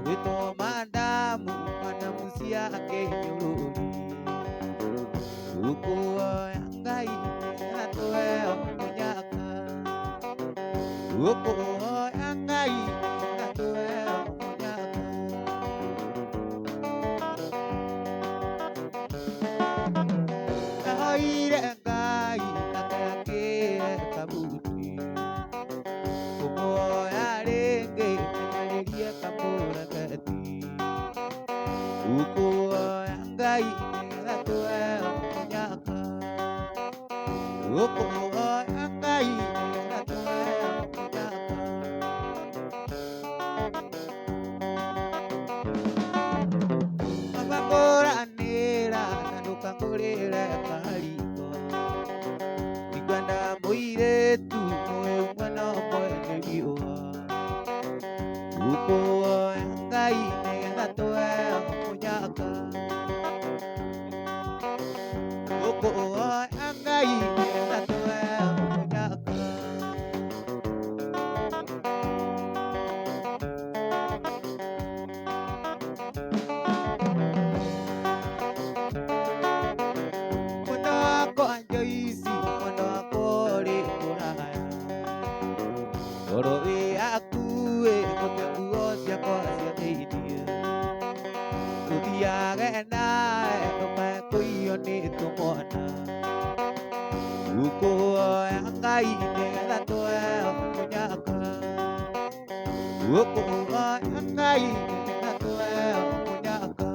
wito madamu mwanamucia akenyururi ukuoya Ngai atoe munyaka ukuoya Ngai atoe munyaka kaire Ngai nakake kabuti ukuoya renge nyaririe kamura kati ukuoya Ngai atoe munyaka ukuoya Ngai atoe munyaka mabakoranira ndukangurire kaliko igwanda muiretu moyo mwana mwene biwa ukuoya Ngai atoe munyaka ukuoya Ngai atoe munyaka mwana wakwa Joyce mwana wakwa ri kuraya oro yakue nguo ciakwa ciateithie tuthiage nawe ndũmekuiywo nĩ tũmwana ukuoya Ngai nĩgetha tũheo mũnyaka ukuoya Ngai nĩgetha tũheo mũnyaka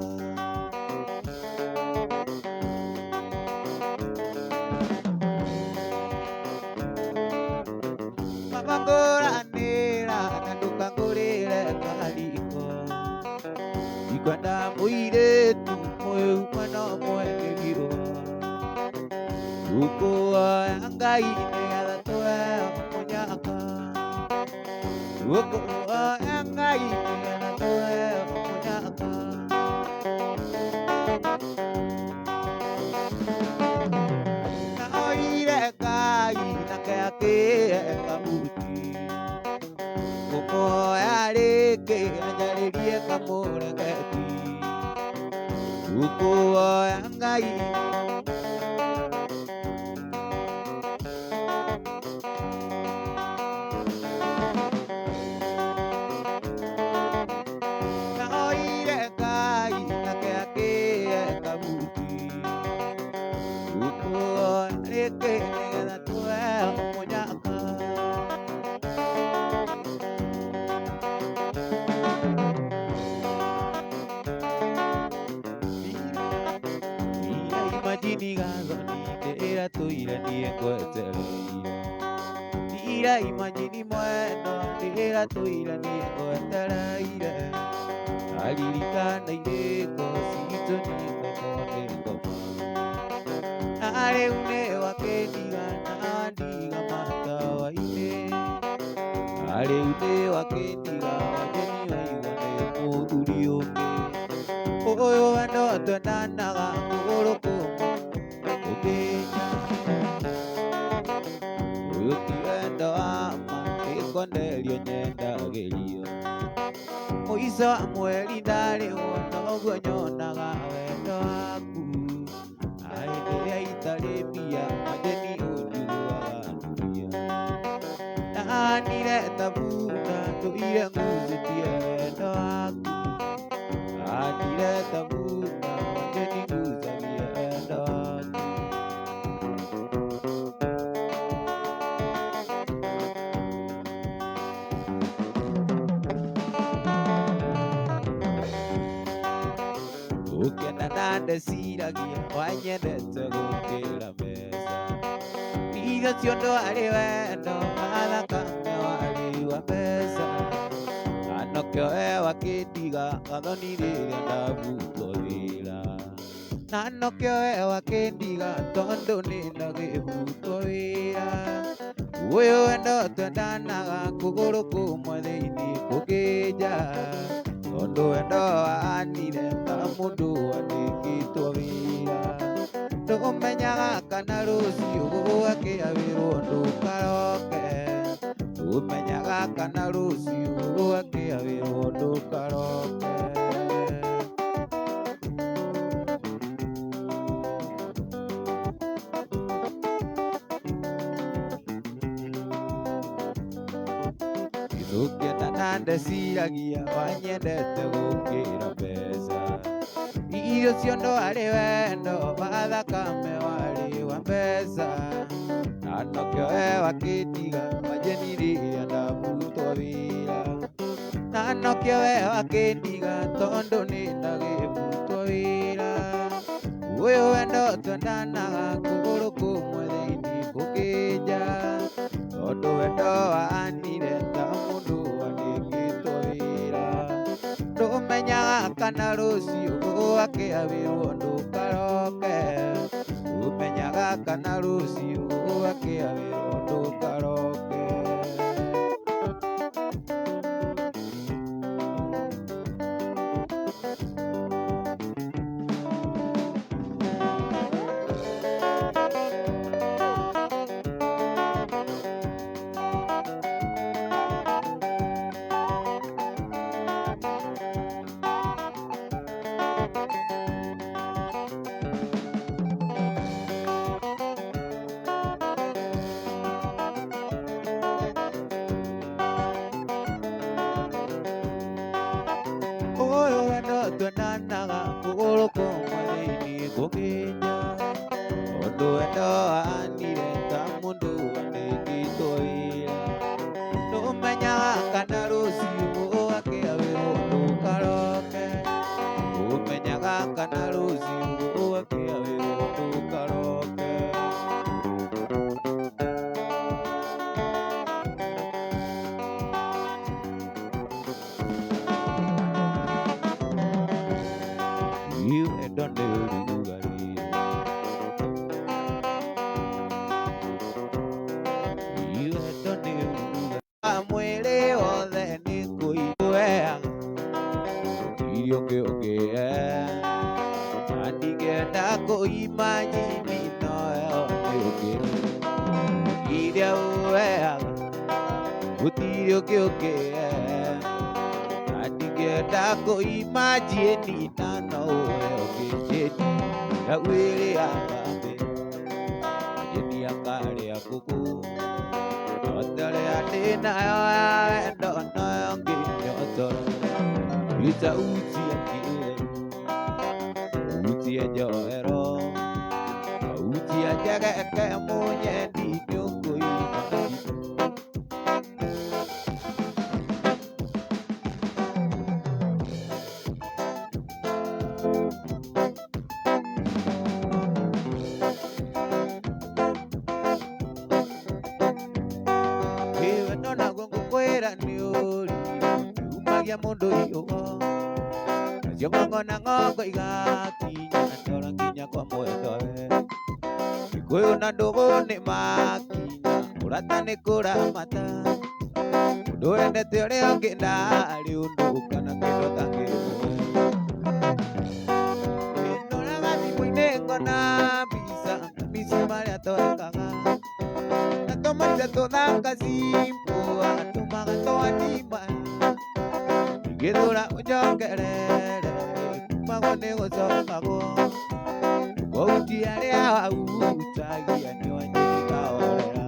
mabangũranĩra na ndũkangũrĩre kaliko ikwenda mũirĩtu mũyũ mwana mwene biwa ukuoya Ngai nĩgetha tũheo mũnyaka ukuoya Ngai nĩgetha tũheo mũnyaka kaoire Ngai nake akĩhe kabuti ũmuoya rĩngĩ anjarĩrie kamũregeti ukuoya Ngai kaoire Ngai nake akĩhe kabuti ukuoya rĩngĩ nĩgetha tũheo mũnyaka imagini gathoni ndĩra tũire niĩ ngwetereire ira imagini mwendo ndĩra tũire niĩ ngwetereire aririkana irĩko citũ niĩ ngomone ngoma na rĩu nĩ wakĩndiga na ndiga matawa-inĩ na rĩu nĩ wakĩndiga wageni waigua nĩ mũthuri ũngĩ ũyũ wendo twendanaga kũgũrũ kũmwe ũkĩnya ũyũ ti wendo wa ma ĩkonerio nyendagĩrio mũico wa mweri ndarĩ wona ũguo nyonaga wendo waku na hĩndĩ ĩrĩa itarĩ mbia wageni ũnjiguaga nduria ndahanire tabuna tũire ngucĩtie wendo waku ndahanire tabuna wageni ngucagia wendo waku ũkĩenda na ndeciragia wanyendete gũkĩra mbeca irio ciondo arĩ wendo na thakame warĩ wa mbeca nanokĩo we wakĩndiga gathoni rĩrĩa ndabutwo wĩra nanokĩo we wakĩndiga tondũ nĩna gĩbutwo wĩra ũyũ wendo twendanaga kũgũrũ kũmwe thĩinĩ kũkĩnja tondũ wendo wanire ta mũndũ wandĩkĩtwo wĩra ndũmenyaga kana rũciũ gũgakĩawĩrwo ndũkaroke ndũmenyaga kana rũciũ gũgakĩawĩrwo ndũkaroke Tukiendana ndeciragia wanyendete gũkĩra mbeca. Irio ciondo harĩ wendo wa thakame warĩ wa mbeca. Na nokĩo we wakĩndiga wanjeni rĩrĩa ndabutwo wĩra. Na nokĩo we wakĩndiga tondũ nĩndagĩbutwo wĩra. Ũyũ wendo twendanaga kũgũrũ kũmwe thĩinĩ gũkĩnja. Tondũ wendo wanire ta mũndũ wandĩkĩtwo wĩra. Ndũmenyaga kana rũciũ gũgakĩabĩrwo ndũkaroke. Ndũmenyaga kana rũciũ gũgakĩabĩrwo ndũkaroke. Twendanaga kũgũrũ kũmwe thĩinĩ gũkĩnja. Tondũ wendo wanire ta mũndũ wandĩkĩtwo wĩra. Ndũmenyaga kana rũciũ gũgakĩabĩrwo ndũkaroke. Ndũmenyaga kana rũciũ gũgakĩabĩrwo ndũkaroke. Wendo nĩ ũrugarĩ. Wendo nĩ ũrugarĩ. Mwĩrĩ wothe nĩ kũigũeaga. Irio kĩũngĩe. Na ndingĩenda kũima nyini no ĩyo nĩ ũngĩe. Iria ũeaga. Gũtirĩ ũngĩ ũngĩe. Na ndingĩenda kũima nyini na no ũkĩnjĩti. Na wĩrĩa mbambe. Nyeni akarĩa ngũkũ. Nyotorĩa ndĩnayo ya wendo noyo ngĩnyotora. Itautia kĩrĩru. Utie njohero. Utie njegeke mũnyendi nĩũkũima. Wendo naguo ngũkwĩra nĩ ũri. Umagia mũndũ iyũgo. Nacio ng'ong'o na ng'ongo igakinya. Ndora nginya kwa mwendowe. Gĩkũyũ na ndũgũ nĩ makinya. Mũrata nĩ kũramata. Mũndũ wendete ũrĩa ũngĩ ndarĩ ũndũ kana kĩndũ atangĩmũhe. Ndoraga thimũ-inĩ ngona mbica. Mbica marĩa twekaga. Na tũmaica tũthaka simbo. Atũmaga twanima. Ngĩthũra ũnjokerere. Kumagwo nĩ gũcokagwo. Gũti arĩa wahutagia nĩo njĩri kahorera.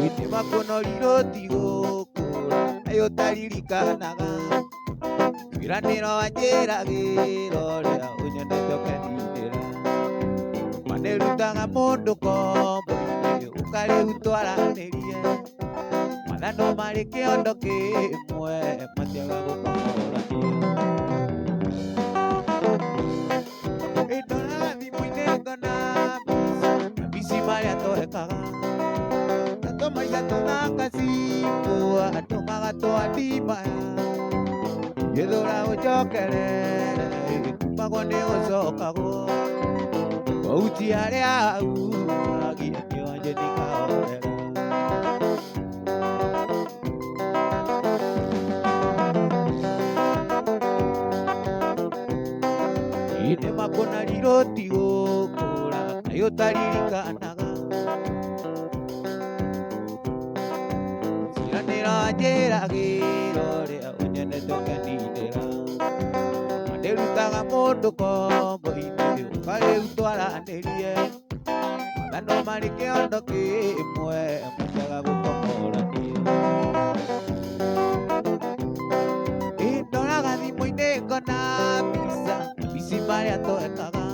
Gĩtima kũnorirwo ti gũkũra. Nayo ũtaririkanaga. Kĩranĩro wanjĩragĩra ũrĩa ũnyendete ũkenindĩra. Manĩrutaga mũndũ kombo-inĩ ũkarĩu twaranĩrie. Mathano marĩ kĩondo kĩmwe matiaga gũkomorania. Ndoraga thimũ-inĩ ngona mbica. Mbica marĩa twekaga. Na tũmaica tũthaka simbo. Atũmaga twandimaya. Ngĩthũra ũnjokerere. Kumagwo nĩ gũcokagwo. Gũti arĩa wahutagia nĩo njĩri kahorera. Nĩma kũnarirwo ti gũkũra. Nayo ũtaririkanaga. Ciĩranĩro wanjĩragĩra ũrĩa ũnyendete ũkenindĩra. Manĩruta Ũkoraga mũndũ kombo-inĩ ũkarĩu twaranĩrie magano marĩ kĩondo kĩmwe mũtega gũkomorania. Ndoraga thimũ-inĩ ngona mbica marĩa twekaga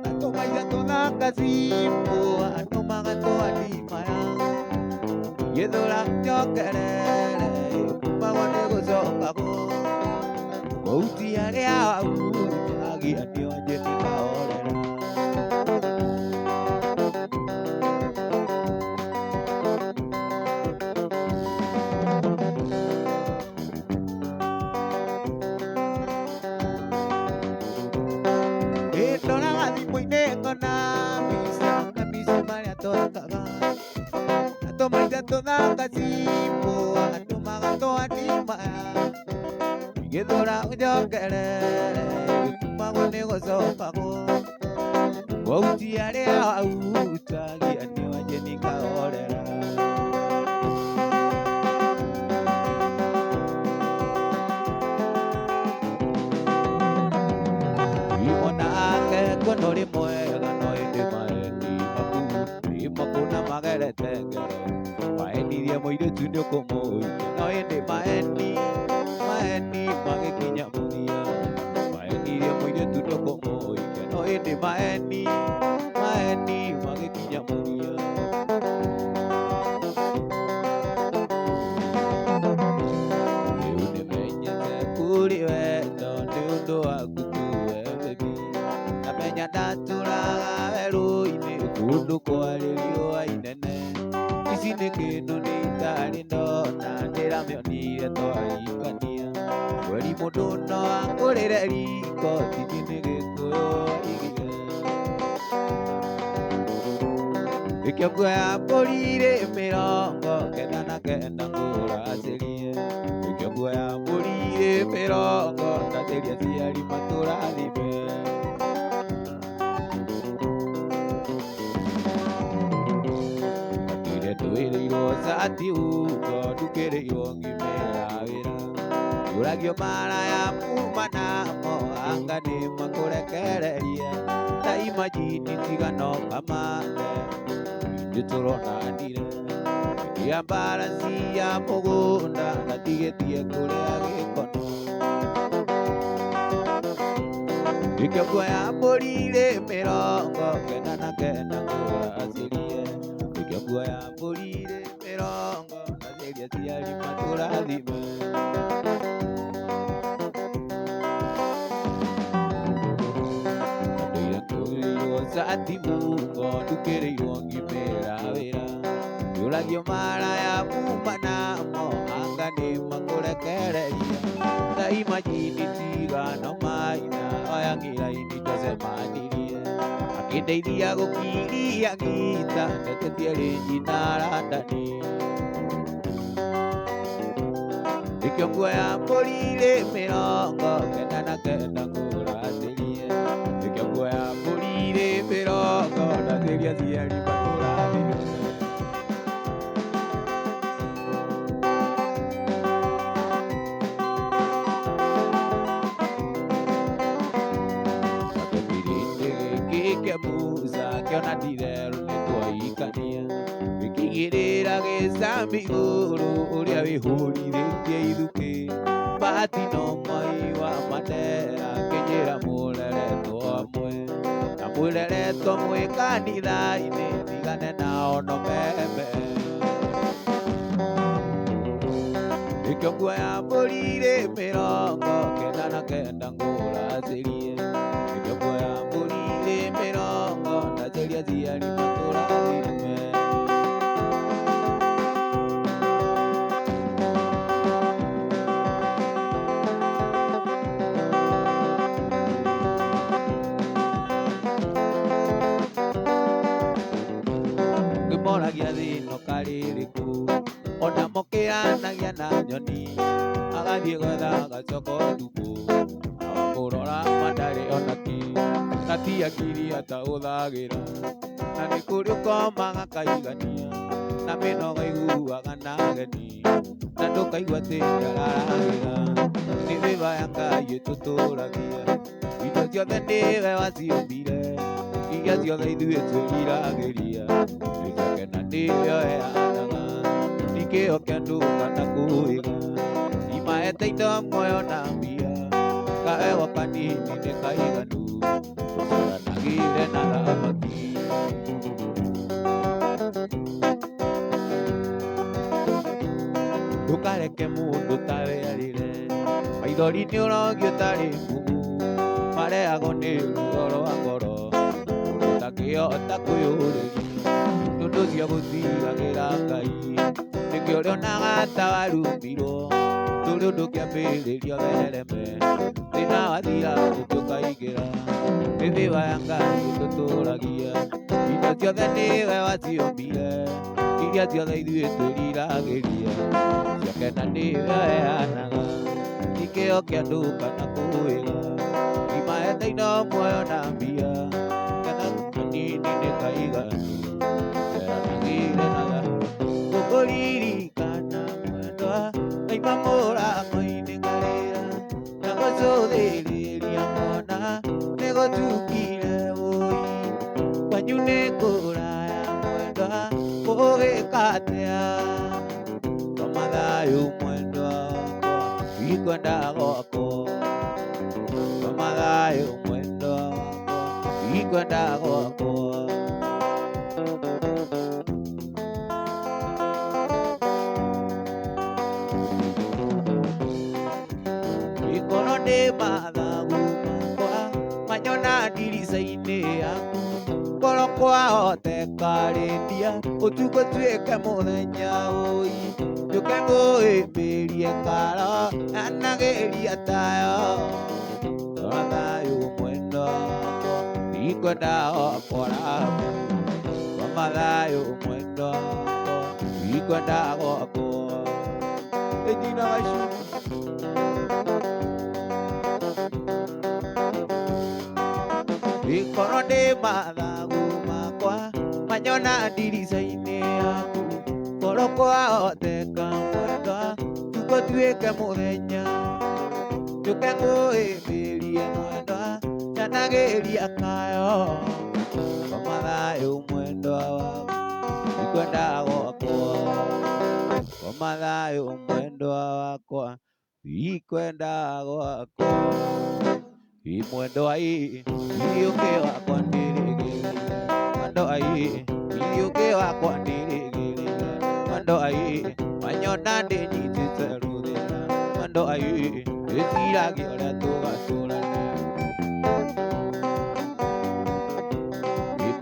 atũmaitha tũthaka cimbo atũmaga twanimaya gĩthũra njokerere kumagwo nĩ gũcokagwo gũti arĩa agia nĩo njeni kahorera. Ndoraga thimũ-inĩ ngona mbica marĩa twekaga atũmaitha tũthaka cimbo atũmaga twanimaya gĩthũra njokerere kumagwo nĩ gũcokagwo gũti arĩa agia nĩo njeni kahorera. Ngono rĩ mwega no ĩndĩ maeni maku na magerete ngero maenirie mũirĩtu nĩ ũkũmũikia no ĩndĩ maeni magĩkinya mũthia maenirie mũirĩtu nĩ ũkũmũikia no ĩndĩ maeni magĩkinya mũthia. Rĩu nĩmenyete kũrĩ wendo nĩ ũndũ waku menya ndatũraga werũ-inĩ kũndũ kwarĩ riũa inene ici nĩ kĩndũ nĩ itarĩ ndona ndĩramĩonire twarikania kweri mũndũ no akũrĩre riko titi nĩ gĩkũyũ igire ĩkĩo nguoya mbũri irĩ 99 ngũracĩrie ĩkĩo nguoya mbũri irĩ 90 ndacĩria ciari matũrathime. Ndwĩrĩirwo cati ugo ndukĩrĩirwo ngimĩra wĩra yũragio maraya kuma namo anga nĩ makũrekererie daima jini tigano kamande ithuĩ tũronanire ya mbara cia mũgũnda natigĩtie kũrĩa gĩkono ĩkĩo nguoya mbũri irĩ 99 ngũracĩrie ĩkĩo nguoya mbũri irĩ 90 ndacĩria ciari matũrathime. Cati mugo ndukĩrĩirwo ngimĩra wĩra yũragio maraya kuma namo anga nĩ makũrekereria daima jini tigano maina oya ng'iraini tũcemanirie akĩndeithia gũkiria ngita ndetetie rĩnji na randani ĩkĩo nguoya mbũri irĩ 99 ngũracĩrie ĩkĩo nguoya mbũri irĩ 90 ndacĩria ciari matũrathime. Musa kĩona ndirerũ nĩ twaikania gĩkĩigĩrĩra gĩcambi igũrũ ũrĩa wĩhũrithĩtie ithukĩ bahati no mwai wa Mandera kĩnyĩra mũreretwo amwe na mwĩreretwo mwĩ kanitha-inĩ tigane nao no membe ĩkĩo nguoya mbũri irĩ 99 ngũracĩrie ĩkĩo nguoya mbũri irĩ 90 ndacĩria ciari matũrathime. Ngĩmoragia thĩno karĩrĩkũ ona mũkĩranagia na nyoni agathiĩ gwetha gacoko thubu kũrora mandarĩ onaki gatiakiria ta ũthagĩra na nĩ kũrĩ ũkomaga kaigania na mĩnoga iguaga na ageni. na ndũkaigua atĩ nĩararagĩra. Nĩ mĩba ya Ngai ĩtũtũragia, indo ciothe nĩwe waciũmbire, iria ciothe ithuĩ twĩriragĩria, gĩcakena nĩyo heanaga, ti kĩo kĩa andũ kana kwĩga. Imahete indo muoyo na mbia, kaegwa kanini nĩ kaiganu, tũtaranagĩre na thamaki. Ndũkareke mũndũ tawerĩre, maithori nĩ ũrogio tarĩ mbugu, mareagwo nĩ ruo rwa ngoro, mũndũ ũtangĩhota kwĩyũrĩria, tondũ cia gũthiragĩra Ngai, nĩkĩo ũrĩonaga ta warumirwo, ndũrĩ ũndũ kĩambĩrĩria wĩreme, thĩna wathira ũngĩ ũkaingĩra. Mĩthĩba ya Ngai ĩtũtũragia, indo ciothe nĩwe waciombire, iria ciothe ithuĩ twĩriragĩria, ciakena nĩwe heanaga, ti kĩo kĩa andũ kana kwĩga. Imahete indo muoyo na mbia, kana kanini nĩ kaiganu, tũtaranagĩre na thamaki. Gũkũririkana mwendwa, ngaima mũrango-inĩ ngarĩra, na gũcũthĩrĩria ngona, nĩ gũtukire wũi, kwanyu nĩ kũraya mwendwa, ũgĩka atĩa? Koma thayũ mwendwa wakwa, ikwenda gwakwa. Koma thayũ mwendwa wakwa, ikwenda gwakwa. Ikorwo nĩ mathagu makwa, manyona ndirica-inĩ yaku, ngoro kwahoteka rĩndia, ũtukũ tuĩke mũthenya ũi, njũke ngũhĩmbĩrie karo, yanagĩria tayo. Koma thayũ mwendwa wakwa, ikwenda gwakwa rabu. Koma thayũ mwendwa wakwa, ikwenda gwakwa. Ĩnyina gacu ikorwo nĩ mathagu makwa, manyona ndirica-inĩ yaku, ngoro kwahoteka mwendwa, tukũ tuĩke mũthenya, njũke ngũhĩmbĩrie mwendwa, nyanagĩria kayo. Koma thayũ mwendwa wakwa, ikwenda gwakwa. Koma thayũ mwendwa wakwa, ikwenda gwakwa. Mwendwa iũkĩ wakwa ndĩrĩgĩrĩire, mwendwa iũkĩ wakwa ndĩrĩgĩrĩire, mwendwa wanyona ndĩnyitĩte rũthĩa, mwendwa ndĩciragia ũrĩa tũgatũrania.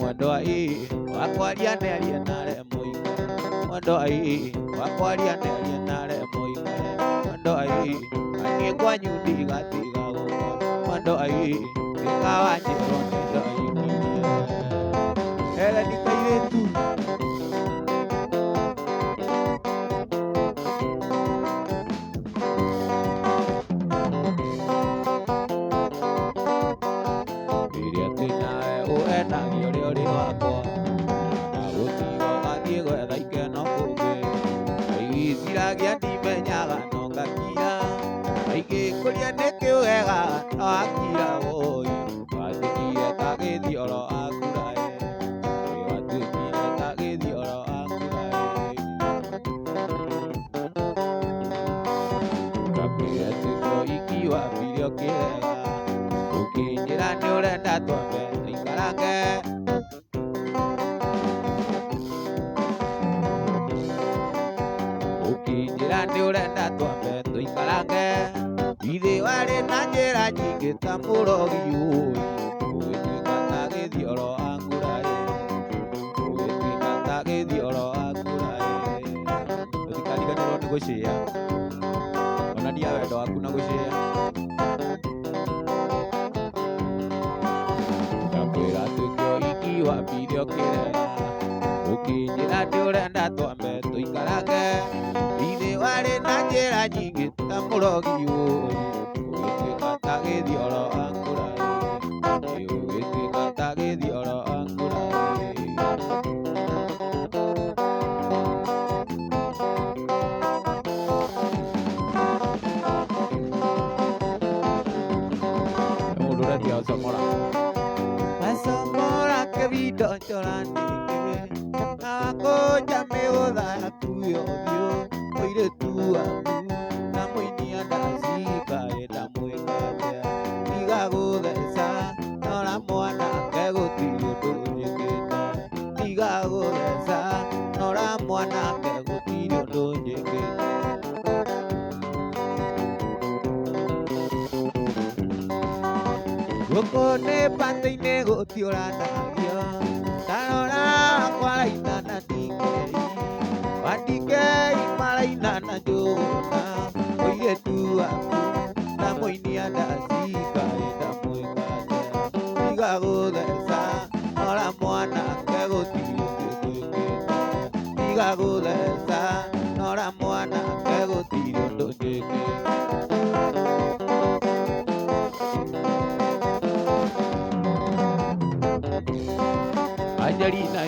Mwendwa wakwaria nĩarie nare mũikare, mwendwa wakwaria nĩarie nare mũikare, mwendwa niĩ kwanyu ndigatiga gũka, mwendwa ndĩkawanjĩrwo nĩ ndoikirie. Heleni kairĩtu rĩrĩa twĩnawe ũhenagia ũrĩa ũrĩ wakwa, na gũtirwo gathiĩ gwetha ikeno kũngĩ, aigiciragia ndimenyaga no ngakira, aigĩkũria nĩ kĩũgega no akira woi, watuĩkire ta gĩthioro akurae, watuĩkire ta gĩthioro akurae. Ngambĩre tũkio ikiwambire ũkĩrega, ũkĩnjĩra nĩ ũrenda twambe tũikarange. Ũkĩnjĩra nĩ ũrenda twambe tũikarange, ithe warĩ na njĩra nyingĩ ta mũrogi ũĩ, ũgĩtuĩka ta gĩthioro akurae, ũgĩtuĩka ta gĩthioro akurae. Tũtikariganĩrwo nĩ gũcĩa, onania wendo waku na gũcĩa. Ngakwĩra tũkio ikiwambire ũkĩrega, ũkĩnjĩra nĩ ũrenda twambe tũikarange, ithe warĩ na njĩra nyingĩ ta mũrogi ũĩ, ũgĩtuĩka ta gĩthioro akurae, ũgĩtuĩka ta gĩthioro akurae. na tuyo bio oire tua na moinia ndazika eta muikate iga guthesa nora mwana kegutirio ndunjikite iga guthesa nora mwana kegutirio ndunjikite Gokone pante-inĩ gũtiũranagio ndarora kwaraina na ndingei wa ndingei maraina na njũgũna mũirĩtu waku na mũinia ndacika ĩnda mũikate tiga gũtheca nora mwanake gũtirĩ ũngĩtwĩkĩte tiga gũtheca nora mwanake gũtirĩ ũndũ njĩkĩte Angelina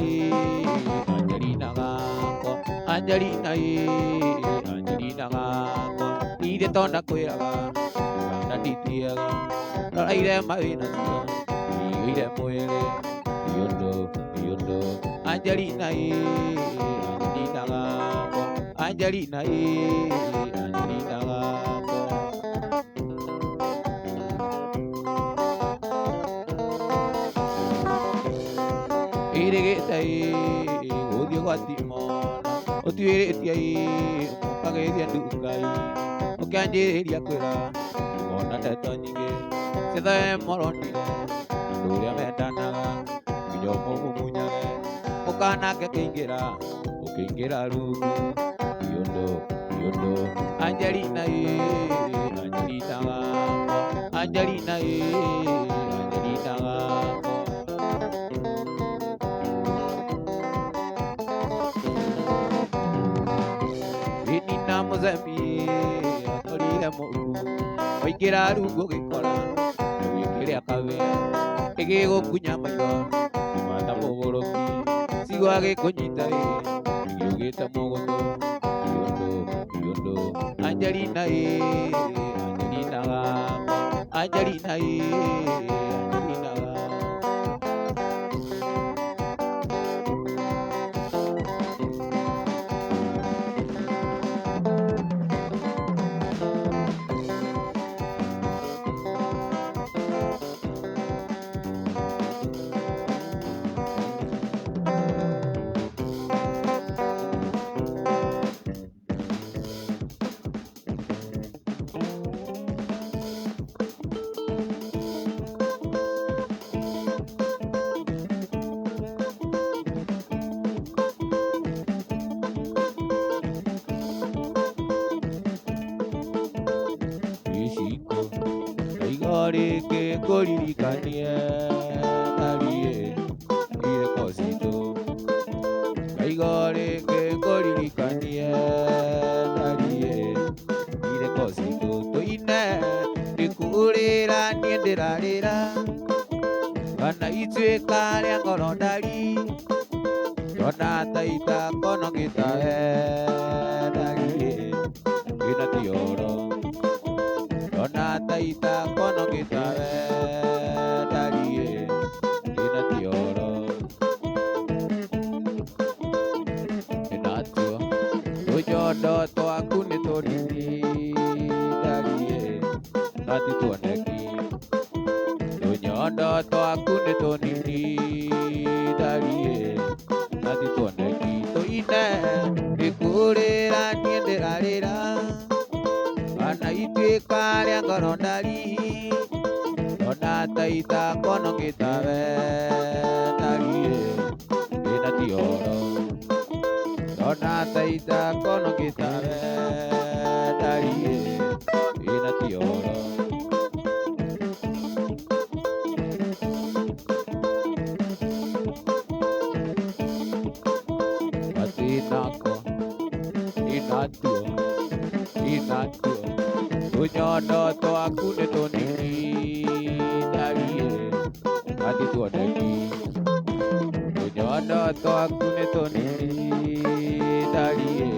Angelina gako Angelina Angelina gako Nire tonda kwĩraga na nditiaga roraire mawĩna cio iyũire mwĩrĩ iyũndũ Angelina Angelina gako Angelina Angelina gako Irigĩte gũthiĩ gwa Timona ũtuĩrĩtie mũkagĩithia ndukai ũkĩanjĩrĩria kwĩra ona ndeto nyingĩ cithe moronire andũ ũrĩa mendanaga nginya mũmumunyage mũkanake ũkĩingĩra rungu iyũndũ Angelina Angelina gako Angelina Angelina gako Mũzemi atorire mũru waingĩra rungu ũgĩkora gĩkĩrĩa kabĩa ĩgĩgũkunya maitho mata mũgũrũki cigua gĩkũnyita gĩkiugĩte mũgũtũ iyũndũ Angelina Angelina gako Angelina Angelina gako Rĩngĩ ngũririkanie ndariĩ irĩko citũ Ngaigo rĩngĩ ngũririkanie ndariĩ irĩko citũ tũine ndĩkũrĩra niĩ ndĩrarĩra kana ituĩka rĩa ngoro ndari ndona ta itakono gĩtawe ndariĩ ĩna tioro Ona taita kono gĩtawe ndariĩ ĩna tioro ĩnatuo tũnyondo twaku nĩ tũnini ndariĩ na ti tuoneki tũnyondo twaku nĩ tũnini ndariĩ na ti tuoneki tũine ndĩkũrĩra niĩ ndĩrarĩra Kana ituĩka rĩa ngoro ndari ona taita kono gĩtawe ndariĩ ĩna tioro ona taita kono gĩtawe ndariĩ ĩna tioro Atinako inatuo Tũnyondo twaku nĩ tũnini ndariĩ na ti tuoneki Tũnyondo twaku nĩ tũnini ndariĩ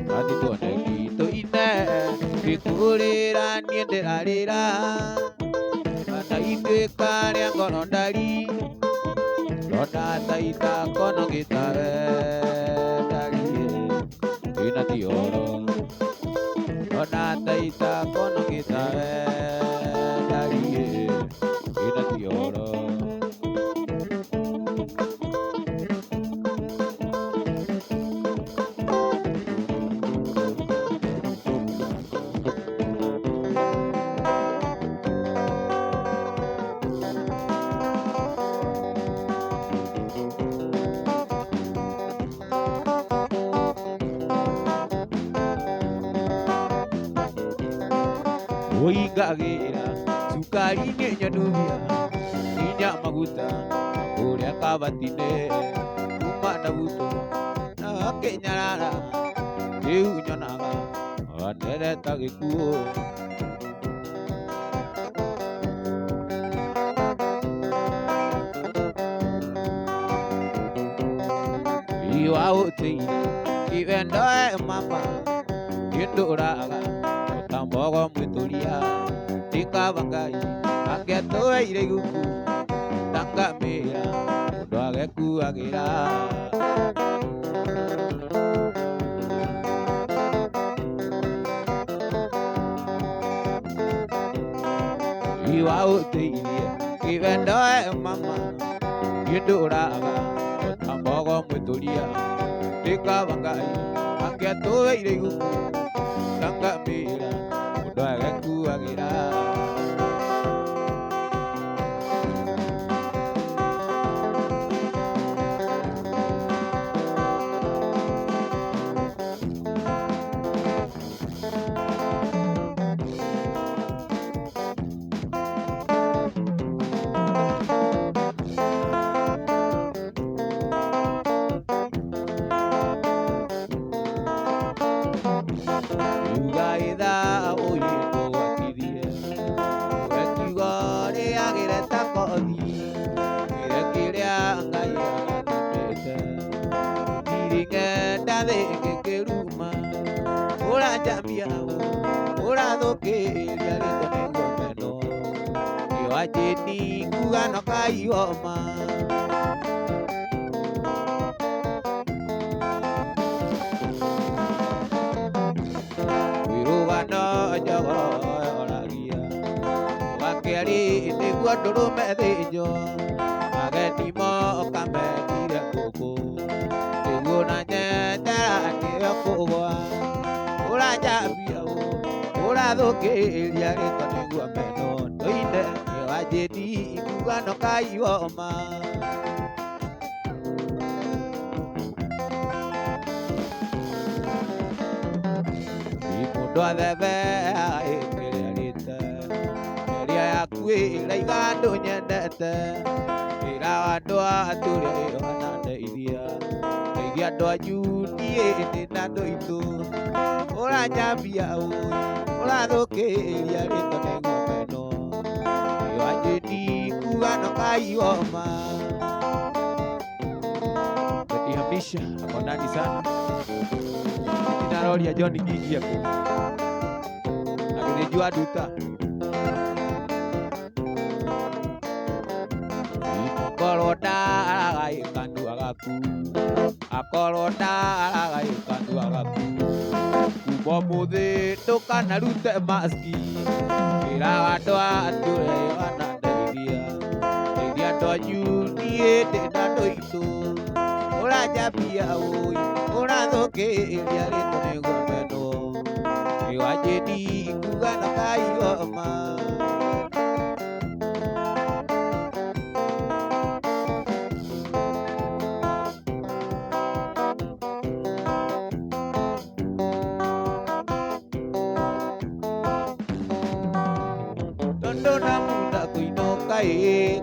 na ti tuoneki tũine ndĩkũrĩra niĩ ndĩrarĩra kana ituĩka rĩa ngoro ndari ndona taita kono gĩtawe ndariĩ dioro ona taita kono kita dari ina dioro Oigagira sukari nenya dubia ninya maguta uria kabatine umana buto na kenyarara eu nyonaga atere tagikuo iwa uti ivendo mama yenduraga tambogo mwitulia tikabangai angetoe ireguku tangamira mundu agekuagira iwa utiirie kivendoe mama yenduraga tambogo mwitulia tikabangai angetoe ireguku tangamira mundu agekuagira Ajeni kugano kayoma wirugano jogo oragia wakeri niguo ndurume thinjo ageni mokamekire ngũkũ niguo na nyendera kĩo kũgwa ũranjambia ũrathũkĩria rĩtwa nĩguo meno ndoine ajeni kugano kayoma imundu athebe aĩkĩrĩarĩte mĩaria yaku ĩraiga andũ nyendete ĩra andũ atũrĩa ĩhana ndeithia ndeithia andũ anyu niĩ ndĩ na andũ aitũ ũranjambia ũrathũkĩria rĩtwa nĩguo meno ajeni kugano kayoma Betihamisha ako ndani sana inaroria John Gigi yako akijua duta Akoronda aragai kandu agaku Akoronda aragai kandu agaku Kumo muthi tukanarute maski ira andũ atũre wana ndeithia andũ anyu niĩ ndĩ na andũ aitũ ũranjambia ũrathũkĩria rĩtwa nĩguo meno ĩyo ajeni kugano kayoma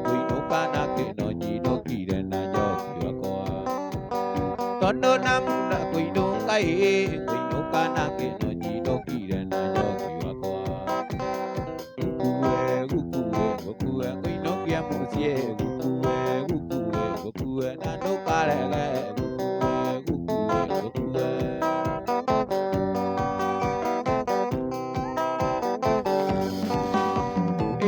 kuinuka na kĩno nyinũkire na njoki wakwa tondũ na munda kuinuka kuinuka na kĩno nyinũkire na njoki wakwa gũkue kuinũkia mũciĩ gũkue na ndũkarege gũkue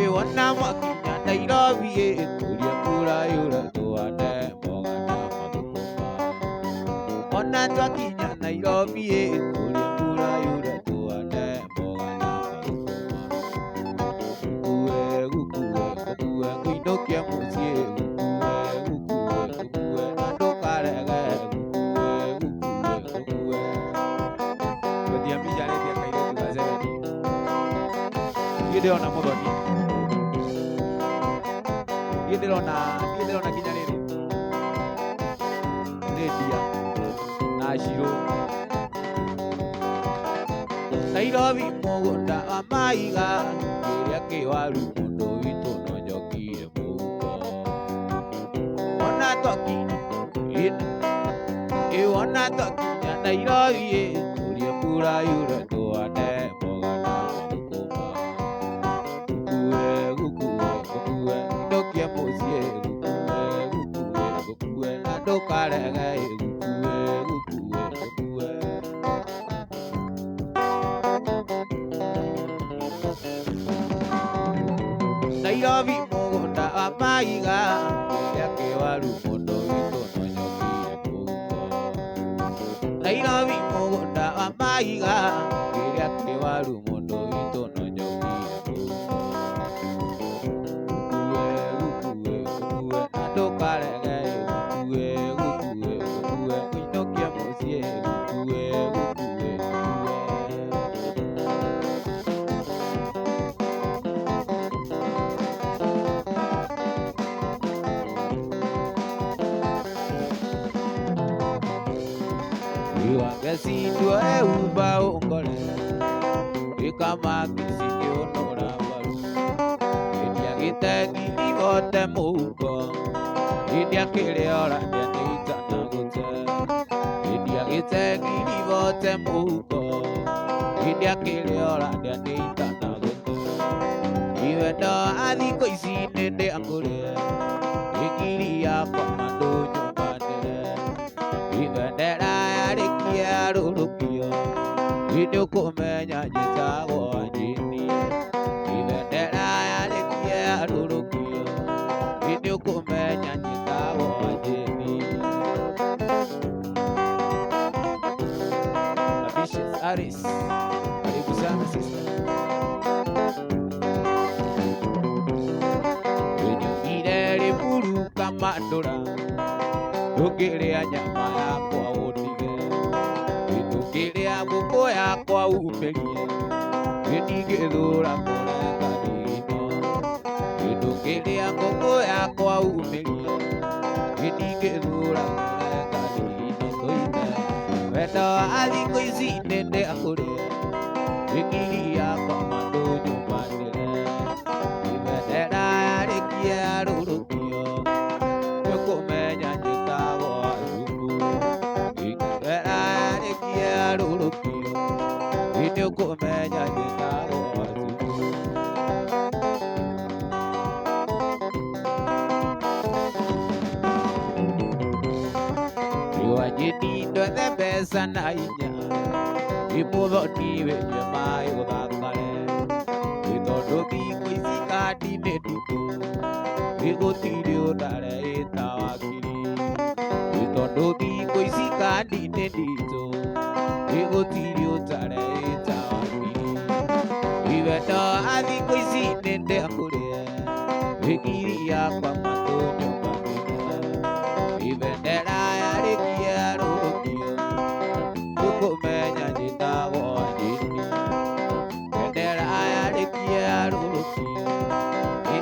ĩwona mwakinya Nairobi tulia kura yura tuane mogana mathukuma ona twakinya Nairobi tulia mbura yura tuane mboga na gukue kuinokia mucie gukue andũ karege gukue gũthia mbicarĩria kairĩtu gacebeni niĩ ndĩrona mũthoni niĩ ndĩrona kinya rĩrĩ Lydia na Shirũ Nairobi mũgũnda wa maiga kĩrĩa kĩwaru mũndũ witũ no njokire mũhuko ona twakinya Nairobi tulie mbura yure tuone mboga na thũkũma gukue ndokie mũciĩ gukue na ndũkarege gukue Nairobi mũgũnda wa maiga kĩrĩa kĩwaru mũndũ witũ no njokire mũhuko Nairobi mũgũnda wa maiga kĩrĩa kĩwaru mũndũ witũ no njokire mũhuko gukue na ndũkarege gukue kuinokia mũciĩ gukue Iwangecindwo eumba ũngore ĩkamakĩcindĩ ũnũra mbaru ĩndia gĩtengi igote mũhuko ĩndia kĩrĩora ndĩanĩitanagũte ĩndia gĩtengi igote mũhuko ĩndia kĩrĩora ndĩanĩitanagũte iwendo athikũ ici nĩndĩakũrĩe ĩkiri yakwa mandũ nyũmbanĩre ibendera yarĩkia rũrũkio nĩũkũmenya njĩtagwo Njini ibendera yarĩkia rũrũkio nĩũkũmenya njĩtagwo Njini Ambitious Aris karibu sana sister wenyumire rĩburu kamandũra ndũkĩrĩa nyama yakwa ũndige ndũkĩrĩa ngũkũ yakwa umĩrie ndingĩthũra kũrenga ndino ndũkĩrĩa ngũkũ yakwa umĩrie ndingĩthũra kũrenga ndino tũine wendo wa thikũ ici nĩndĩakũrĩe ĩkiri yakwa mandũ nyũmbanĩre ibendera yarĩkia rũrũkio nĩũkũmenya njĩtagwo Ayubu ibendera yarĩkia rũrũkio nĩũkũmenya njĩtagwo Ayubu riũa Njini ndwethe mbeca na hinya mũthoni wenye maĩ gũthakare tondũ thikũ ici kandi nĩ nditũ gũtirĩ ũndare ĩta wakiri tondũ thikũ ici kandi nĩ nditũ gũtirĩ ũndare ĩta wakiri iwendo wa thikũ ici nĩndĩakũrĩe ĩkiri yakwa mandũ nyũmbanĩre ibendera yarĩkia rũrũkio nĩũkũmenya njĩtagwo Njini bendera yarĩkia rũrũkio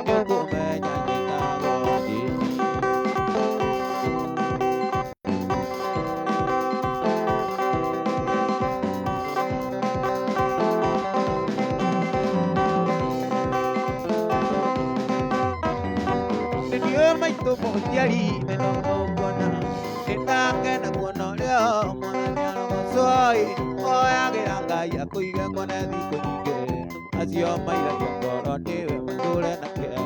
nĩũkũmenya njĩtagwo Njini nĩniũĩ maitũ mũnjari nĩnomũkuona nĩndakena kuona ũrĩa mwathani arogocoi oyagĩra Ngai akũige ngone thikũ nyingĩ acio mairagia ngoro nĩwe matũre na kĩeha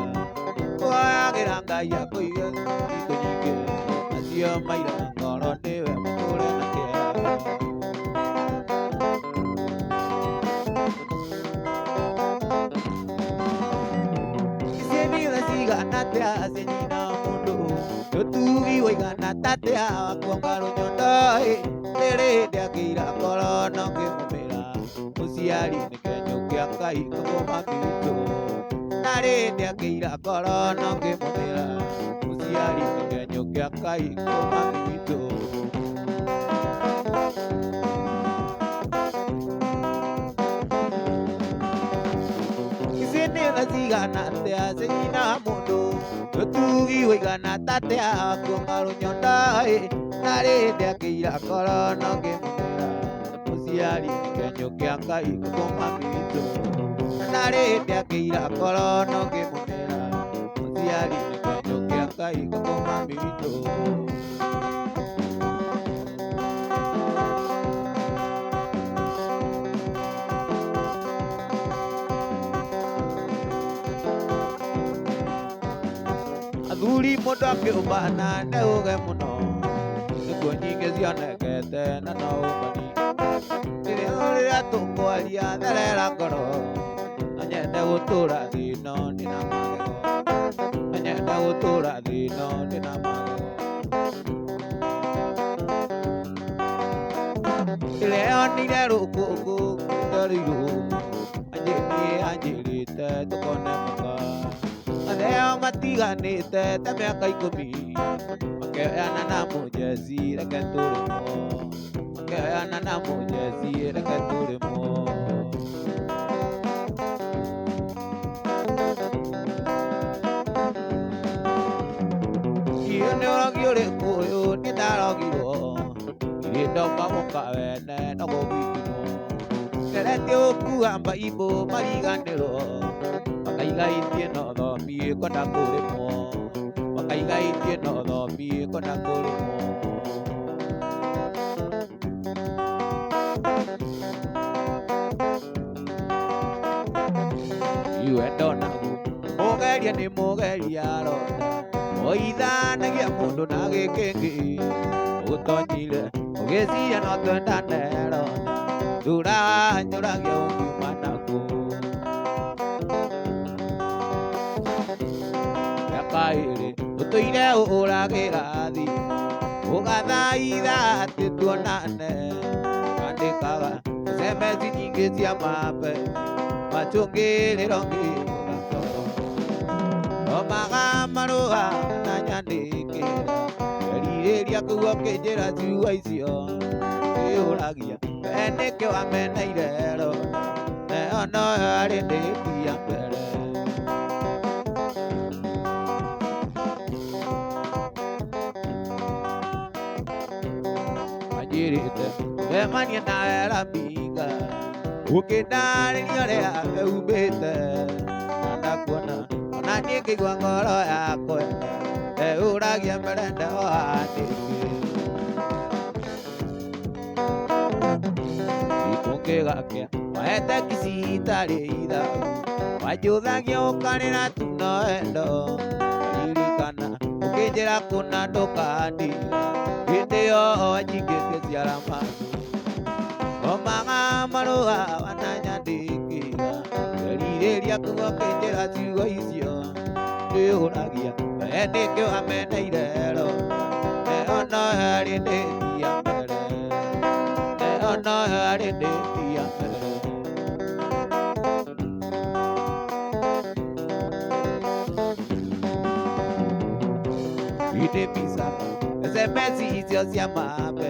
oyagĩra Ngai akũige thikũ nyingĩ acio mairagia ngoro nĩwe matũre na kĩeha icenire cigana atĩa cinyina mũndũ ũtugi waigana tatea wakuonga rũnyondoi rĩrĩ hĩndĩ ndeakĩira ngoro no ngĩmũmĩra mũciari nĩ kenyũ kĩa Ngai koguo mami witũ narĩ ndeakĩira ngoro no ngĩmũmĩra mũciari nĩ kenyũ kĩa Ngai koguo mami witũ ici nĩ tha cigana atĩa cinyina mũndũ ũtugi ũigana tatea kuonga rũnyondo narĩ ndeakĩira ngoro no ngĩmũmĩra mũciari nĩ kenyũ kĩa Ngai koguo mami witũ narĩ ndeakĩira ngoro no ngĩmũmĩra mũciari nĩ kenyũ kĩa Ngai koguo mami witũ athuri mũndũ akĩũmbana nĩ ũge mũno nĩguo nyingĩ cionekete na no ũmbani rĩrĩa tũkwaria therera ngoro no nyende gũtũũra thĩ ĩno ndĩna magego no nyende gũtũũra thĩ ĩno ndĩna magego ndĩreyonire rũkũngũ rũtarĩirwo anjĩrĩte tũkone mũka atheo matiganĩte ta mĩaka 10 makĩoyana na mũjeci reke tũrĩmwo makĩoyana na mũjeci reke tũrĩmwo iyo nĩ ũrogi ũrĩkũ ũyũ nĩ ndarogirwo irĩ ndomba mũka wene no gũgwĩkinwo ngeretie gũkua mbaibũ mariganĩrwo makaigaĩtie no thomi kwenda kũrĩmwo makaigaĩtie no thomi kwenda kũrĩmwo iwe ndonagu mũgeria nĩ mũgeria rona oithanagia mũndũ na gĩkĩngĩ ũgũtonyire ũgĩciria no twendane rona thura nyũragia ũngiuma naku kaĩrĩ ũtũire ũragĩra thimũ ũgathaitha atĩ tuonane kandĩkaga semesi nyingĩ cia mambe macũngĩrĩro ngĩũgatoro thomaga marũa na nyandĩkĩra erirĩria kũguo kĩnjĩra ciugo icio ĩũragia we nĩkĩ wameneire rona neo no arĩ ndĩtia mbere anjĩrĩte wemania nawe raminga ũkĩndarĩria ũrĩa eumĩte na ndakuona ona niĩ ngĩigua ngoro yakwa eũragia mbere ndeo handĩngĩ gĩkũngĩgakĩa wahete kici itarĩ ithagu wanjũthagia ũkarĩra tu no endo ririkana ũkĩnjĩra kũna ndũkandiga hĩndĩ ĩyo njingĩte ciara maku thomaga marũa wananyandĩkĩra erirĩria kuo kĩnjĩra ciugo icio ndĩũragia we nĩkĩ wameneire rona ĩyo no yarĩ ndĩtia mbere ĩyo no yarĩ ndĩtia mbere inde misaga semesi icio cia mambe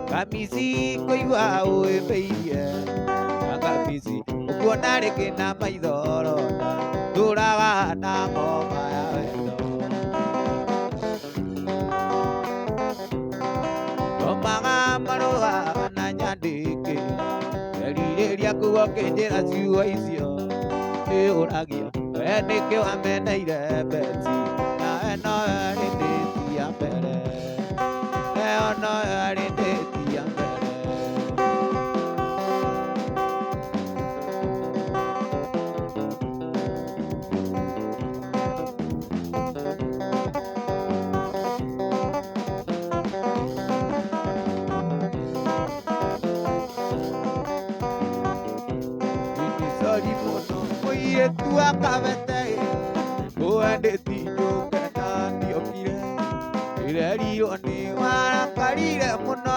kamisi kũigua ũĩmbĩirie na kamisi ũkuona rĩngĩ na maitho rona ndũraga na ngoma ya wendo thomaga marũa na nyandĩkĩra erirĩria kuo kĩnjĩra ciugo icio ndĩũragia we nĩkĩ wameneire beti nawe no yarĩ ndĩtia mbere ĩyo no yarĩ ndĩtia mbere mũirĩtu akabete ũendĩti njũke na ndiokire irerirwo nĩ warakarire mũno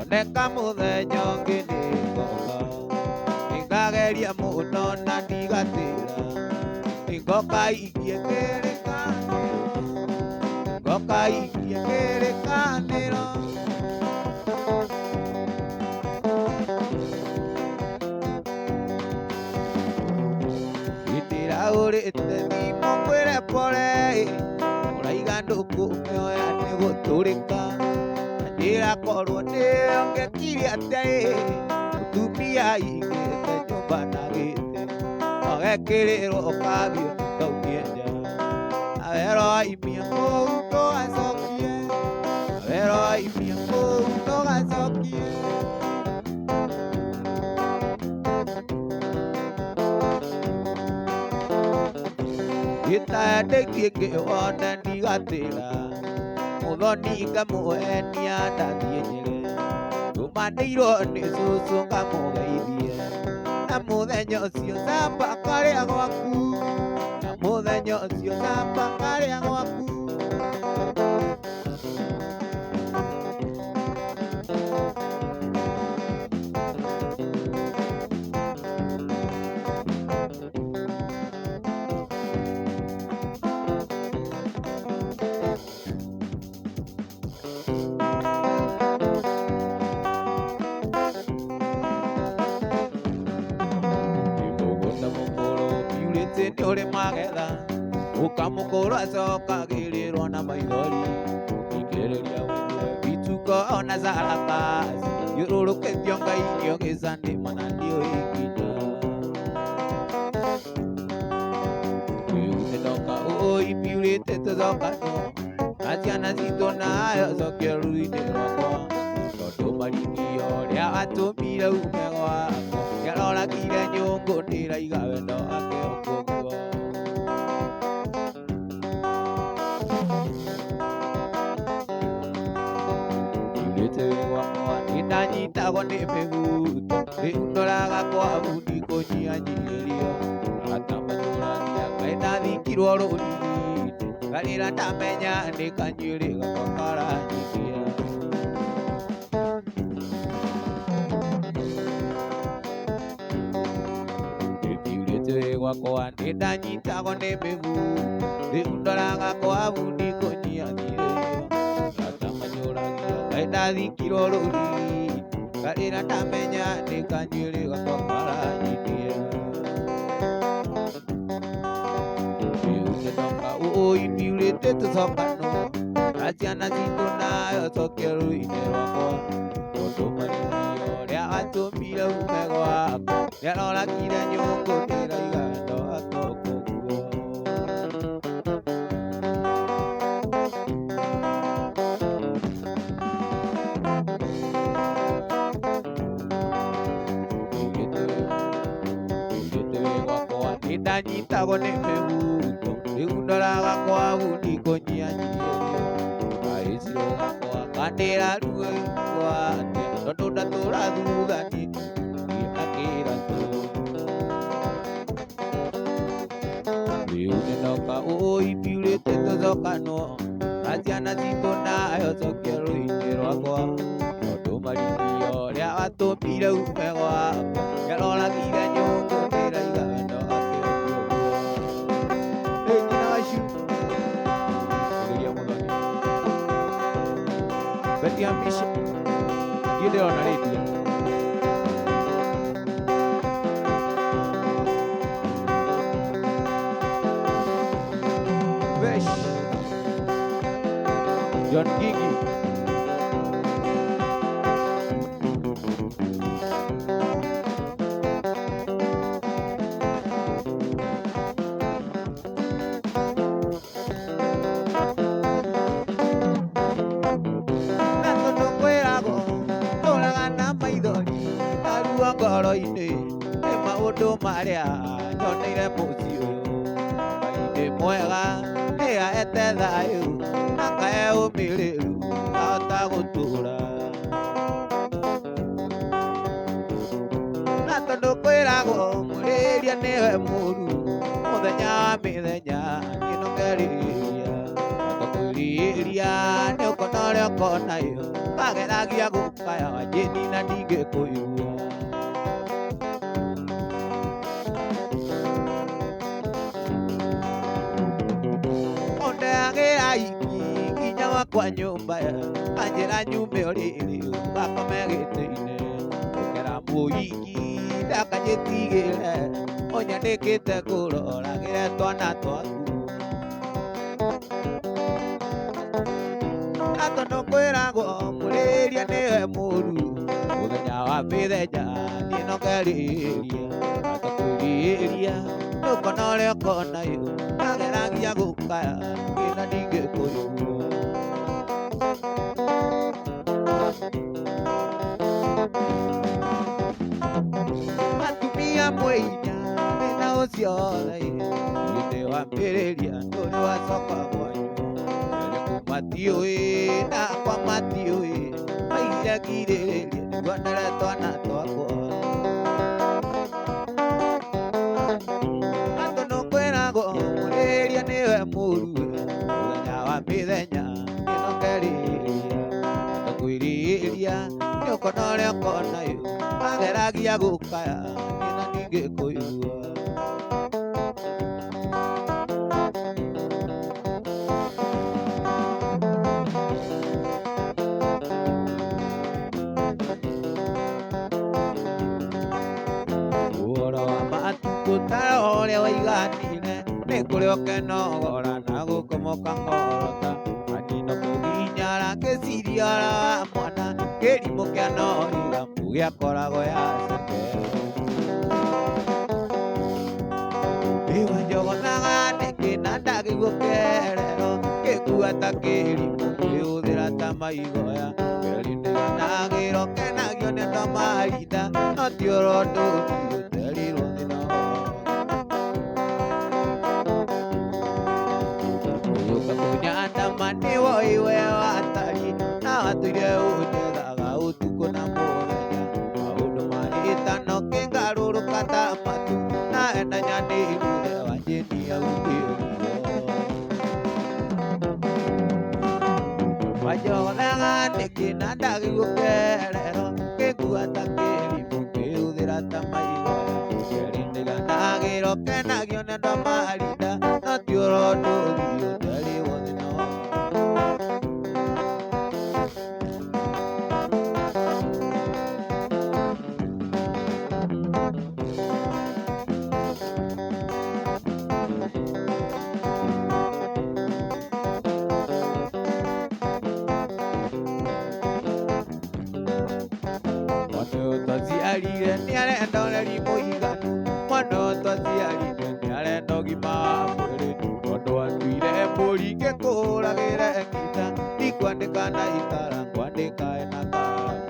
oneka mũthenya ũngĩ nĩngoka, nĩngageria mũno na ndigatĩra, nĩngoka ikie kĩrĩkanĩro, nĩngoka ikie kĩrĩkanĩro. Ndĩraũrĩte thimo ngwĩre pore, ũraiga ndũkũmĩoya nĩ gũtũrĩka, na ndĩrakorwo nĩyo ngekire atĩa, mũtumia aigĩte nyũmba na gĩtĩ, agekĩrĩrwo kabio nĩkaumie nja, awerwo aimie kũu ndũgacokie, awerwo aimie kũu ndũgacokie. Gĩtandĩkie ngĩwona ndigatĩra, mũthoni ngamũhenia ndathiĩ Nyĩrĩ, ndũmanĩirwo nĩ cũcũ ngamũgeithie, na mũthenya ũcio camba karĩa gwaku, na mũthenya ũcio camba karĩa gwaku. Nĩ ũrĩ magetha, ũkamũkũra acokagĩrĩrwo na maithori, ingĩrĩria wĩgue ituko ona Zarakas, thiũrũrũkĩtio Ngai nĩogĩcanĩma na nĩũĩkinya. Wĩute ndoka ũipiurĩte tũthokano, na ciana citũ nayo cokia rũĩ-inĩ rwakwa, tondũ marigio ũrĩa atũmire ume gwakwa, nĩaroragire nyũngũ ndĩraiga wendo wake ũguo. Nĩndanyitagwo nĩ mĩhuto, rĩu ndoraga kwa bundi kũnyihanyiĩrio, agatamanyũragia Ngai ndathikirwo rũrigi-inĩ, ngarĩra ndamenya nĩ kanyuĩrĩ gakwa karanyitia. Nĩndiurĩte wĩ gwakwa, nĩndanyitagwo nĩ mĩhuto, rĩu ndoraga kwa bundi kũnyihanyiĩrio, Ngai ndathikirwo rũrigi-inĩ, ngarĩra ndamenya nĩ kanyuĩrĩ gakwa karanyitia. Wĩute ndoka ũipiurĩte tũcokano, na ciana citũ nayo cokia rũĩ-inĩ rwakwa, tondũ marigio ũrĩa atũmire ume gwakwa, nĩaroragire nyũngũ ndĩraiga wendo wake ũguo. Nĩndanyitagwo nĩ mĩhuto, rĩu ndoraga kwa bundi kũnyihanyiĩrio, gaĩcirũ gakwa kandĩra ruo gwake, tondũ ndatũra thutha niĩ akĩra tũ. Rĩu nĩndoka ũipiurĩte tũthokano, na ciana citũ nayo cokia rũĩ-inĩ rwakwa, tondũ marigio ũrĩa atũmire ume gwakwa, nĩaroragire nyũngũ ndĩraiga wendo wake. Betia Misha, gile ona redia. Vesh, John Gigi. Ngoro-inĩ nĩ maũndũ marĩa nyoneire mũciĩ ũyũ, Ngai mwega nĩ ahete thayũ, akahe ũmĩrĩru ahota gũtũũra. Na tondũ kwĩragwo mũrĩria nĩwe mũru, mũthenya wa mĩthenya niĩ no ngerĩrĩria, tondũ kwĩrĩria nĩ ũkona ũrĩa ũkonayo, ageragia gũkaya Wanjĩni na ndingĩkũigua. Ondeagĩra iki nginya gwakwa nyũmba anjĩra nyume ũrĩrĩ gakome gĩtĩ-inĩ gũkera mũhiki ndakanyĩtigĩre ũnyandĩkĩte kũroragĩre twana twaku. Na tondũ kwĩragwo mũrĩria nĩwe mũru mũthenya wa mĩthenya niĩ no ngerĩhĩria atakwĩrĩhĩria nĩũkona ũrĩa ũkona yo ageragia gũkaya ngĩna ndingĩkũigua. Atumia mwĩinya wĩna ũcio wothe hĩndĩ wambĩrĩria ndũrĩ wacoka gwanyu erĩku matiũĩ nakwa matiũĩ maigire ngirĩrĩria nĩguo ndere twana twakwa. Na tondũ kwĩragwo mũrĩria nĩwe mũru mũthenya wa mĩthenya niĩ no ngerĩhĩria atakwĩrĩhĩria nĩũkona ũrĩa ũkona yo ageragia gũkaya ngĩna ndingĩkũigua. Ũhoro wa matukũ ta ũrĩa waiganire nĩ kũrĩ ũkenogora na gũkomoka ngorota kanino kũginyara ngĩciria ũhoro wa mwana kĩrimũ kĩanorira gĩakoragwo yacekerwo. Iwa njogonaga nĩkĩna ndagĩguo kĩerero gĩkua ta kĩrimũ kĩhũthĩra ta maigoya kĩrindiganagĩro kenagio nĩ andũ a mahinda no ti ũrondo ũterirwo thĩna ũyũka kũnyandama nĩwo iwe watari na watuire ũnjethaga ũtukũ na mũthenya maũndũ mahĩtano kĩngarũrũka ta matu na enda nyanĩrire Wanjĩni augĩrwo. Wanjonaga nĩkĩna ndagĩguo kĩerero gĩkua ta kĩrimũ kĩhũthĩra ta maigoya kĩrindiganagĩro kenagio nĩ andũ a mahinda no ti ũrondo ũthiĩ ũterirwo thĩna twaciarire nĩarenda ũreri mũiganu mwana ũyũ twaciarire nĩarenda ũgima wa mwĩrĩ tondũ atuire mbũri ngĩkũhũragĩre ngita ndikwandĩka na itara ngwandĩka ena karamu.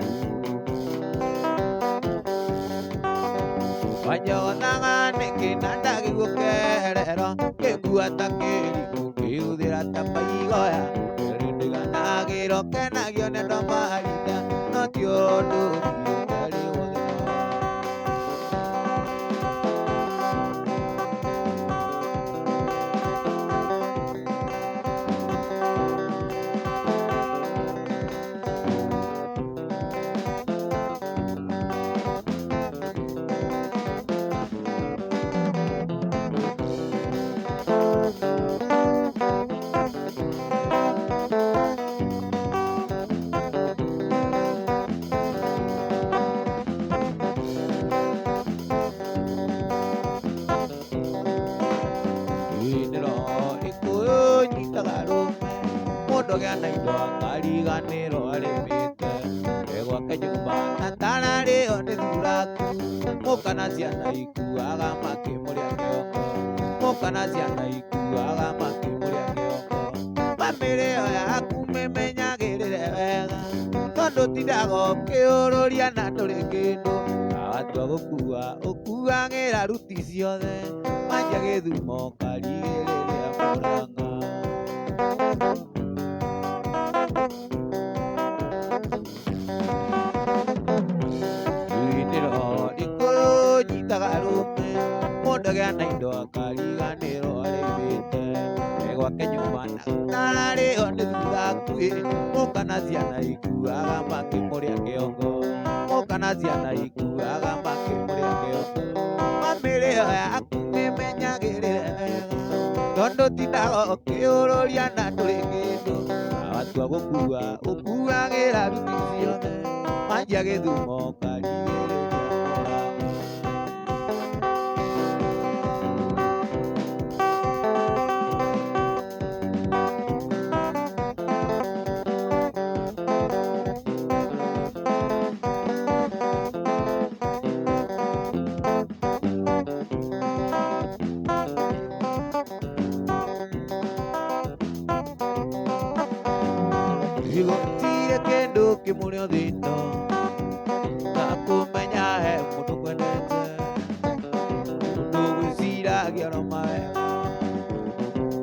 Wanjonaga nĩkĩna ndagĩguo kĩerero gĩkua ta kĩrimũ kĩhũthĩra ta maigoya kĩrindiganagĩro kenagio nĩ andũ a mahinda no ti ũrondo ũthiĩ ũterirwo thĩna gĩa na indo akariganĩrwo arĩmĩte gwake nyũmba na ndanarĩo nĩ thuraku mũka na ciana ikuaga makĩmũrĩa kĩoko mũka na ciana ikuaga makĩmũrĩa kĩoko. Bamĩrĩ ĩyo yaku mĩmenyagĩrĩre wega tondũ tindaga ũkĩũrũria na ndũrĩ kĩndũ na watua gũkua ũkuagĩra ruti ciothe manja Gĩthumo ũkarigĩrĩria Mũrang'a. Nyitaga rũme mũndũ agĩa na indo akariganĩrwo arĩmĩte gwake nyũmba na ndararĩo nĩ thuraku mũka na ciana ikuaga makĩmũrĩa kĩongo, moka na ciana ikuaga makĩmũrĩa kĩongo. Mamĩrĩo yaku mĩmenyagĩrĩre wega, tondũ tindaga ũkĩũrũria na ndũrĩ kĩndũ. Na watua gũkua ũkuagĩra ruti ciothe, wanjia Gĩthumo ũkarigĩrĩria Mũrang'a. Gũtirĩ kĩndũ kĩmũrĩ ũthito ta kũmenya he mũndũ kwendete, mũndũ gwĩciragia ũroma wega,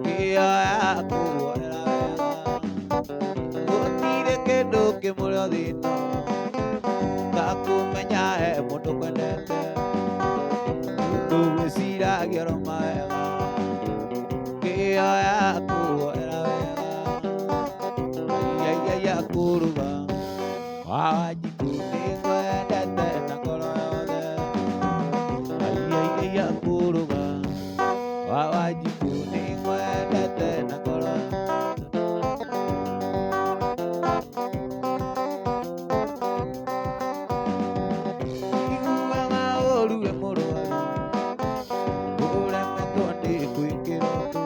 kĩoya kũguoera wega. Gũtirĩ kĩndũ kĩmũrĩ ũthito ta kũmenya he mũndũ kwendete, mũndũ gwĩciragia ũroma wega, kĩoya kũguoera wega. Kuruga wa Wanjiku nĩngwendete na ngoro yothe, aiya kuruga wa Wanjiku nĩngwendete na ngoro yothe. Iguaga ũru wĩ mũrwaru, ũremetwo nĩ gwĩkĩra ũndũ,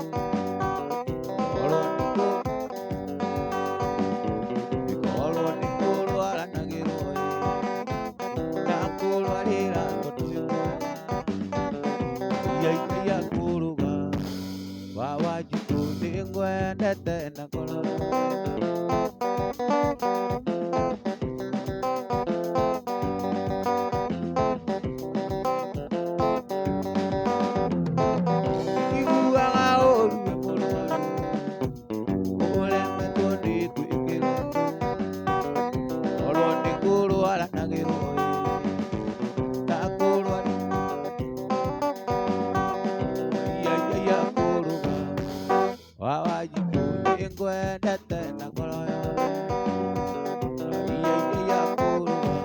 wa Wanjiku nĩngwendete na ngoro iguaga ũru wĩ mũrwaru, ũremetwo nĩ gwĩkĩra ũndũ, korwo nĩ kũrwaranagĩrwo na kũrwara. Wa Wanjiku nĩngwendete na ngoro yothe, aiya kuruga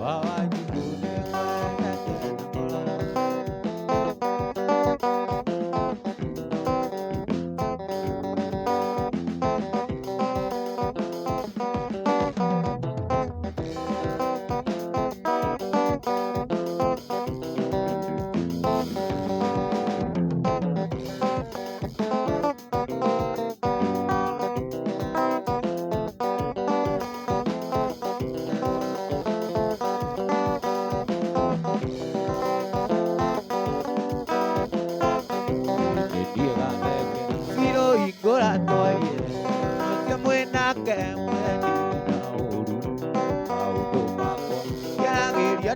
wa Wanjiku nĩngwendete na ngoro yothe.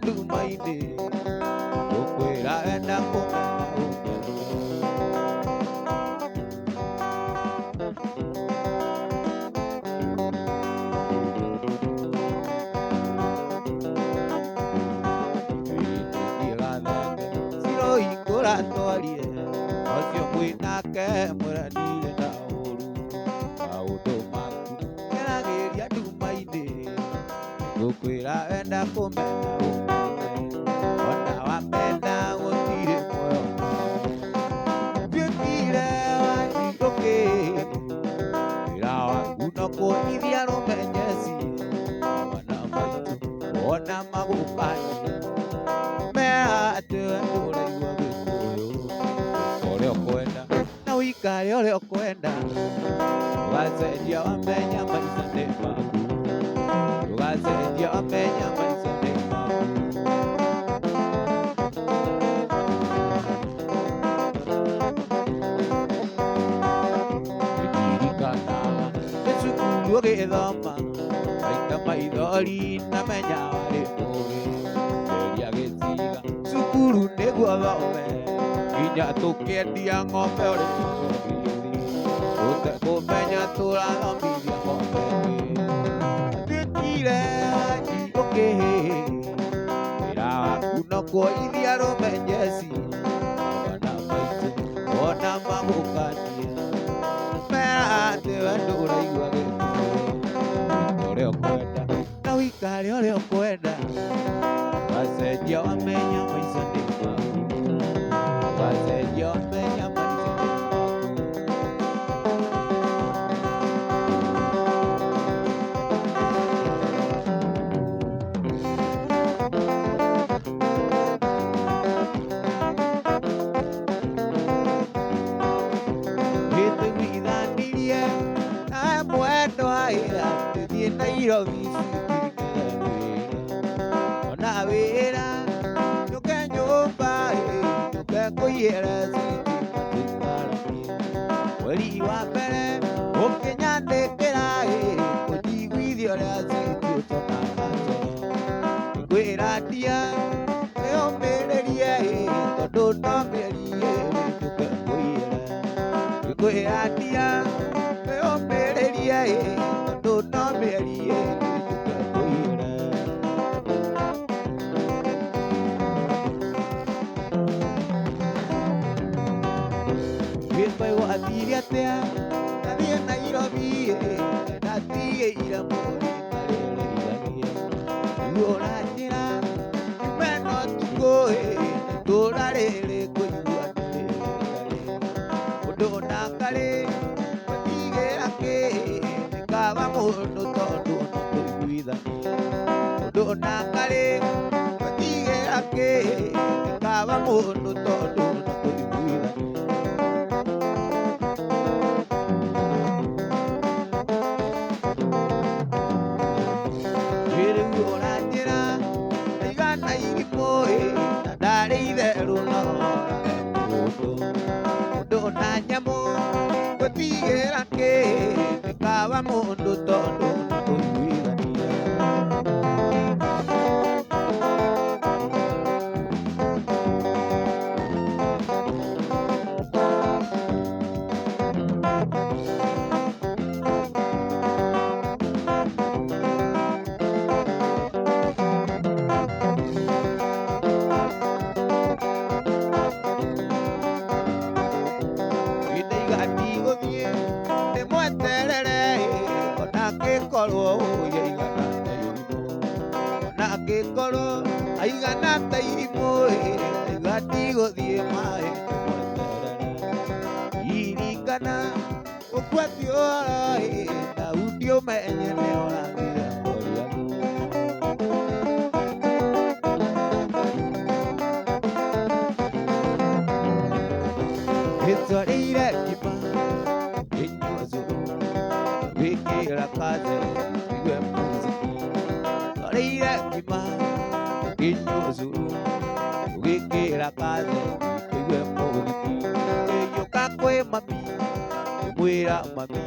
Nduma-inĩ ngũkwĩra wenda kũmenya Ciro hingũra twarie, ũcio mwĩnake mũranire na ũru, maũndũ maku ngeragĩria nduma-inĩ ngũkwĩra wenda kũmenya ona wapenda gũtirĩ muoyo nduĩkire wanjirũkĩ, wĩra waku no kũnyithia rũmenyeci, wana maitũ ona magũkania mera atĩ we ndũraigua Gĩkũyũ. Ũrĩa ũkwenda na ũikare ũrĩa ũkwenda, ndũgacenjia wamenya maica nĩ maku, ndũgacenjia wamenya maica nĩ maku. Ũgĩthoma maita maithori namenya warĩ mũgĩ, geria gĩciga cukuru nĩguo thome, nginya tũkĩendia ng'ombe ũrĩ ũtekũmenya tũrathomithia ng'ombe nduĩkire Wanjiku, wĩra waku no kuoithia rũmenyeci, wana maitũ ona magũkania mera atĩ we ndũraigua Gĩkũyũ. Wikale ole okwenda wacenjia wamenya maica nĩ maku wacenjia wamenya maica nĩ maku gĩtũiguithanirie na mwendwa tũthiĩ Nairobi ona wĩra nyũke nyũmba nyũke kũiyĩra mweri wa mbere ũkĩnyandĩkĩra kũnjiguithia ũrĩa ũtonaga ngwĩra ndia nĩũmĩrĩrie tondũ no mĩeri nyũke kũiyĩra ngwĩra ndia nĩũmĩrĩrie tondũ no mĩeri nyũke kũiyĩra gĩkũyũ athire atĩa nathiĩ Nairobi natigĩire mũri marĩrĩithagia nĩguo ũranjĩra meno tukũ itũũra rĩrĩ kũigua mũndũ na ngarĩ matigĩra kĩ nĩkaga mũndũ tondũ no kũiguithania mũndũ na ngarĩ matigĩra kĩ nĩkaga mũndũ tondũ no kũiguithania ndarĩ itherũ no mũndũ na nyamũ gũtigĩra kĩ nĩkawa mũndũ tondũ no kũiguithania angĩkorwo aigana ta irimũ gatigũthiĩ maĩ iringana gũkua ti ũhoro na ũngĩũmenye nĩ ũragire kũria gĩtwarĩire ngima ĩnyua cũrũ wĩkĩra kaze igue muziki twarĩire ngima ĩnyua cũrũ wĩkĩra kaze igue muziki ĩgĩũka kwĩ mami ngĩmwĩra mami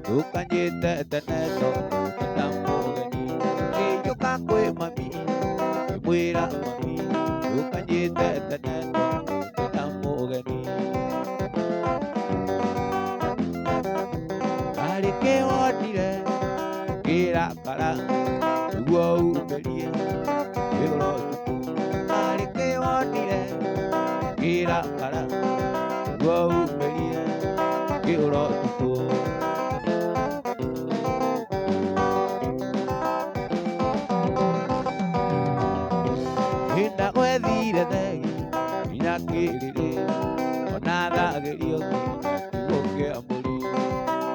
ndũkanyĩte tene tondũ ndĩna mũgeni ĩgĩũka kwĩ mami ngĩmwĩra mami ndũkanyĩte tene tondũ ndĩna mũgeni arĩkĩ wonire ngĩrakara nĩguo umĩrie wĩra ũtukũ arĩkĩ wonire ngĩrakara nĩguo umĩrie wĩra ũtukũ hĩnda gwethire thegi nginya kĩrĩrĩ ona thagerio nĩguo kĩambũri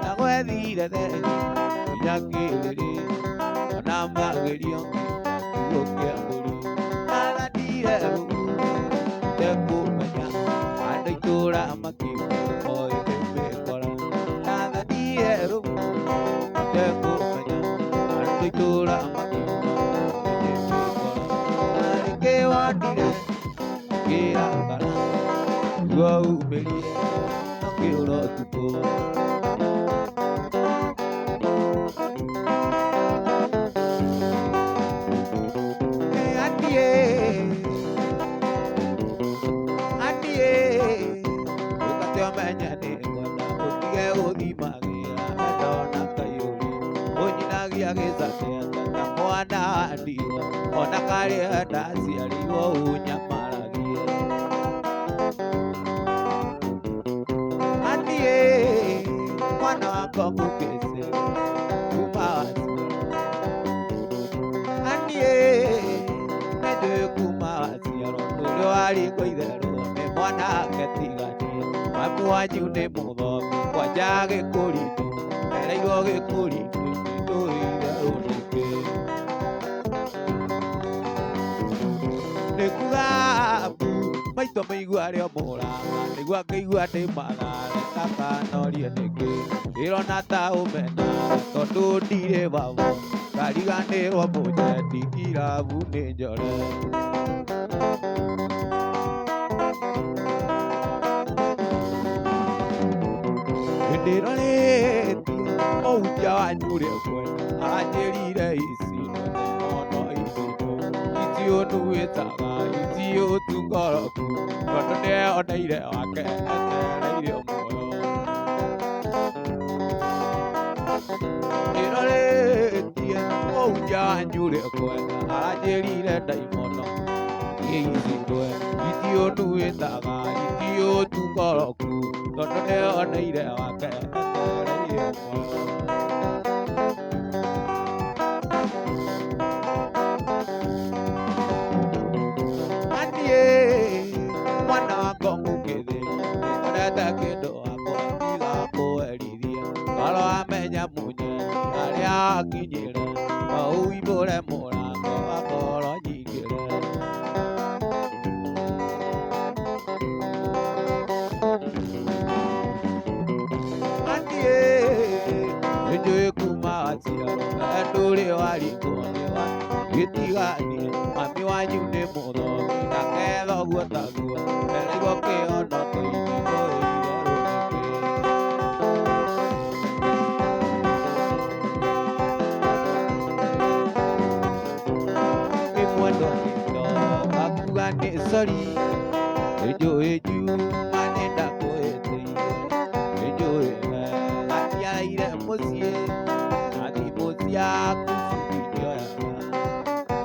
na gwethire thegi nginya kĩrĩrĩ ona magerio nĩguo kĩambũri arathire rũu ndekũmenya andũ itũũra makiuga oĩ ndĩmĩkora arathire rũu ndekũmenya andũ itũũra makiuga ndĩmĩkora arĩkĩ wonire ngĩrakara nĩguo umĩrie wĩra ũtukũ ona karĩa ndaciarirwo ũnyamaragie aniĩ mwana wakwa mũkĩci kuma waciarwo Nĩnjũĩ kuma gaciaro ndũrĩ warĩkwo itherũ nĩ mwanake tiganie. Mami wanyu nĩ mũthomi kwanja Gĩkũrinũ, ereirwo Gĩkũrinũ-inĩ ndũĩ itherũ nĩkĩ. Nĩkuga mbu maitũ mĩigua rĩo mũranga, nĩguo ngĩigua ndĩ mathare ndakanorie nĩkĩ. Ndĩrona ta ũmena tondũ ndirĩ babo, ngariganĩrwo mũnyendi irabu nĩ njore. Ndĩroretie mũhunjia wanyu ũrĩa kwenda anjĩrire ici no icigo itiũnduĩtaga itiũtungoroku, tondũ nĩeyoneire wake etereire muoyo. Ndĩroretie mũhunjia wanyu ũrĩa kwenda anjĩrire ndaimono ici ndwe itiũnduĩtaga itiũtungoroku, tondũ nĩeyoneire wake etereire muoyo. Mwana wa ngong'u gĩthĩi nĩngorete kĩndũ wakwa tiga kũherithia, ngoro amenya mũnyendi harĩa akinyĩre, no ũimbũre mũrango wa ngoro nyingĩre. Nĩnjũĩ kuma gaciaro we ndũrĩ warĩkwo nĩ gĩtiganie. Mami wanyu nĩ mũthomi nake thoguo taguo, ereirwo kĩondo-inĩ ndũĩ itherũ nĩkĩ. Mwendwa nĩndo ngakuga nĩ sori, nĩnjũĩ Juma nĩndakũhĩtĩire, nĩnjũĩ we gatiaraire mũciĩ na thimũ ciaku citingĩoyaga,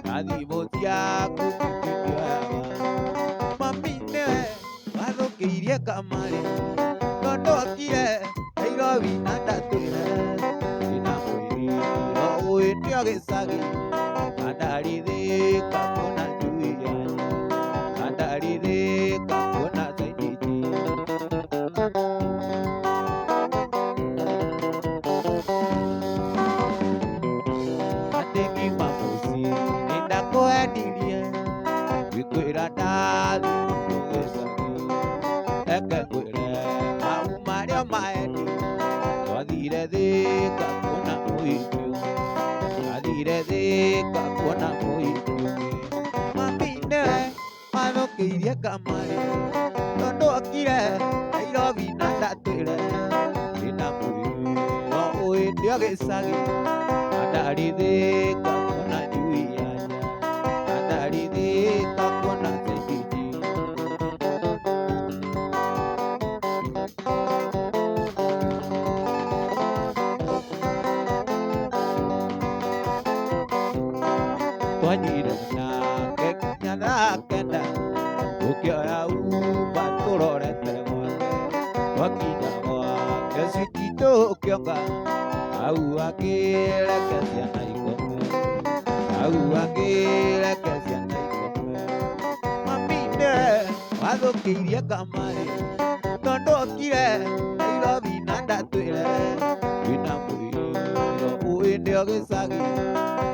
na thimũ ciaku citingĩoyaga. Mami nĩwe wathũkĩirie kamarĩ tondũ okire Nairobi na ndatwĩre ndĩna mwĩrĩro ũĩ nĩo gĩcagi na ndarĩthĩka kuona njui yanya, na ndarĩthĩka kuona Zaitiji. Atĩ ngima mũciĩ nĩndakũhendirie, ngĩkwĩra ndathiĩ gĩcagi, reke ngwĩre mau marĩa mahendi. Twathire Thĩka kuona mũhiki ũngĩ, twathire Thĩka kuona mũhiki ũngĩ. Mami nĩwe wathũkĩirie kamarĩ tondũ okire Nairobi na ndatwĩre ndĩna mwĩrĩro ũĩ nĩo gĩcagi na ndarĩthĩka kuona njui yanya, na ndarĩthĩka kuona Zaitiji. Twanyire nake nginya thaa kenda tũkĩoya uba tũrorete gwake, twakinya gwake citi tũkĩonga hau akĩrekecia na ikome, hau akĩrekecia na ikome. Mami nĩwe wathũkĩirie kamarĩ tondũ okire Nairobi na ndatwĩre ndĩna mwĩrĩro ũĩ nĩo gĩcagi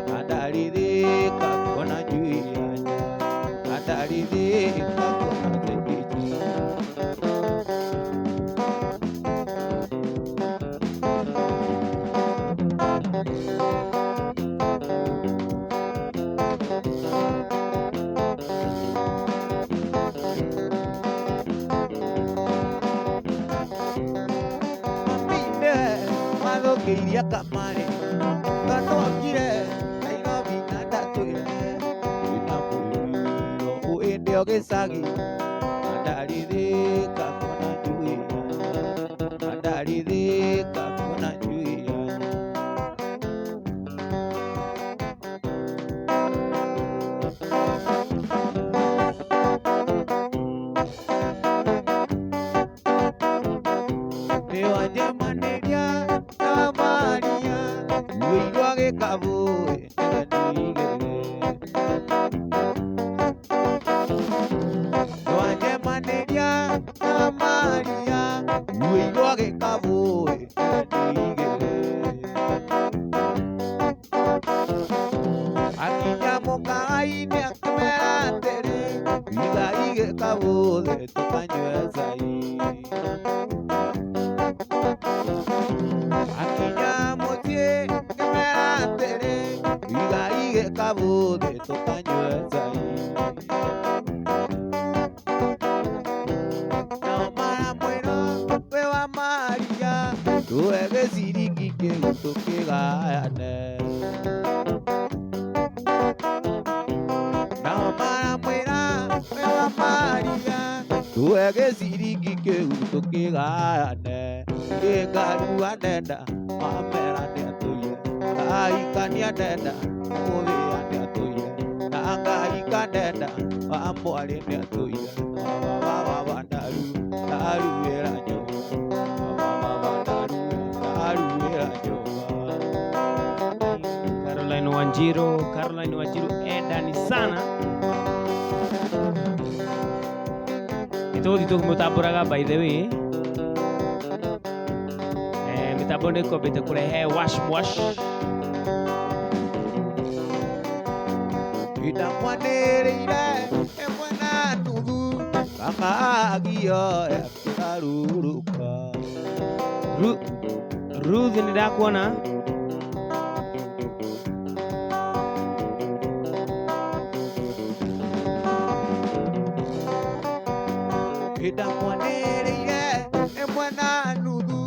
na ndarĩthĩka kuona njui yanya, na ndarĩthĩka kuona Zaitiji. Mami nĩwe wathũkĩirie kamarĩ tondũ okire Nairobi na ndatwĩre ndĩna mwĩrĩro ũĩ nĩo gĩcagi na ndarĩthĩka kuona njui yanya, na ndarĩthĩka kuona njui yanya. Nĩwanjemanĩria na Maria wĩigua gĩkabũ nĩwe nĩigere. mia kamera tere iga ige kabode tukanywe zai akinya motie kamera tere iga ige kabode tukanywe zai no mara bueno wewa maria tuege siriki ke tukigane tuege siriki ke tukigane igaru anenda amera ne atuye ai kania nenda muvi ane atuye nanga ikanenda amwali ne atuye baba daru era nyo baba daru era nyo Caroline Wanjiru edani sana itu mutaburaga by the way mitabone ko bete kurehe wash ida mwanereire emwana tugu kama agio karuruka Ruth ndakuona ida mwanereire emwana nudu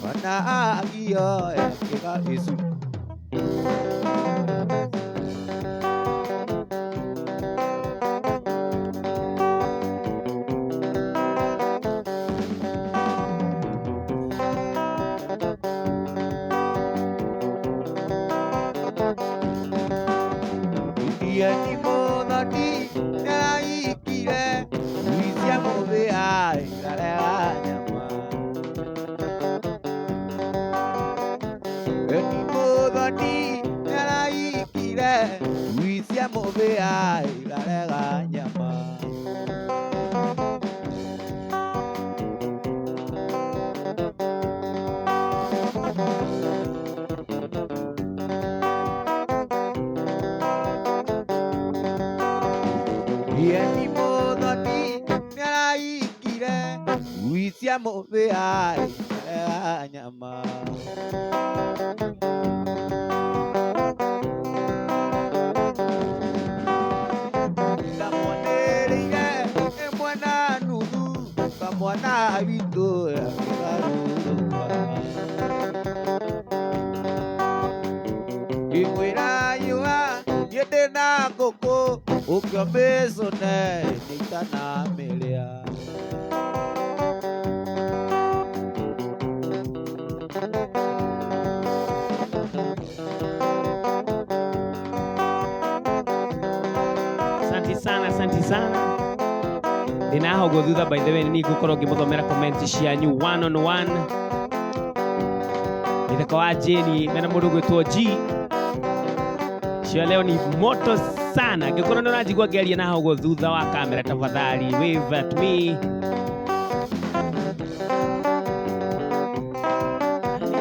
kana agio kabisu ni moda di ai kire siamo veai la nyama ni moda di ai kire siamo veai la nyama ni modo di ai kire siamo veai la nyama la moneria e buona nudu kamwana vito ya imwira yua yete na koko ukyo beso ne nitana melia Asante sana ndinaho guthuda by the way ni gukorwo ngimuthomera comment cianyu one on one itheko wa Jeni mena mundu gwitwo G cio leo ni moto sana ngikorwo ni uranjigua ngeria naho guthutha wa kamera tafadhali wave at me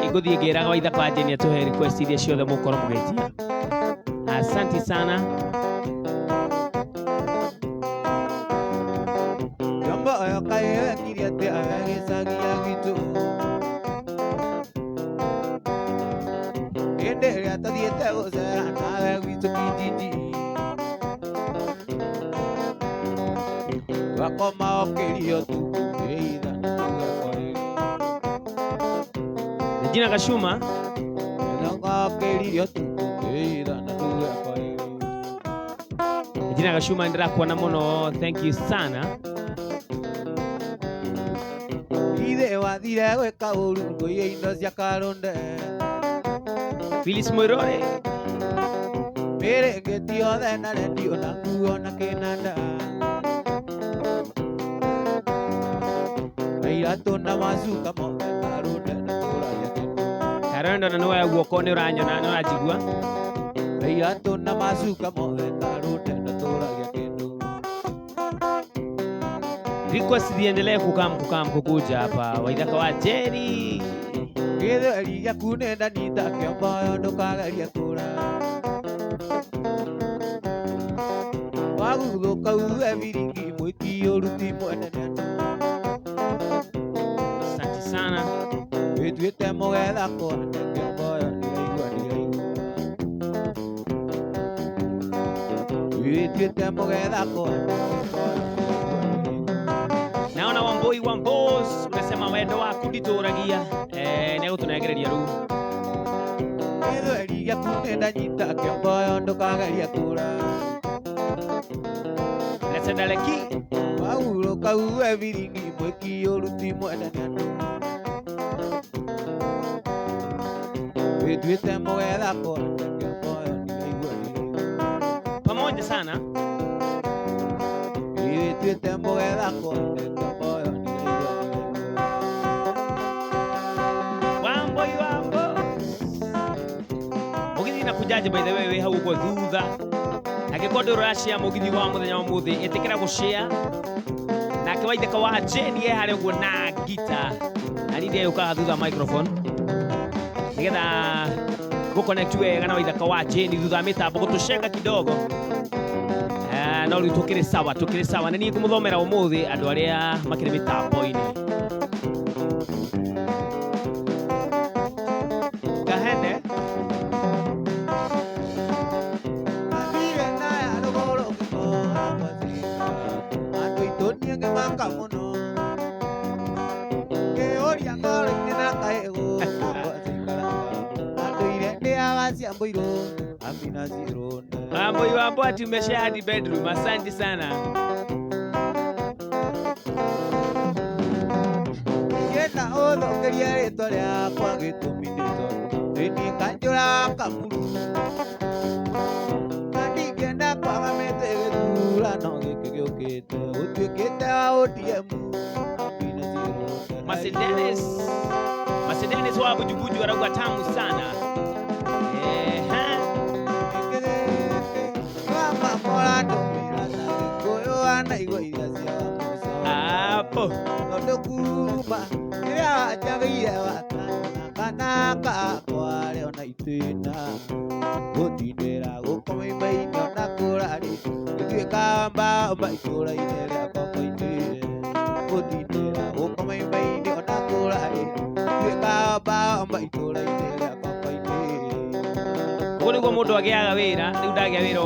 iguthie ngiraga wa itheko wa Jeni atuhe request iria ciothe mukorwo mugetia asante sana kaya kiria te agisagia gitu ende ya tadiete gocera nawe gitu kijiji wakoma okirio tu eida Regina Gashuma nanga okirio tu eida na tuwe kwa Regina Gashuma ndirakuona muno thank you sana wathire gwika uru nguye indo cia karunde Phyllis Moirore mere ngetio the na redio na nguo na kinanda airatu na macuka mothe karunde na turagia Karendo na nuwa guoko ni uranyona ni urajigua airatu na macuka mothe karunde na turagia kindu request ziendelee kukam kukuja hapa waithaka wa Jeni githeri yaku nenda nita kiomboyo ndukageria kura Waguthuka uwe viringi mwiki uruti mwenene. Asante sana. Wituite mugetha kona kiongoyo niraigua niraigua. Wituite mugetha kona kiongoyo niraigua. Naona Wambui Wambos unasema wendo waku ndituragia nä tunegereria rä u Ithweria kunenda nyita kiongoyo ndukageria kura. Lesedaleki Wauruka uwe viringi mwiki uruti mwenene andu. Wituite mugetha kona kiongoyo niraigua niraigua. pamoja sana. Wituite mugetha kona kiongoyo niraigua niraigua. Wambui Wambos mugithi na kujaje by the way we hau uguo thutha angĩkorwo ndĩ ũrashare mũgithi wa mũthenya wa mũthĩ ĩtĩkĩra gũshare nake Waithaka wa Jane ye harĩa ũguo na gita na nindĩ yũkaga thutha microphone nĩgetha gũconnect wega na Waithaka wa Jane thutha mĩtambo gũtũcenga kidogo no rĩu tũkĩrĩ sawa na niĩ ngũmũthomera ũmũthĩ andũ arĩa makĩrĩ mĩtambo-inĩ. Gahene Wambui Wambos ati umeshare hadi bedroom. Asante sana. Yena othokeria rĩtwa rĩakwa gĩtũmi nĩ tondũ nĩ kanjũra kamuru na ndingĩenda kwaga mĩtĩ gĩthurano gĩkĩ gĩũkĩte gũtuĩkĩte wa ODM. Macedenis wa Bujubuju arauga tamu sana. Hapo tondũ kuma rĩrĩa wanjagĩire wakana kakwa rĩo na itĩna gũtindĩra gũkoma imba-inĩ ona kũrarĩ gũtuĩka mbamba itũra-inĩ rĩakwa maitĩre gũtindĩra gũkoma imba-inĩ ona kũrarĩ gũtuĩka mbamba itũra-inĩ rĩakwa maitĩre. ũguo nĩguo mũndũ agĩaga wĩra. Rĩu ndagĩa wĩra o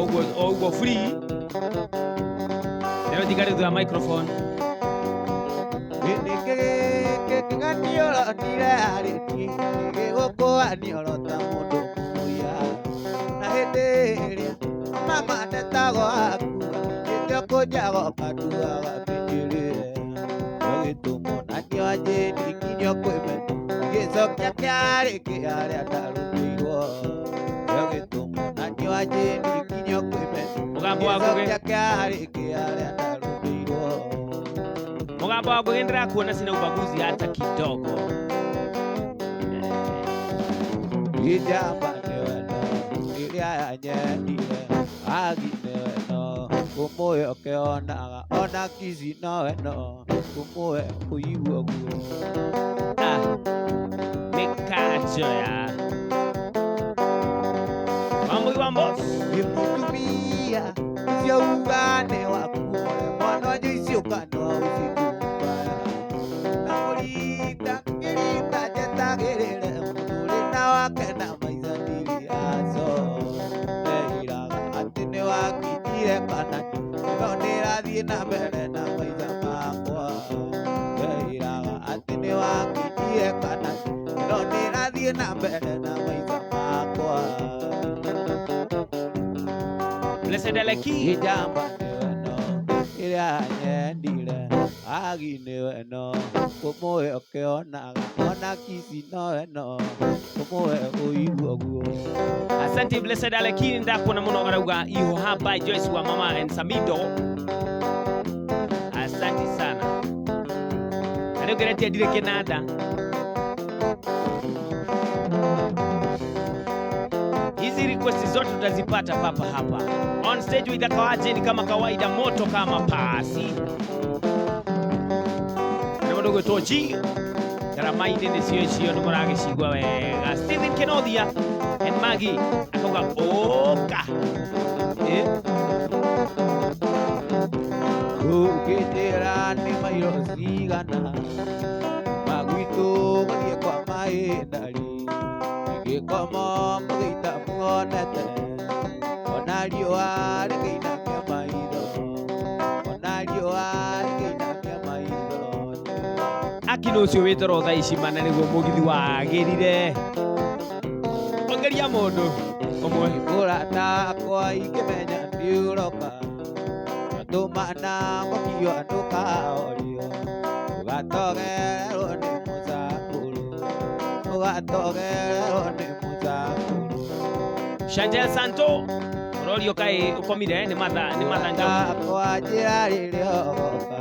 ũguo free rĩo njikarĩ thutha microphone. Kĩng'aniũronire arĩti gĩgũkũaniũrota mũndũ mũya na hĩndĩ ĩrĩa mama ndetagwo akua hĩndĩ kũnjagwo kanduaga mĩnyĩrĩre gĩgĩtũmwo na kĩwanjĩni nginya kwĩmena gĩcokia kĩarĩ kĩarĩa ndarũmĩirwo gĩgĩtũmwo na kĩwanjĩni nginya kwĩmena gĩcokia kĩarĩ kĩarĩa ndarũmĩirwo. Mugambo wangu gendera kuona sina ubaguzi hata kidogo. Ijamba neweno iria yanyendire agine weno kũmũhe ũkĩonaga ona kici no weno kũmũhe kũigua guo. Mĩkanjo Wambui Wambos Gĩmũtumia ũcio uga nĩ waku mwana wanyu iciũka no ũcikumba na mũrita kĩrita njetagĩrĩre mũtũrĩ na wake na maithaniri aco eiraga atĩ nĩ wakinyire kana no nĩrathiĩ na mbere na maitha makwa eiraga atĩ nĩ wakinyire kana no nĩrathiĩ na mbere na maitha makwa. Lesedaleki Ijamba nĩweno ĩrĩa nyendire agine weno kũmũhe ũkĩonaga ona kici no weno kũmũhe ũigua guo. Asante Blessed Aleki ndakuona muno arauga iho haba Joyce wa mama and Samido. Asante sana. Leo geretia dire Canada. Hizi request zote tutazipata papa hapa. On stage with Waithaka ni kama kawaida, moto kama pasi. Na mdogo toji. Karamainde ni sio ni morage shigwa wega. Stephen Kenodia and Maggie akauga oka. ukijira ni mairo cigana magwitu gathie kwa maindari gikomo mugita muonete ona riũa rĩkĩinamia maitho ona riũa rĩkĩinamia maitho akino ũcio wĩtoro thaa ici mana nĩguo mũgithi wagĩrire ongeria mũndũ ũmwe mũrata akwa ingĩmenya ndiũroka tumana mũkio ndũkaorio ũgatogererwo nĩ mũcakũrũ ũgatogererwo nĩ mũcakũrũ Chantel Santo ũrorio kaĩ ũkomire nĩ matha njau akwa njĩra rĩrĩa ũgoka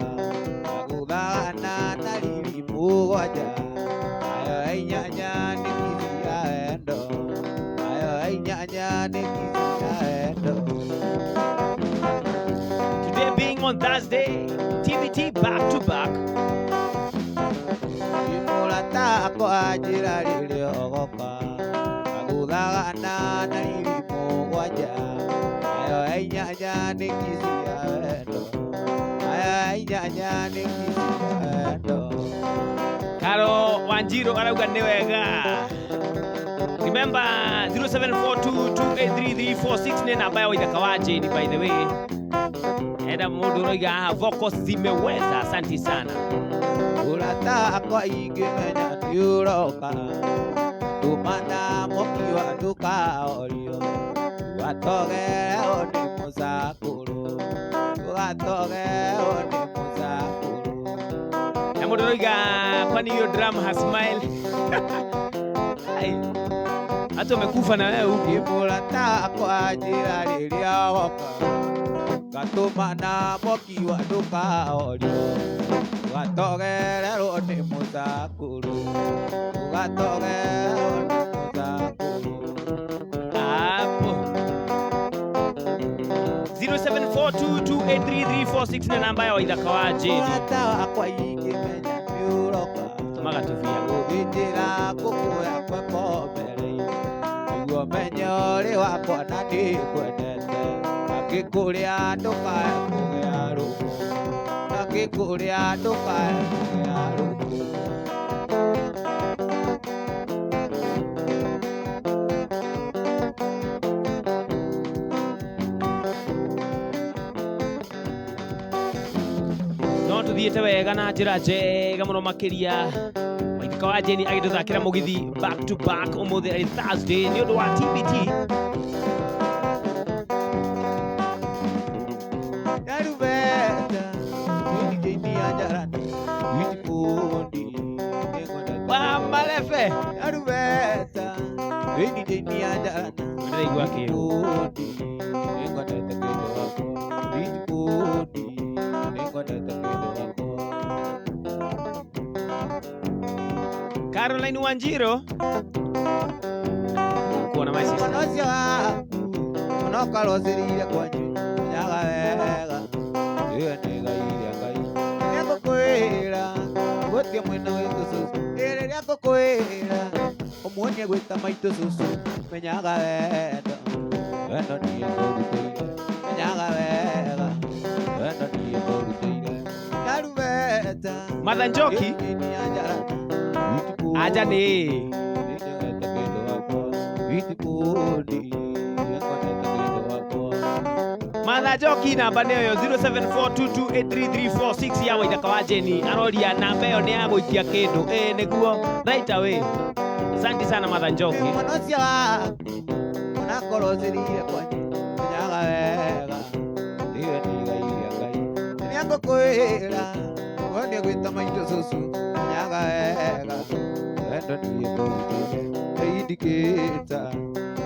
agũthagana na riri mũgwanja ayo inyanya nĩ kithi ya wendo ayo inyanya nĩ kithi ya wendo. Today being on Thursday, TVT back to back. Imurata akwa njĩra rĩrĩa ũgoka agũthagana na riri mũgwanja ayo inyanya nĩ kithi ya wendo ayo inyanya nĩ kithi ya wendo. Karo Wanjiro arauga nĩ wega. Remember 0742283346 nĩ namba ya Waithaka wa Jane by the way. Enda mũndũ ũroiga haha vocals zimeweza, asante sana. Urata akwa ingĩmenya ndiũroka tumana mũkio ndũkaorio ũgatogererwo nĩ mũcakũrũ ũgatogererwo nĩ mũcakũrũ. Na mũndũ ũroiga kwani hiyo drum has smile. Hata umekufa na wewe huku. Imurata akwa njĩra rĩrĩa woka gatumana mũkio ndũkaorio ũgatogererwo nĩ mũcakũrũ ũgatogererwo nĩ mũcakũrũ. Hapo 0742283346 nĩ namba ya Waithaka wa Jane. Urata wakwa ingĩmenya ndiũroka Tumaga tũbia gũthĩnjĩra ngũkũ yakwa komere-inĩ nĩguo menye ũrĩ wakwa na ndĩkwendete ngakĩkũrĩa ndũkae kũgĩa rũkũ ngakĩkũrĩa ndũkae kũgĩa rũkũ. no tuthiĩte wega na njĩra njega mũno makĩria. Waithaka wa Jane agĩtũthakĩra mũgithi back to back ũmũthĩ arĩ Thursday nĩ ũndũ wa TBT. Yarubeta ndini ajarana witipundi Wa Malefe Yarubeta ndini ajarana ndĩraigua kĩeru. witipundi ngwendete kĩndũ wakwa witipundi ngwendete kĩndũ wakwa. Caroline Wanjiro kuona my sister. Mwana ũcio waku ũnokarocĩrĩire kwanyu nyaga wega ĩwe nĩ gaire Ngai nĩngũkwĩra gũtirĩ mwena witũ cũcũ rĩrĩa ngũkwĩra ũmuonie gwĩta maitũ cũcũ menyaga wendo wendo niĩ ngũrutĩire menyaga wega wendo niĩ ngũrutĩire. Yarubeta Mother Njoki aja nĩ Mother Njoki namba nĩ yo 0742283346 ya Waithaka wa Jane. Aroria namba ĩyo nĩ ya gũikia kĩndũ nĩguo right away. Asante sana Mother Njoki. Mwana ũcio waku ũnakorocĩrĩire kwanyu menyaga wega ĩwe nĩ gaire Ngai rĩrĩa ngũkwĩra ũmuonie gwĩta maitũ cũcũ menyaga wega wendo niĩ ngũrutĩire indicĩta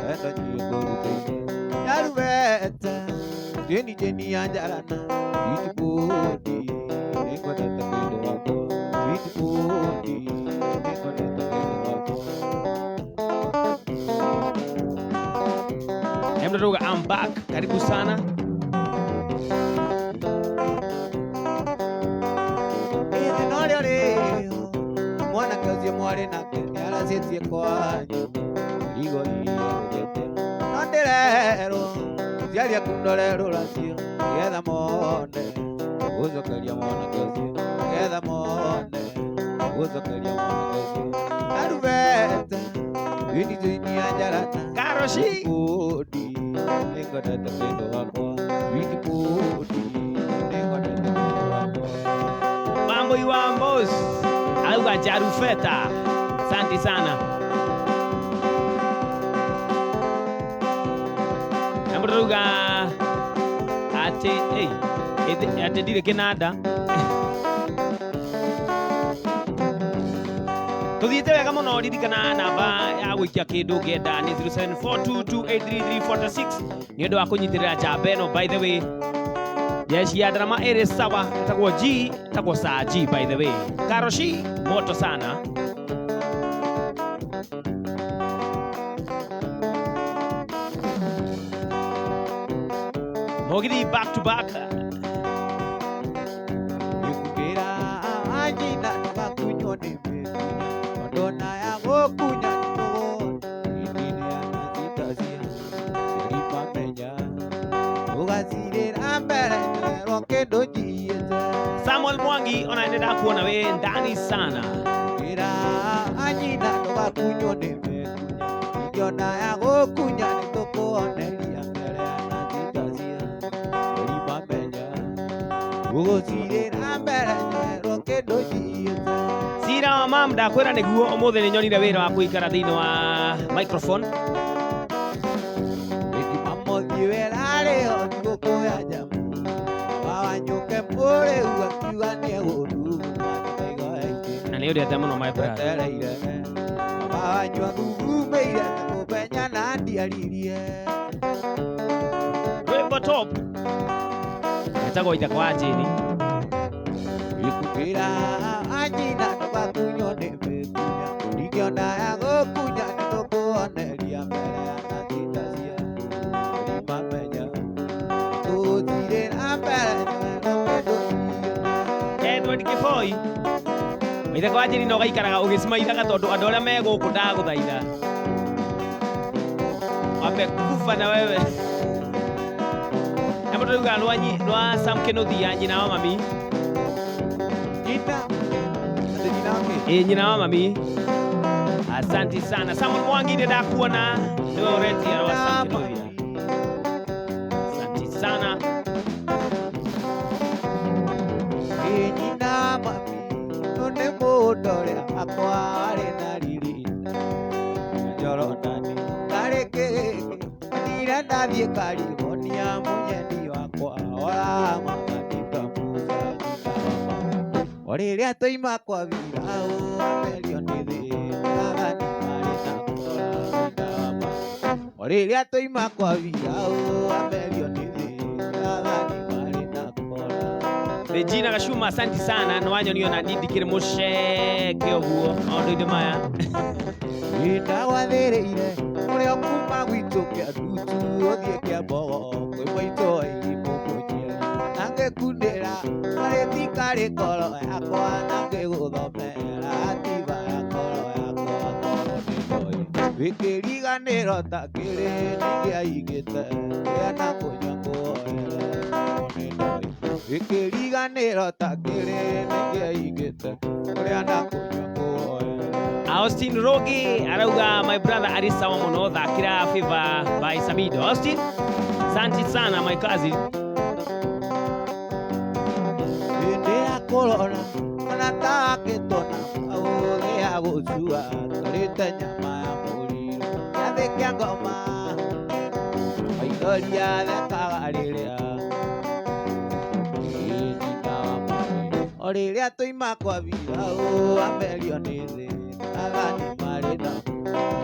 wendo niĩ ngũrutĩire. Yarubeta ndini ya njarana witipundi nĩngwendete kĩndũ wakwa witipundi nĩngwendete kĩndũ wakwa. Mdogo I'm back. Karibu sana. Nĩrĩo rĩo mwanake ũcio mwarĩ nake nĩaracĩtie kwanyu rigo iĩgũjete no ndĩrerwo ciaria kundorerwo racio nĩgetha mone ucokeria mwanake ũcio getha mone ucokeria mwanake ũcio arubeta wini anjarana Karoshi kodi nĩngwendete wendo wakwa wini kodi nĩngwendete wendo wakwa Wambui Wambos auga Jarufeta. Asante sana. Namruga ate dire Canada. Tuthiĩte wega mũno ririkana namba ya gũikia kĩndũ ngenda nĩ 0742283346 nĩ ũndũ wa kũnyitĩrĩra njamba ĩno. By the way, jeshi ya drama ĩrĩ sawa, ĩtagwo G, ĩtagwo Sir G by the way. Karoshi moto sana. Mogidi back to back. Nikukira ajina tukakunywa nimetunya Madonna ya gokunya nitogo Idine ya nazitazia Seripa menya Ugazirira mbele nyero kendo jieze Samuel Mwangi onaendelea kuona we ndani sana. Nikukira ajina tukakunywa nimetunya Idona ya gokunya nitogo onelia mbele ya nazitazia Seripa menya Ugazirira mbele nyero kendo jieze Sira wa mam ndakwĩra nĩguo ũmũthĩ nĩ nyonire wĩra wa kũikara thĩinĩ wa microphone. Na nĩ ũrĩte mũno my brother. Rwĩmbo top ĩtagwo ithaka wa Jane. Ikukira ajina tukakunywa nimekunya Nikiona ya gokunya nitokuoneria mbele ya nazitazia Seripa menya Tuzirira mbele nyero kendo jieze Edward Kiboi ithaka wa Jane no gaikaraga ũgĩcimaithaga tondũ andũ arĩa me gũkũ ndagũthaitha wambe kufa na wewe. Hebu tuuga rwa Sam Kenothia nyina wa mami. Nyina wa mami. Asante sana. Samuel Mwangi nenda kuona niwe uretia wa Sam Kenothia. Asante sana. Nyina mami none mũndore akwa arĩ na riri njoro ndani kareke nira ndathiĩ California mũnyeni wakwa ora maganĩka musa orĩrĩa tũima kwa Virao amerio nĩ thĩ agani marĩ na kũrora orĩrĩa tũima kwa Virao amerio nĩ thĩ agani marĩ na kũrora Regina Gashuma asante sana nwanyonio na ndindikire musheke oguo maundu-inĩ maya. Nĩndagwathĩrĩire ũrĩa kuma gwitũ Kĩandutu ũthiĩ Kĩambogo kwĩ maitũ mũkũnjia na ngĩkunĩra marĩ thikarĩ ngoro yakwa na ngĩgũthomera tiba ya ngoro yakwa ngoro nĩndoĩ wĩkĩriganĩro ta kĩrĩ nĩkĩaigĩte rĩa na kũnyua kũhoere ngoro nĩndoĩ wĩkĩriganĩro ta kĩrĩ nĩkĩaigĩte rĩa na kũnyua kũhoere. Austin Rogi arauga my brother ari sawa muno thakira Fever by Samido. Austin, asante sana my cousin. Ndea korora kana taketona aũthĩ ya gũcua tũrĩte nyama ya mũriro yathĩkia ngoma maithori yathekaga rĩrĩa nyina wa mami o rĩrĩa tũima kwa Virao amerio nĩ thĩ agani marĩ na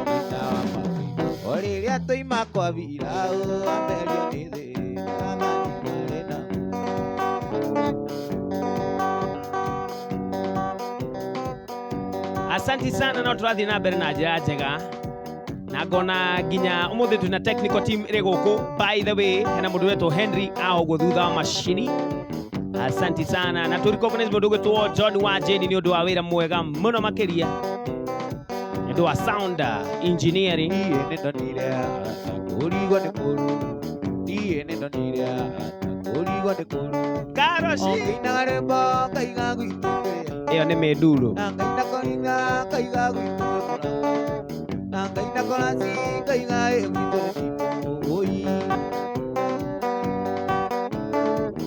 nyina wa mami o rĩrĩa tũima kwa Virao amerio nĩ thĩ agani marĩ na Asante sana no tũrathiĩ na mbere na njĩra njega na ngona nginya ũmũthĩ twĩna technical team ĩrĩ gũkũ. By the way, hena mũndũ wetwo Henry aũguo thutha wa macini. Asante sana na tũrecognize mũndũ gwĩtwo John wa Jane nĩ ũndũ wa wĩra mwega mũno makĩria nĩ ũndũ wa sound engineering. Niĩ nĩ ndonire kũrigwo nĩ mũruru niĩ nĩ ndonire Urigo nĩ kũru Karoci Ongĩinaga rwĩmbo ngaiga gwitũ ĩyo nĩ Mĩnduro. Na ngaina koringa ngaiga gwitũ Mũrang'a Na ngaina korasi ngaiga gwitũ Mũtitũ Oi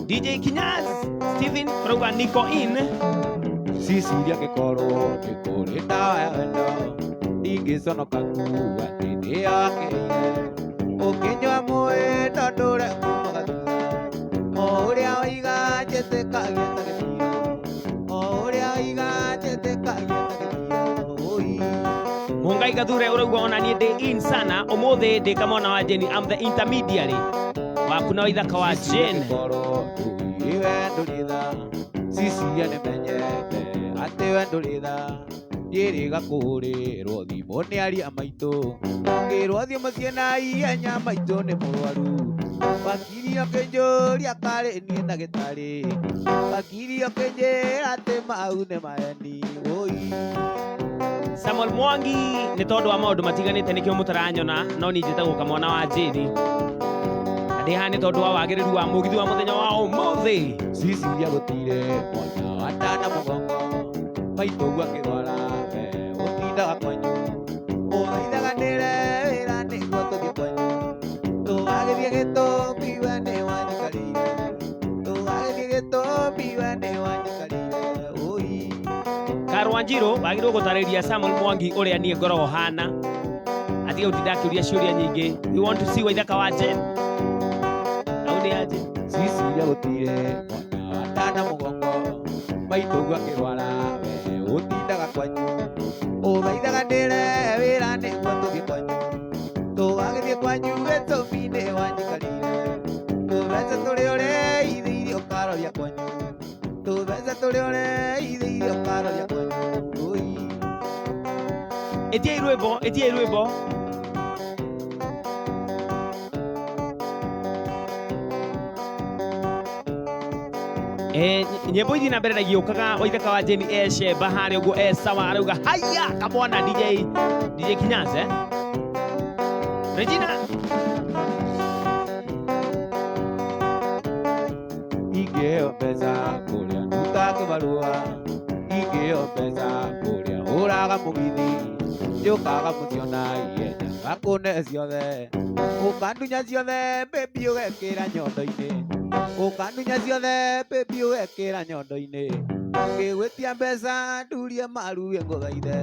DJ Kinyas Steven Roga Nico in Sisi iria ngĩkorwo nĩ kũrĩ ndawa ya wendo ingĩconoka kuga hĩndĩ yakeire ũkĩnyua mũĩ tondũ ũrekumaga thutha o ũrĩa waiga njĩtĩkagia ta gĩthiio o ũrĩa waiga njĩtĩkagia ta gĩthiio oi Mungai Gathure urauga ona niĩ ndĩ in sana ũmũthĩ ndĩ kamwana wa Jeni I'm the intermediary waku na ithaka wa Jen ngĩkorwo ndũiwe ndũrĩ tha Sisi iria nĩmenyete atĩ we ndũrĩ tha Nyĩrĩga kũhũrĩrwo thimũ nĩ aria maitũ ngĩrwo thiĩ mũciĩ na ihenya maitũ nĩ mũrwaru Wakiri akĩnjũria karĩ niĩ ndagĩtarĩ Wakiri akĩnjĩra atĩ mau nĩ maheni oi Samuel Mwangi nĩ tondũ wa maũndũ matiganĩte nĩkĩo mũtaranyona no niĩ njĩtagwo kamwana wa Jeni na ndĩ haha nĩ tondũ wa wagĩrĩru wa mũgithi wa mũthenya wa ũmũthĩ Sisi iria gũtirĩ mwana wa ndana mũgongo maitũguo akĩrwara we ũtindaga kwanyu ũthaithaganĩre wĩra nĩguo tũthiĩ kwanyu tũgagĩthiĩ gĩtũmbi we nĩ wanyikarĩire tũgagĩthiĩ gĩtũmbi we nĩ wanyikarĩire oi Karwa Njirũ wagĩrĩirwo gũtarĩria Samuel Mwangi ũrĩa niĩ ngoragwo hana atiga gũtinda akĩũria ciũria nyingĩ you want to see waithaka wa Jen au nĩ aje Sisi iria gũtirĩ mwana wa ndana mũgongo maitũguo akĩrwara we ũtindaga kwanyu ũthaithaganĩre wĩra nĩguo tũthiĩ kwanyu tũgagĩthiĩ kwanyu gĩtũmbi nĩ wanyikarĩire tũbeca tũrĩ ũreithĩirie ũkaroria kwanyu tũbeca tũrĩ ũreithĩirie ũkaroria kwanyu oi ĩtiai rwĩmbo nyĩmbo ithi na mbere na igĩũkaga waithaka wa Jeni ecemba harĩa ũguo sawa arauga haya kamwana DJ Kinyas Regina ingĩheo mbeca kũrĩa nduta kĩbarũa ingĩheo mbeca kũrĩa hũraga mũgithi njũkaga mũciona ihenya gakũne ciothe ũkandunya ciothe baby ũgekĩra nyondo-inĩ ũkandunya ciothe baby ũgekĩra nyondo-inĩ ngĩgwĩtia mbeca ndurie maruwe ngũthaithe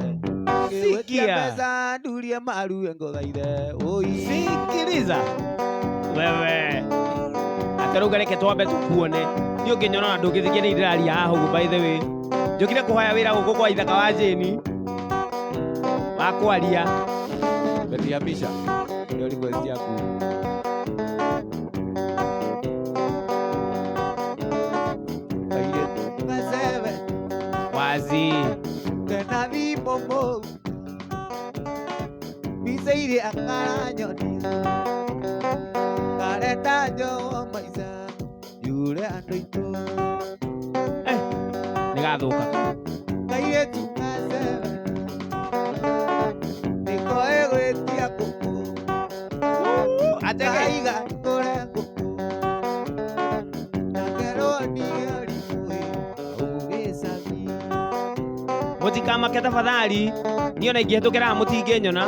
ngĩgwĩtia mbeca ndurie maruwe ngũthaithe oi sikiliza wewe atarauga reke twambe tũkuone nĩ ũngĩnyona na ndũngĩthikia nĩ ndĩraria haha ũguo by the way njũkire kũhoya wĩra gũkũ kwa ithaka wa Jeni wa kwaria Betia Misha ndio request yaku wazi tena vipomo biseire akaranyoni kareta jo maisa yure andoito nĩ gathũka kaire tukaseve niko egwetia kuku ataiga kore kuku nakeroni alimwe ugesabi mũtikamake tafadhali niĩ ona ingĩhetũkĩra mũtingĩnyona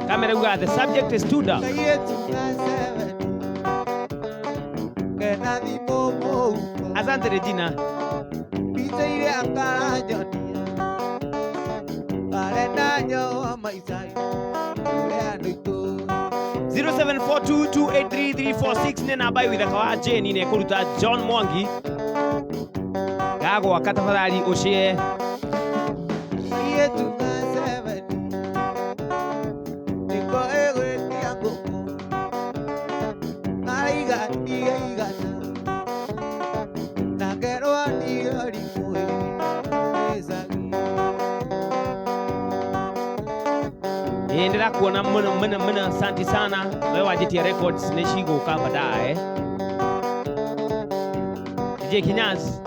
kamera uga the subject is stood up asante Regina biseire akaranyoni kareta jo maisa yure andoito 0742283346 nĩ namba ya ithaka wa Jeni nĩ kũruta John Mwangi gagwaka tafadhali ũcie ndĩrakuona mũno asante sana wewe wajitia records nĩ cigũka baadaye DJ Kinyas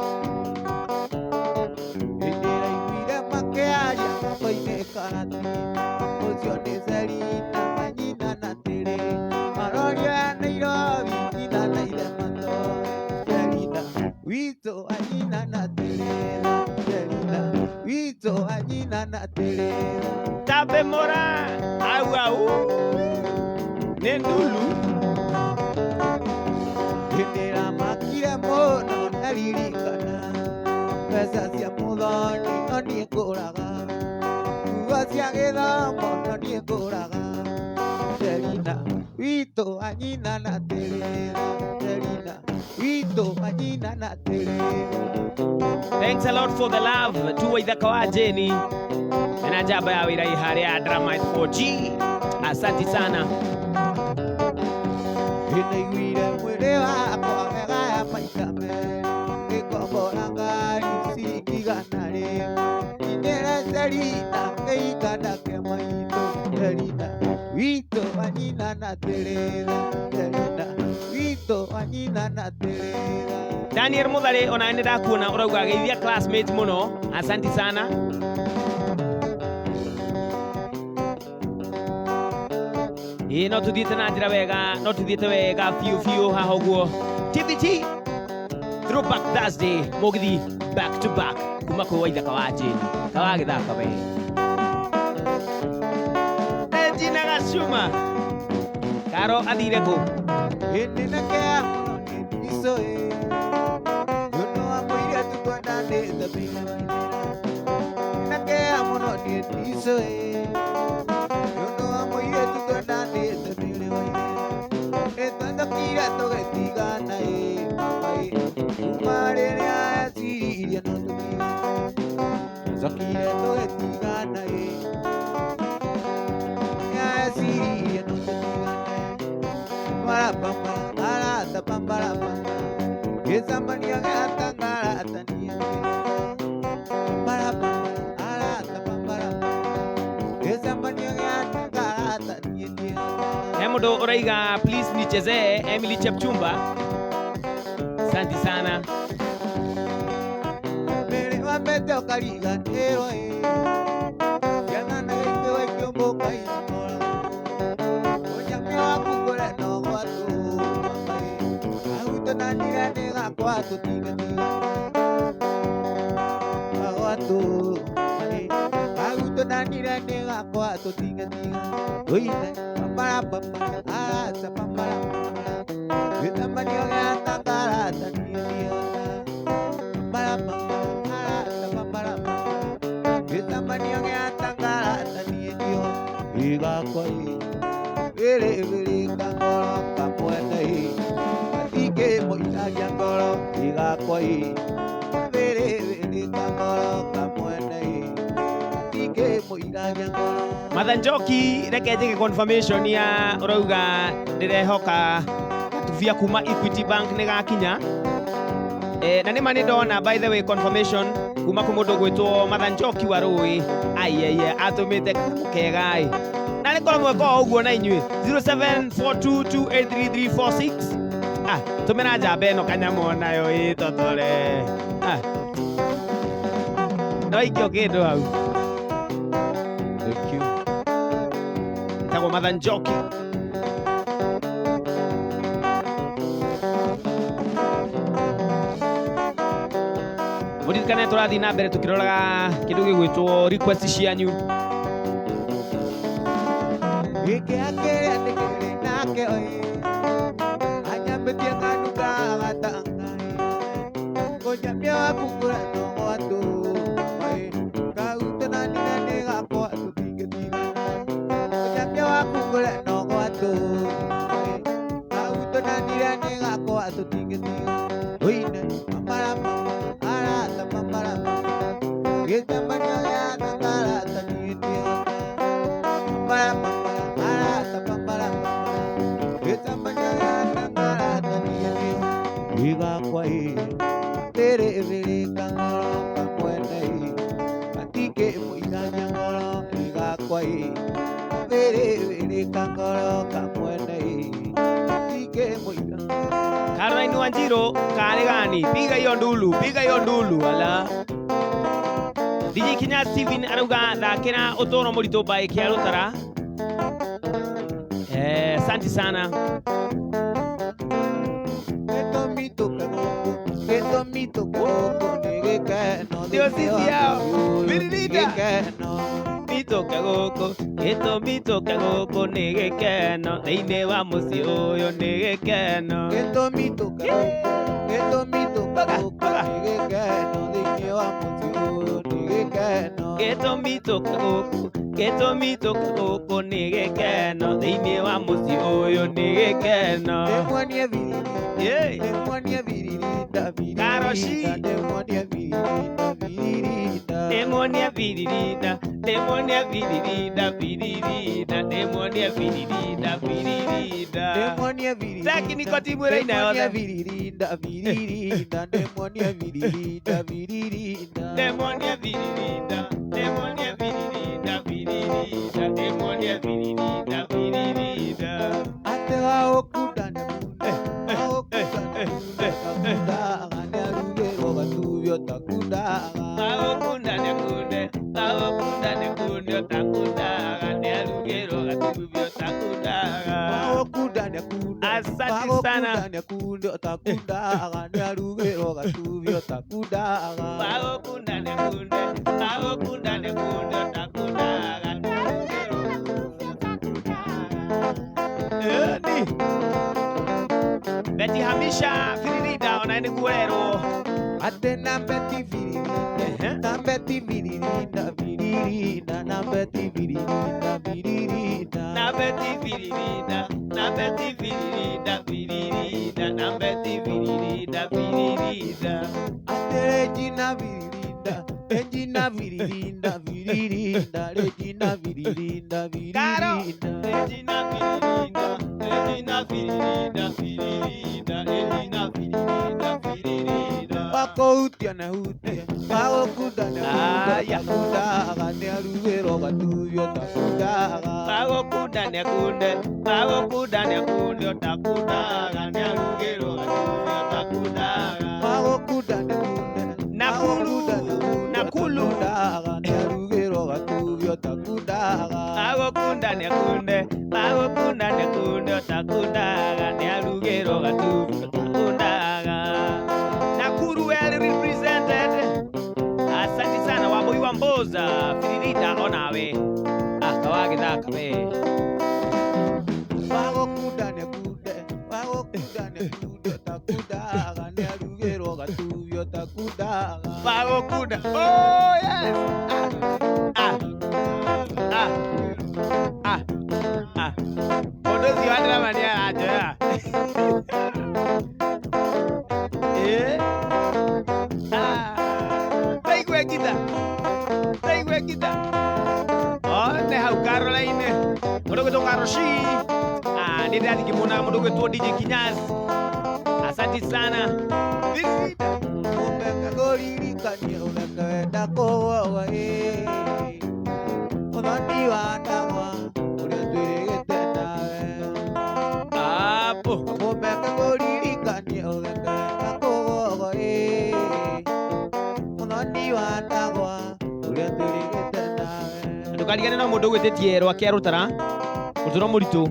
wito anyina na terera Selina wito anyina na terera Tabe mora au Nendulu Hindera makire mono naririkana Pesa cia muthoni no niĩ ngũraga Nguo cia gĩthomo no niĩ ngũraga Selina witũ anyina na terera Selina witũ anyina na terera Thanks a lot for the love to Waithaka wa Jeni na jaba ya wira ihare ya Dramite 4G. Asante sana. Ninaiguire mwĩrĩ wakwa wega ya maita merĩ ngĩkombora ngari ciringi igana rĩmwe nyinĩre Selina ngĩikanda kĩama-inĩ Selina witũ anyina na terera Selina witũ anyina na terera Daniel Muthari ona nĩ ndakuona ũrauga geithia classmate muno. Asante sana. No tuthiĩte na njĩra wega, no tuthiĩte wega fiũ haha ũguo. TBT Throwback Thursday mũgithi back to back kuma kwĩ Waithaka wa Jeni kawagĩthaka we Regina Gacuma Karo athire kũ Ninakea mũno nĩndicũĩ Nĩũndũ wa mũirĩtu twendanĩte mĩrĩmo-inĩ Ninakea mũno nĩndicũĩ Nĩũndũ wa mũirĩtu twendanĩte mĩrĩmo-inĩ Nĩtwendokire tũgĩtigana mama kuma rĩrĩa eciria no tũtigane Twendokire tũgĩtigana eciria no tũtigane Parapamba, arata pamparapa Gezamania gata ngarata niya Parapamba, arata pamparapa Gezamania gata ngarata niya He mũndũ ũraiga please nichezee Emily Chepchumba. Asante sana. Mere wamete okariganĩrwo Ciana na gĩkĩwa ikĩũmbũka inora Ũnyamia waku kũrĩ no gwatũ Agwitũ na ndirani gakwa tũtingĩtigana Gwatũ Agwitũ na ndirani gakwa tũtingĩtigana Ũine pamparapamba arata pamparapamba Gĩthamanio gĩa tangarata niĩ Pamparapamba arata pamparapamba Gĩthamanio gĩa tangarata niĩ Igakwa Vĩrĩ kangoro kamwene Gatingĩmũinagia ngoro Igakwa Vĩrĩ kangoro kamwene Gatingĩmũinagia ngoro Martha Njoki reke njĩke confirmation ya ũrauga ndĩrehoka gatubia kuma Equity Bank nĩ gakinya. Na nĩma nĩ ndona by the way confirmation kuma kwĩ mũndũ gwĩtwo Martha Njoki wa Rũĩ. Aiye atũmĩte kanyamũ kega na nĩ korwo mweka ũguo na inyuĩ 0742283346 tũmĩra njamba ĩno kanyamũ nayo totore no ikio kĩndũ hau. Thank you. Tagwo Martha Njoki. Mũririkane tũrathiĩ na mbere tũkĩroraga kĩndũ gĩgwĩtwo request cianyu. Gĩkĩ akĩrĩa ndĩkĩrĩ nake anyambĩtie ng'andu gagatangai Kũnyamia waku kũrĩ no gwatũ Kagutũ na ndirani gakwa tũtingĩtigana Kũnyamia waku kũrĩ no gwatũ Kagutũ na ndirani gakwa tũtingĩtigana Ũine pamparapamba arata pamparapamba Gĩthamanio gĩa tangarata niĩ Pamparapamba Igakwa Vĩrĩ kangoro kamwene Gatingĩmũinagia ngoro Igakwa Vĩrĩ kangoro kamwene Gatingĩmũinagia Caroline Wanjiru karĩ gani piga hiyo ndulu ala DJ Kinya Steven arauga thakĩra ũtũũro mũritũ by Kĩa Rũtara. Asante sana. Esto mito kanoko, esto Gĩtũmi tũkĩgũkũ nĩ gĩkeno Ndio thĩinĩ sisi wa hao. mũciĩ ũyũ nĩ Biririda. gĩkeno. Mitoke gũkũ, gĩtũmi tũke gũkũ nĩ gĩkeno, thĩinĩ wa mũciĩ ũyũ nĩ gĩkeno. Gĩtũmi tũkĩgũkũ, gĩtũmi tũkĩgũkũ Oga. nĩ gĩkeno thĩinĩ wa mũciĩ ũyũ nĩ gĩkeno. Gĩtũmi tũke gũkũ, gĩtũmi tũke gũkũ nĩ gĩkeno, thĩinĩ wa mũciĩ ũyũ nĩ gĩkeno. Ndĩmuonie Biririda, Yay. ndĩmuonie Biririda, Karoci. Biririda, ndĩmuonie Biririda, Biririda. Demonia viririda, demonia viririda, viririda, demonia viririda, viririda. Demonia Biririda, Zaki niko timu ile Demonia inayoza. Biririda, Biririda, Demonia Biririda, Biririda. Demonia viririda, demonia viririda, viririda, demonia viririda, viririda. Ate waokudane kunde, waokudane kunde, takudaga, nyarugero gatubio takudaga. Maokundane kunde, maokundane kunde, takudaga, nerugero gatubio takudaga. Waokudane kunde, Asante sana. waokudane kunde, takudaga, nyarugero gatubio takudaga. Maokundane kunde, maokundane kunde, takudaga, nerugero gatubio takudaga. Beti Hamisha Firirida onaende kuero. Ate nambeti Biririda, nambeti Biririda, Biririda, nambeti Biririda, Biririda. Na Beti Firirida, na Beti Firirida, Firirida, na Beti Firirida, Firirida. Ate Regina Biririda, Regina Biririda, Biririda, Regina Biririda, Caro. Biririda. Regina Firirida, Regina Firirida, Firirida, Regina Firirida, Firirida. Wako utia na utia, wako kudane Ah, ya. takudaga, ne arugero gatubio takudaga. Pago kudane kunde, pago kudane kunde, takudaga, nyarugero gatubio takudaga. Wako kudane kunde, Nakulu, Nakulu. takudaga, ne arugero gatubio takudaga. Pago kundane kunde, pago kundane kunde, takudaga, nyarugero gatubio takudaga. Nakuru well represented. Asante sana waboi wa Mboza, Firirida onawe. Kawagithaka we. Wako kudane kunde, wako kudane kunde, takudaga, ne arugero gatubio takudaga. Pago kunda. Oh yes. Odozi wadra mania aja. Taigwe kita. Taigwe kita. Oh, ne hau Caroline. Mudogo to Karoshi. Ni dadi kimona mudogo to DJ Kinyas. Asante sana. Firirida. Omeka goririkania omeka wenda kũgũa ũthoni wa ndagwa ũrĩa twĩrĩgĩte nawe. Apo. Omeka goririkania omeka wenda kũgũa ũthoni wa ndagwa ũrĩa twĩrĩgĩte nawe. Ndukarigane na mundu gwĩtĩtie rwa kĩa rũtara ũtũro mũritũ.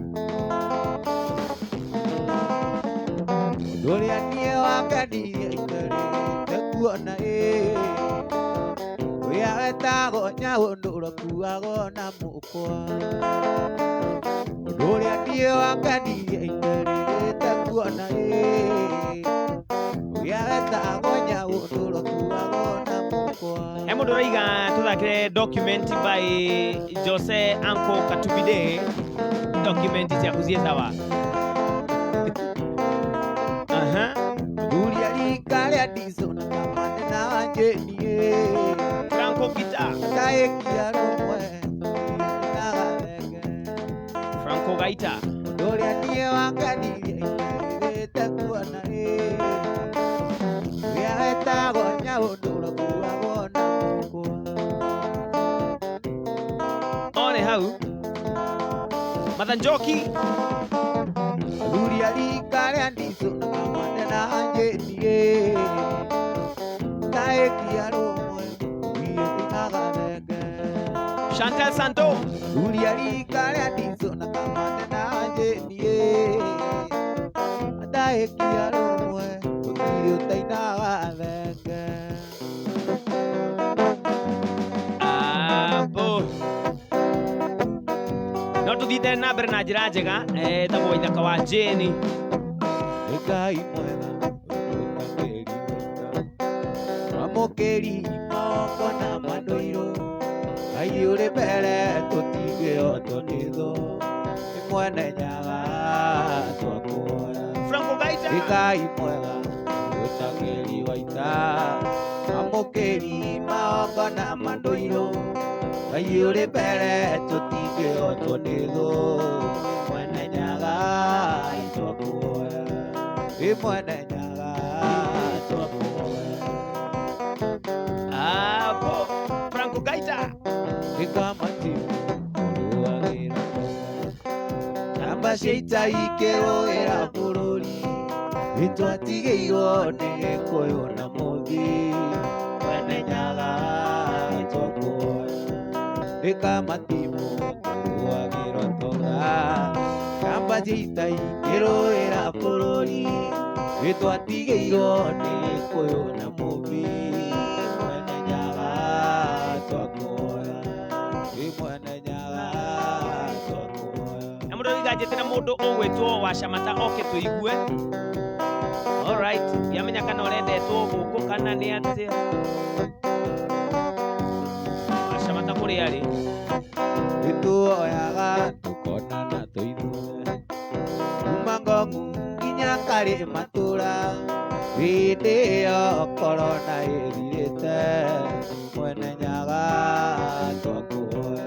Ũndũ ũrĩa niĩ wangenirie itarĩte kuona ũrĩa wetagwo Nyaũndũ ũrakuagwo na mũkwa. Ũndũ ũrĩa niĩ wangenirie itarĩte kuona ũrĩa wetagwo Nyaũndũ ũrakuagwo na mũkwa. He mundu ũraiga tũthakĩre document by Jose Anko Katubide. Document cia kuzie sawa. Uria rika rĩa Dizo na Kamande na Wanjĩnie Franco Guitar. ndaĩkia rũmwe na gathenge. Franco Gaita. Ũndũ ũrĩa niĩ wangenirie itarĩte kuona ũrĩa wetagwo Nyaũndũ ũrakuagwo na mũkwa. One hau. Mathanjoki. Uria rika rĩa Dizo na Kamande na Wanjĩnie ndaĩkia rũmwe na gathenge. Chantal Santo. Uria rika rĩa Dizo na Kamande na Wanjĩnie ndaĩkia rũmwe gũtirĩ ũtainaga thenge. tũthiĩte na mbere na njĩra njega etagwo Waithaka wa Jane. Ngai mwega wamũkĩri moko na manũirũ Ngai ũrĩ mbere tũtingĩhotwo nĩ thũ nĩ mwene nyaga twakuoya Franco Gaita. Ngai mwega gũtangĩri waita wamũkĩri moko na manũirũ Ngai ũrĩ mbere tũtingĩhotwo nĩ thũ mwene nyaga twakuoya mwene nyaga twakuoya Hapo Franco Gaita. Ikamati uruagira Namba cia ikĩrũĩra bũrũri Nĩtwatigĩirwo nĩ Gĩkũyũ na Mũthii mwene nyaga twakuoya Ikamatimu uruagĩra toga Namba cia ikĩrũĩra bũrũri Nĩtwatigĩirwo nĩ Gĩkũyũ na Mũthii mwene nyaga twakuoya mwene nyaga twakuoya Na mũndũ iganjĩte na mũndũ ũgwĩtwo Wacamata oke tũigue. Alright, yamenya kana ũrendetwo gũkũ kana nĩ atĩa. Wacamata kũrĩ arĩ. Nĩtuoyaga tũkonana tũithuĩ kuma Ngong'u nginya Karĩ Matũra hĩndĩ ĩyo korona ĩthirĩte mwene nyaga twakuoya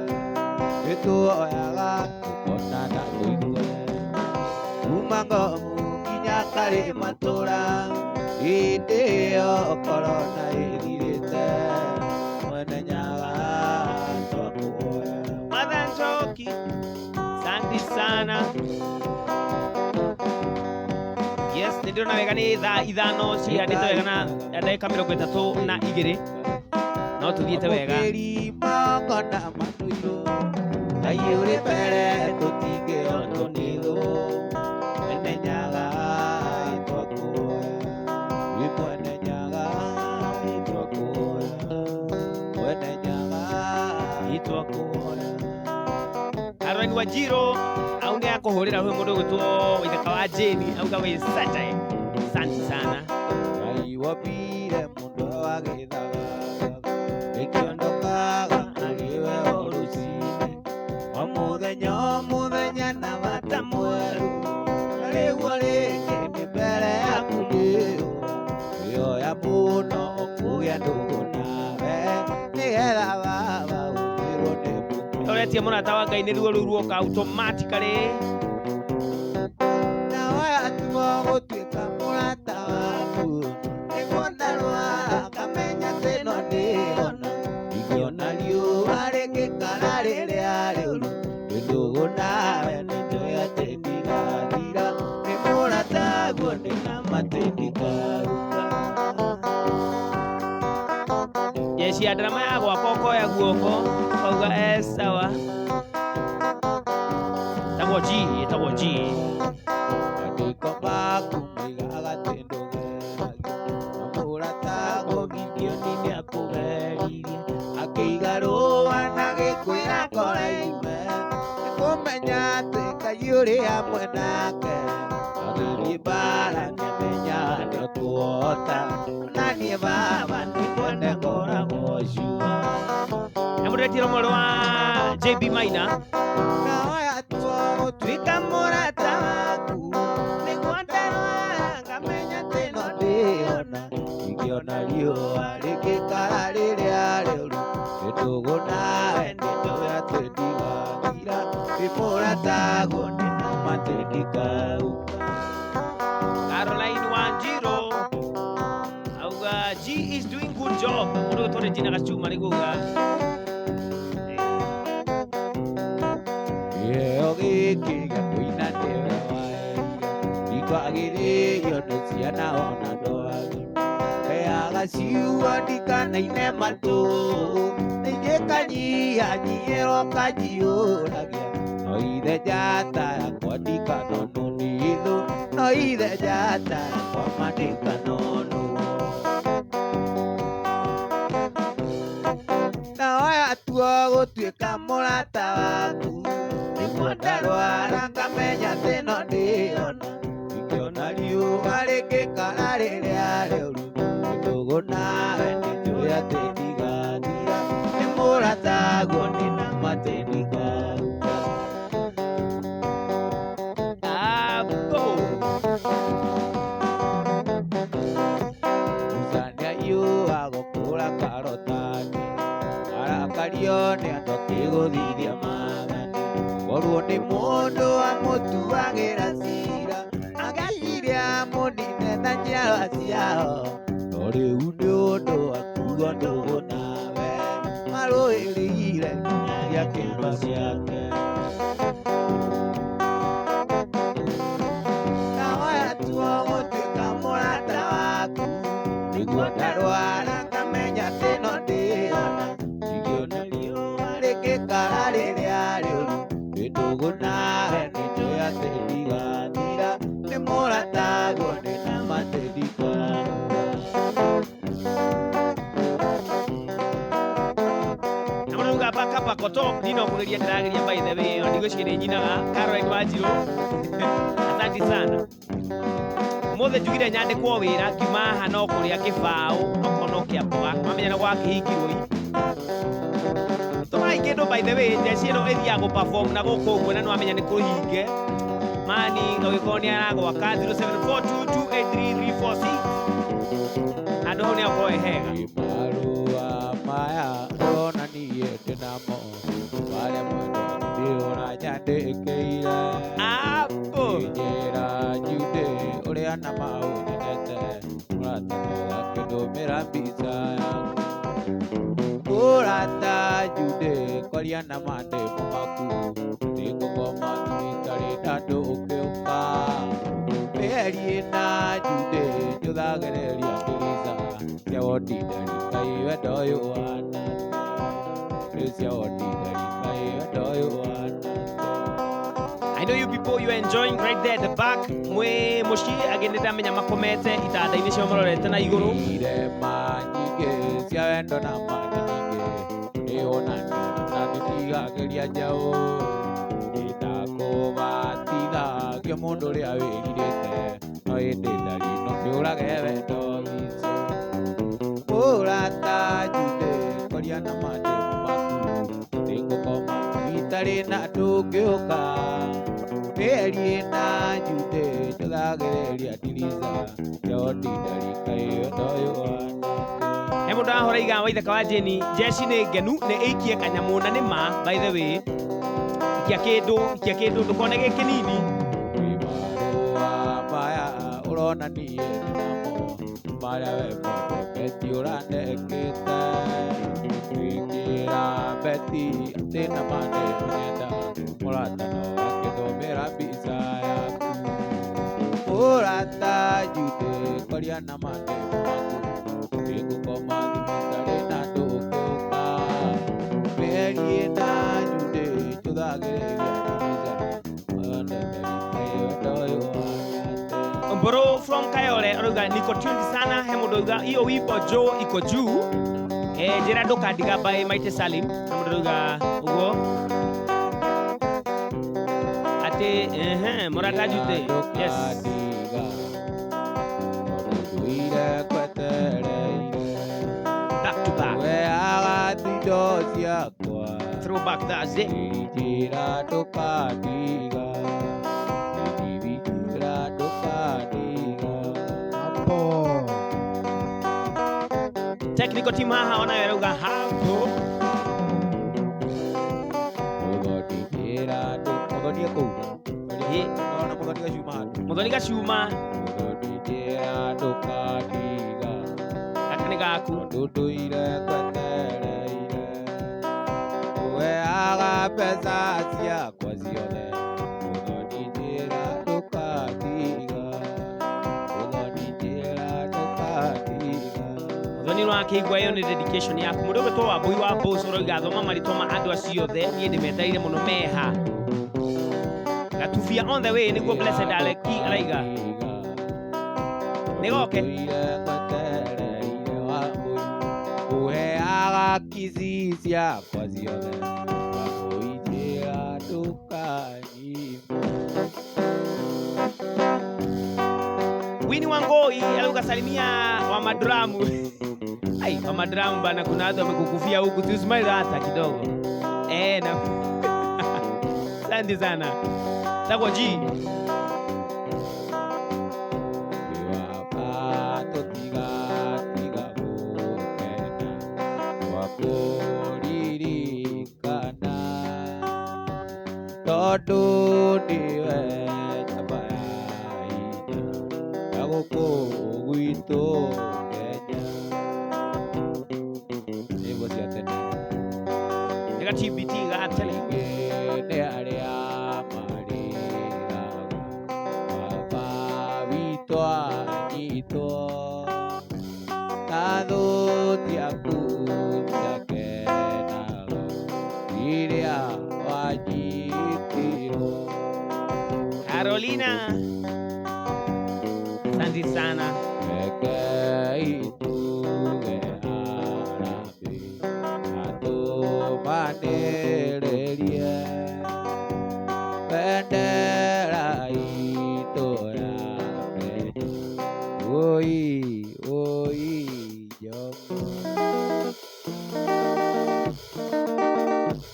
Nĩtuoyaga tũkonana tũithuĩ kuma Ngong'u nginya Karĩ Matũra hĩndĩ ĩyo korona ĩthirĩte mwene nyaga twakuoya Mother Njoki. Asante sana. Yes, nĩndĩrona wega nĩ thaa ithano cihandĩte wega na ndagĩka 32 no tũthiĩte wega. Wamũkĩri moko na manũirũ Ngai ũrĩ mbere tũtingĩhotwo nĩ thũ mwene nyaga twakuoya mwene nyaga twakuoya mwene nyaga twakuoya Aroni wa Jiro au nĩ akũhũrĩra huyo mũndũ ũgwĩtwo Waithaka wa Jane auga wĩ satai. Asante sana. Ngai wambire mũndũ wa gĩthaga ĩkĩondokaga agĩwe o rũcinĩ o mũthenya na bata mwerũ na rĩu rĩngĩ nĩ mbere yaku ndĩoya mũno kũgĩa ndũgũ nawe nĩgetha baba ũthĩrwo nĩ mũndũ Ũretie mũrata wa Ngai nĩ ruo rũu ruoka automatically. nawe atuo gũtuĩka mũrata waku nĩguo ndarwara ngamenya thĩno ndĩona ingĩona riũa rĩngĩkara rĩrĩa rĩũru nĩ ndũgũ nawe nĩnjũĩ atĩ ndigathira nĩ mũrata guo ndĩna matĩ ndikaruga Jeshi ya drama ya gwakwa ũkoya guoko kauga sawa. Tagwo G. Andĩko maku maigaga atĩ ndũgeragia na mũrata gũgithio nĩakũgeririe akĩiga rũa na gĩkwĩra koraime nĩkũmenya atĩ Ngai ũrĩ hamwe nake agĩthiĩ mbara nĩamenya nĩekũhota na niĩ baba nĩkuone ngoragwo cua Na mũndũ ũretie rũmwe rwa JB Maina. nawe atua gũtuĩka mũrata waku nĩguo ndarwara ngamenya thĩno ndĩona ingĩona riũa rĩngĩkara rĩrĩa rĩũru nĩ ndũgũ nawe nĩnjũĩ atĩ ndigathira nĩ mũrata guo ndĩna matĩ ndikaruga Caroline Wanjiro auga G is doing good job. Mũndũ ũtore Gina Gachuma nĩguo auga. Gĩheo gĩkĩ gĩa kũina nĩwe waheire ndikwagĩrĩrio nĩ ciana ona ndwagi heaga ciugo ndikanaine matũ ningĩ kanyihanyihĩro kanjiũragia no ithe njata yakwa ndikanonũnithũ no ithe njata yakwa mandikanonũ nawe atua gũtuĩka mũrata waku nĩguo ndarwara ngamenya thĩno ndĩona, ingĩona riũa rĩngĩkara rĩrĩa rĩũru, nĩtũgũ nawe nĩnjũĩ atĩ ndigathira, nĩ mũrataguo ndĩna matĩ ndikaruta. Musa nĩaiyũaga kũra karotani, arakario nĩ andũ akĩgũthithia maathani, korwo nĩ mũndũ amũtuagĩra cira, ageciria mũnine na njiarwa ciao, no rĩu nĩ ũndũ akuo ndũgũ nawe marũĩrĩire nginyagia kĩrĩma ciake. Nawatua gũtuĩka mũrata waku, nĩguo ndarwara ngamenya thĩno ndĩona, ingĩona riũa rĩngĩkara rĩrĩa rĩũru, ndĩ ndũgũ nawe nĩnjũĩ atĩ ndigathira, nĩ mũrataguo ndĩna matĩ ndikaruta. Pakoto nino kugeria ndirageria by the way ndigwiciria nyinaga Caroline Wanjiru. Asante sana. Mothe njugire nyandikwo wira ngiuma haha no kuria kibao okono kia mboga mamenya na gwakihingirwo i tũrai kĩndũ by the way njeci ĩno ĩthiaga gũ-perform na gũkũ ũguo na nĩwamenya nĩ kũhinge mani ũgĩkorwo nĩ aragwaka 0742283346 handũ hau nĩakorwo hega. Marũa maya ũronanie ndĩnamo marĩa mwendwa ndĩũranyandĩkĩire, njĩra Jude ũrĩa na maũnyendete, mũratanoga kĩndũmĩra mbica yaku. Mũrata Jude kwaria na mandĩmũ maku, nĩngũkoma thibitarĩ na ndũngĩũka, mĩeri na Jude njũthagĩrĩria ndirica cia wondi ndarikaĩ wendo ũyũ wana cia wondi ndarikaĩ wendo ũyũ wana. I know you people, you are enjoying right there at the back. Mwe mushi agende ndamenya makomete itanda-inĩ cio marorete na igũrũ. Irema nyingĩ cia wendo na mani nyingĩ nĩwonania na nĩndigagĩria njaũ, itakũbatithagio mũndũ ũrĩa wĩrirĩte, no ĩndĩ ndari no kĩũrage wendo witũ. Mũrata Jude kwaria na mandĩmũ maku, nĩngũkoma thibitarĩ na ndũngĩũka, mĩeri na Jude njũthagĩrĩria ndirica cia wondi ndarikaĩ wendo ũyũ wana. He mũndũ arahũra iga Waithaka wa Jeni, Jeci nĩ ngenu nĩ ĩikie kanyamũ na nĩ ma by the way. Ikia kĩndũ ndũkonege kĩnini. Marũa maya ũronanie ndĩnamo marĩa we mwendwa Beti ũrandĩkĩte, wĩkĩra Beti atĩ na mandĩmũ nyenda, mũratanoga kĩndũmĩra mbica yaku. Mũrata Jude kwaria na mandĩmũ maku, nĩngũkoma thibitarĩ na ndũngĩũka, mĩeri na Jude njũthagĩrĩria ndirica wendo ũyũ wana. Mboro from Kayole arauga niko tuned sana. He mũndũ auga hiyo wimbo Joe iko juu, njĩra ndũkandiga by Maite Salim. He mũndũ arauga ũguo atĩ mũrata Jude, yes. Back to back. Throwback, that's it. Technical team haha wanayo arauga hapo. Muthoni gacuma gaka nĩ gaku. Weaga mbeca ciakwa ciothe, mũthoni njĩra ndũkatiga, mũthoni njĩra ndũkatiga. Muthoni wakĩigua ĩyo nĩ dedication yaku. Mũndũ ũgĩtwo Wambui wa Mboco ũroiga thoma marĩtwa ma andũ acio othe, niĩ ndĩmetereire mũno meha. Gatubia on the way nĩguo Blessed Aleki araiga nĩgoke. Ũheaga kici ciakwa ciothe, Wambui njĩra ndũkatiga. nyimbo. Winnie Wangoi aluka salimia wa madramu. Ai, wa madramu bana, kuna watu wamekukufia huku, tu smile hata kidogo. Na asante sana. Takwa G. Todo niwe tabaya ina Yagoko wito Kenya. Nibo siya tene Ega TBT ga tele Gede area marira Baba wito anito Tado tiaku tiakena Iria waji Carolina, asante sana.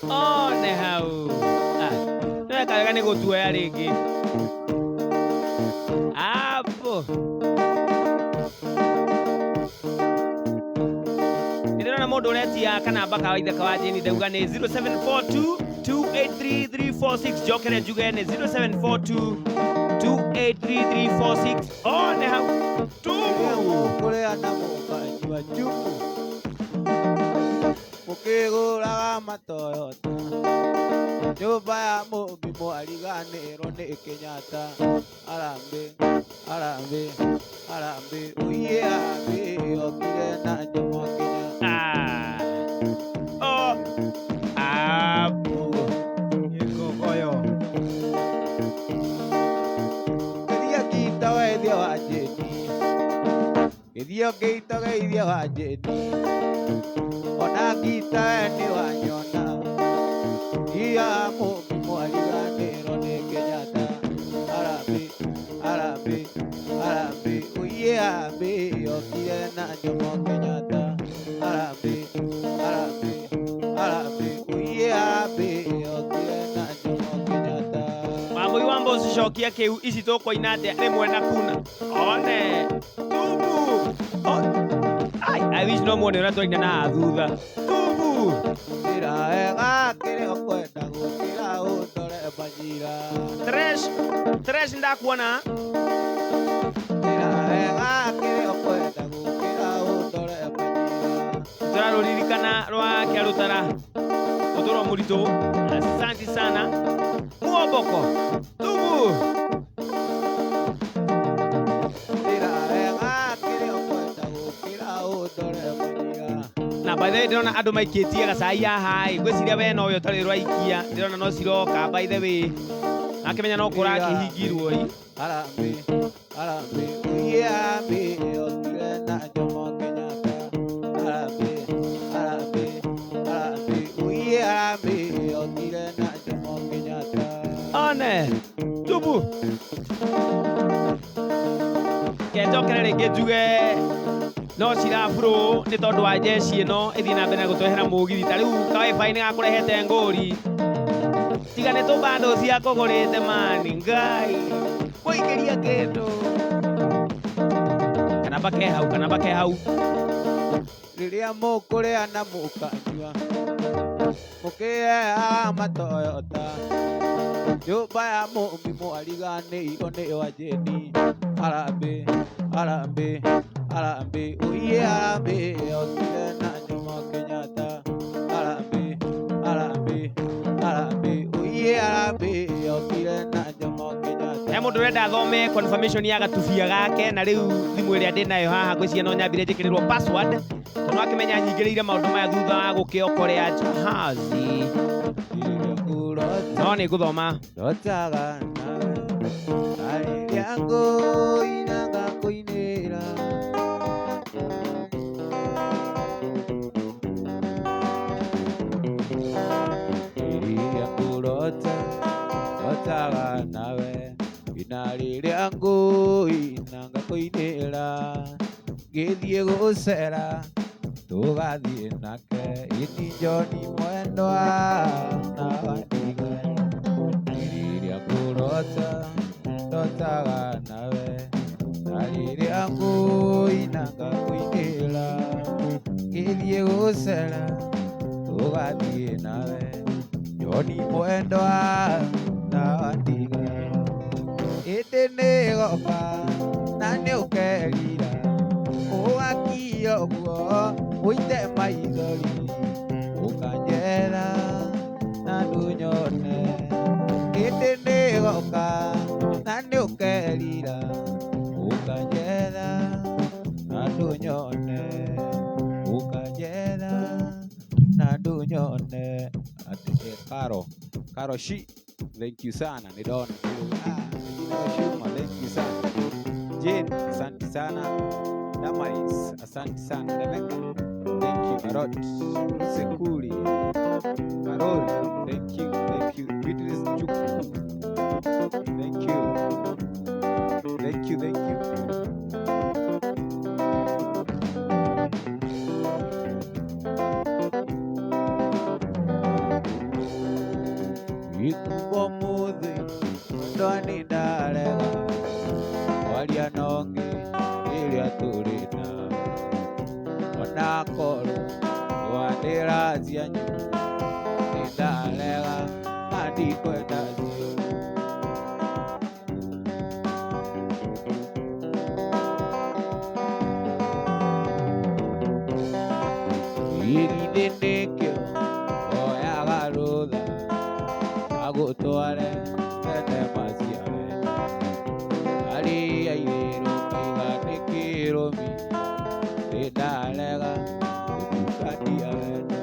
Oh, nehau. Kagane go tuwe arege. Apo. Ndirona modo letia kana baka waida kawaje ni dauga ne 0742283346 jokere juga ne 0742283346. Oh ne ha. Tumu kule anamuka jua jumu. Mukego la matoyota. Nyumba ya Mũmbi ariganĩrwo nĩ Kenyatta. Arambe, arambe, arambe, uiye arambe, okire na Jomo Kenyatta. Oh, Gĩkũkũyũ. Gĩthio gĩita weithio wa njĩni. Gĩthio gĩita weithio wa njĩni. Ona gĩita we nĩ wanyona. Iya Mũmbi ariganĩrwo nĩ Kenyatta. Arambe, arambe, arambe, uiye arambe, okire na Jomo Kenyatta. Arambe, arambe, arambe, uiye arambe, okire na Jomo Kenyatta. Mambo iwambo usishokia keu ici tũkũina atĩa rĩmwe na kuna. One tubu. I wish no muone ũrĩa twaina na thutha. Tubu. Ega kĩrĩa ũkwenda gũkĩra ũndore Banyira. Tres ndakuona. Ega kĩrĩa ũkwenda gũkĩra ũndore Banyira. Tũraruririkana rwa Kĩarũtara ũtũro mũritũ. Asante sana. Muoboko. Tubu. Ega kĩrĩa ũkwenda gũkĩra ũndore Banyira. Na by the way ndĩrona andũ maikĩtie gacai haha ngwĩciria we no ũyũ ũtarĩ rwaikia ndĩrona no ciroka by the way nakĩmenya no kũrakĩhingirwo Arambe, arambe, uiye arambe, okire na Jomo Kenyatta. Arambe, arambe, arambe, uiye arambe, okire na Jomo Kenyatta. One tubu kĩnjokere rĩngĩ njuge no ciraburo nĩ tondũ wa njeci ĩno ĩthiĩ na mbere na gũtwehera mũgithi ta rĩu kawifi nĩ gakũrehete ngũri tiga nĩ tũbandũ cia kũgũrĩte mani ngai kũingĩria kĩndũ kana bake hau Rĩrĩa mũkũrĩana mũkanyua mũkĩheaga matoyota. Nyũmba ya Mũmbi ariganĩirwo nĩ Wanjĩni. Arambe, arambe, arambe, uiye arambe, okire na Jomo Kenyatta. Arambe, arambe, arambe, uiye arambe, okire na Jomo Kenyatta. he mũndũ ũrenda athome confirmation ya gatubia gake na rĩu thimũ ĩrĩa ndĩ nayo haha ngwĩciria no nyambire njĩkĩrĩrwo password tondũ akĩmenya nyingĩrĩire maũndũ maya thutha wa gũkĩokorea jahazi no nĩ ngũthoma Rotaga nawe arĩrĩa ngũinaga kũinĩra. Rĩrĩa ngũrota gĩthiĩ gũcera tũgathiĩ nake ĩti John Mwendwa na Wandiga rĩrĩa kũrota ndotaga nawe na rĩrĩa ngũina ngakũinĩra gĩthiĩ gũcera tũgathiĩ nawe John Mwendwa na Wandiga ĩndĩ nĩgoka na nĩũkerira ũgakia ũguo ũite maithori ũkanjera na ndũnyone ĩndĩ nĩgoka na nĩũkerira ũkanjera na ndũnyone ũkanjera na ndũnyone Karo Shi, thank you sana nidona Shuma, thank you sana Jane, asante sana Damaris, asante sana Rebecca, thank you Marot, Sekuli Karori, thank you Beatrice Chuku, thank you Ikubo muthi ndoni ndarega waria nongi iria turina ona koro wandira cianyu nindarega kandi kwenda cio igithindikio oyaga rutha agutware tene maciare ari airĩru kĩganĩkĩrũmi nĩndarega gũtukania wendo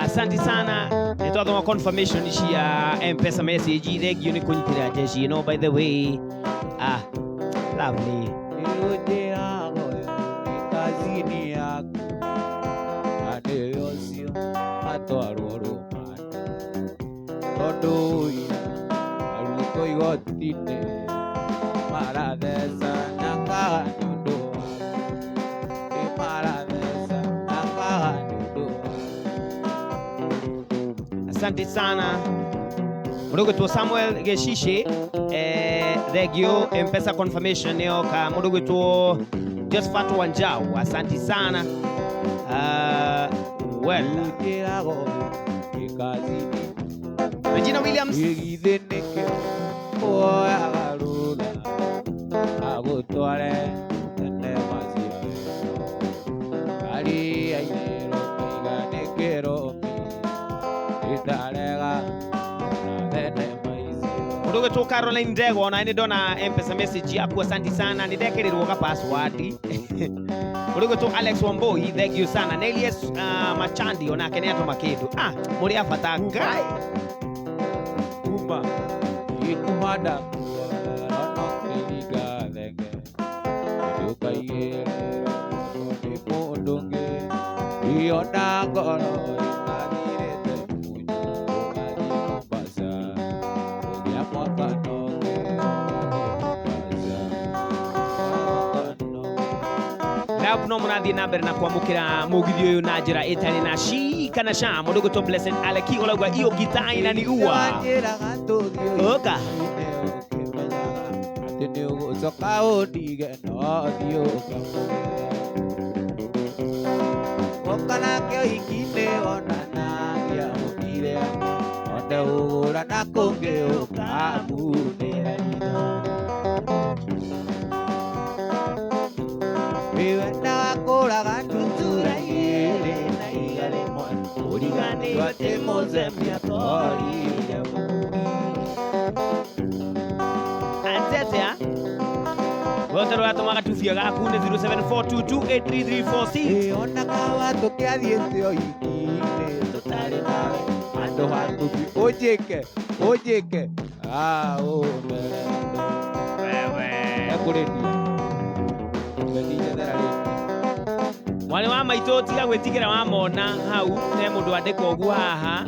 Asante sana. Nitoa confirmation cia M-Pesa message thegio nĩ kũnyitĩra jeshi ĩno by the way. Lovely. Kazini yaku adeyocio atwarwo rũmande tondũ ũira arutwo igoti-inĩ maratheca na kaga nĩ ũndũ waku maratheca na kaga nĩ ũndũ waku. Asante sana mũndũ gwĩtwo Samuel Geshishi thegio M-Pesa confirmation nĩyo ka mũndũ gwĩtwo Josephat Wanjau, asante sana. Regina Williams. Mudogo to Caroline Ndego na ndona M-Pesa message yaku, asante sana. Nidekerirwo ga password. Mudogo to Alex Wamboi, thank you sana. Nelies Machandi onake nĩ atũma kĩndũ. Mũrĩ abata ngai. Kuma ikumada ono kriga thenge. Nduka igere ni mũndũngĩ. Iona ngoro no mũrathiĩ na mbere na kwamũkĩra mũgithi ũyũ na njĩra ĩtarĩ na ci kana ca. Mũndũ gwĩtwo Blessed Aleki ũrauga iyo gita ina ni ua oka atĩ nĩ ũgũcoka ũndige no thiĩ ũka nake ũhiki-inĩ onanagia mũkire onde ũgũra na kũngĩ ũkamunĩra Wenda kuraga tutura yere na igare mwana Urigani wate mozembia kori Antetea Wotero ya tomaga tufia gaku ne 0742283346 Ona kawa toke adiente oikine totale nawe Ando hatupi ojeke merendo Wewe Yakuredia Mwale wa maitũ tiga gwĩtigĩra wa mona hau ne mũndũ andĩka ũguo haha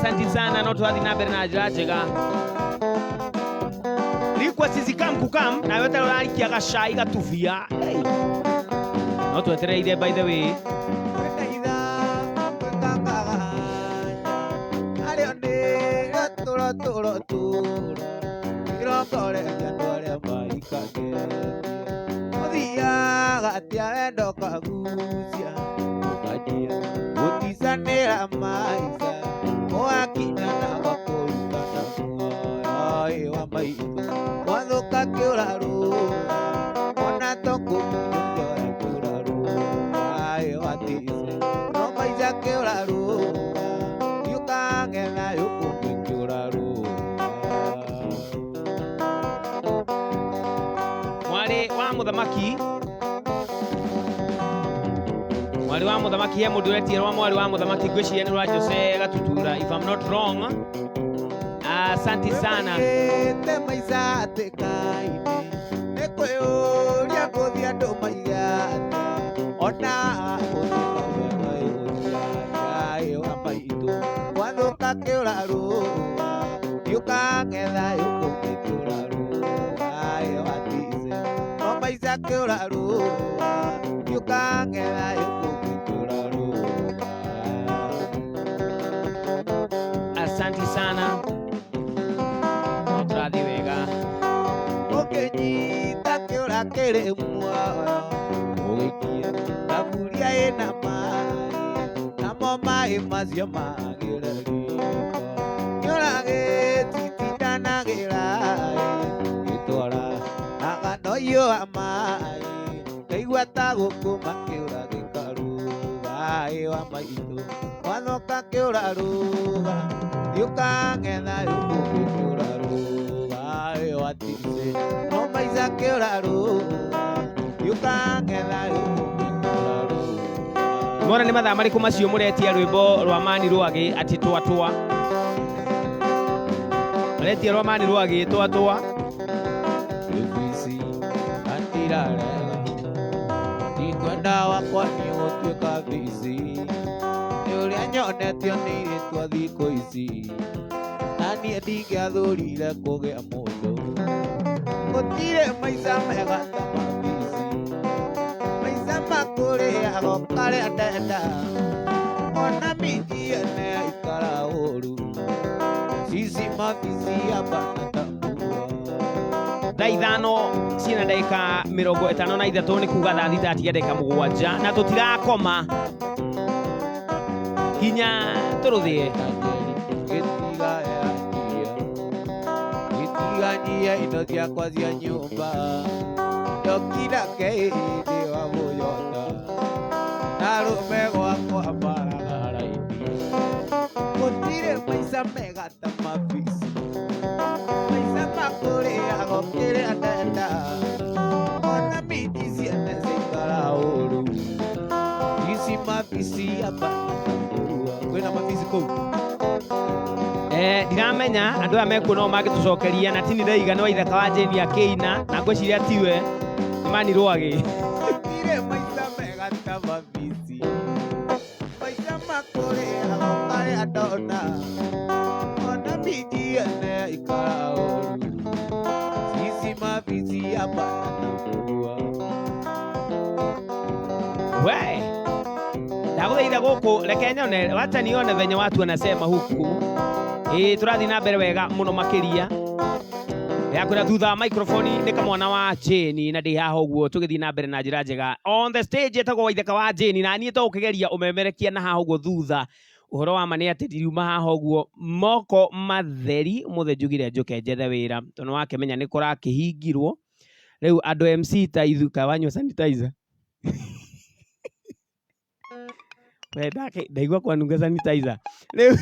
Asante sana, no twathi na mbere na njĩra njega. Request zikam kukam na yote rarikia gacai gatubia. No twetereire by the way. Mwari wa muthamaki he mundu uretirwo mwari wa muthamaki ngwiciria ni rwa Jose Gatutura, if I'm not wrong. Asante sana. Asante sana. Otra divega. Okenyita kiora kere mwa. Oikia kaburia ena mai. Namo mai mazia magirari. Kiora ge titana gerai. Itora agano yo amai. Kaiguata gukuma kiora gikaru. Ai wa maitu. Wano ka kiora ruga. Yukangena yukiora ruga. Ai wa tise. No maisa kiora ruga. Yukangena yukiora ruga. Mwana ni mathaa mariku macio muretia rwimbo rwa Mani Rwagi ati twa muretia rwa Mani Rwagi twa Ifisi andirarega Nikwenda wakwa ni utuika bisi Yuria nyonetio ni ritwa thiko ici Nani ndingiathurire kugea mundu Gutire maica mega ta mabisi Maica makuriago karia ndenda Ona miji ene ikara uru Sisi mabisi abana tambua thaa ithano ciina ndagika 53 ni kuga thaa thita atiga ndagika 7 na tutirakoma hinya turuthie gitiga indo ciakwa cia nyumba ndokira keindi wa muyota na rume gwakwa maragaraini gutire maica mega ta mabisi maica makuriago kiria ndenda ona mindi ciene cikara uru ici mabisi kwina mabisi kou ndiramenya andu aya mekuona magitucokeria na tini ndaiga ni wa ithaka wa Jeni Akeina na ngwiciria tiwe ni Mani Rwagi gutire maica mega ta mabisi maica makuriago karia ndona ona mindi ene ikara uru ici mabisi abana we ndaguthaitha guku reke nyone wacha nione venye watu wanasema huku turathi na mbere wega muno makiria yakwira thutha microphone ni kamwana wa Jeni na ndi haha uguo tugithi na mbere na njira njega on the stage etagwo wa ithaka wa Jeni na nie to ukigeria umemerekia na haha uguo thutha uhoro wa mane ati ndiriuma haha uguo moko matheri muthe njugire njuke njethe wira tono wake menya ni kurakihingirwo riu andu MC ta ithuka wanyu sanitizer ndaigua kwanunga sanitizer riu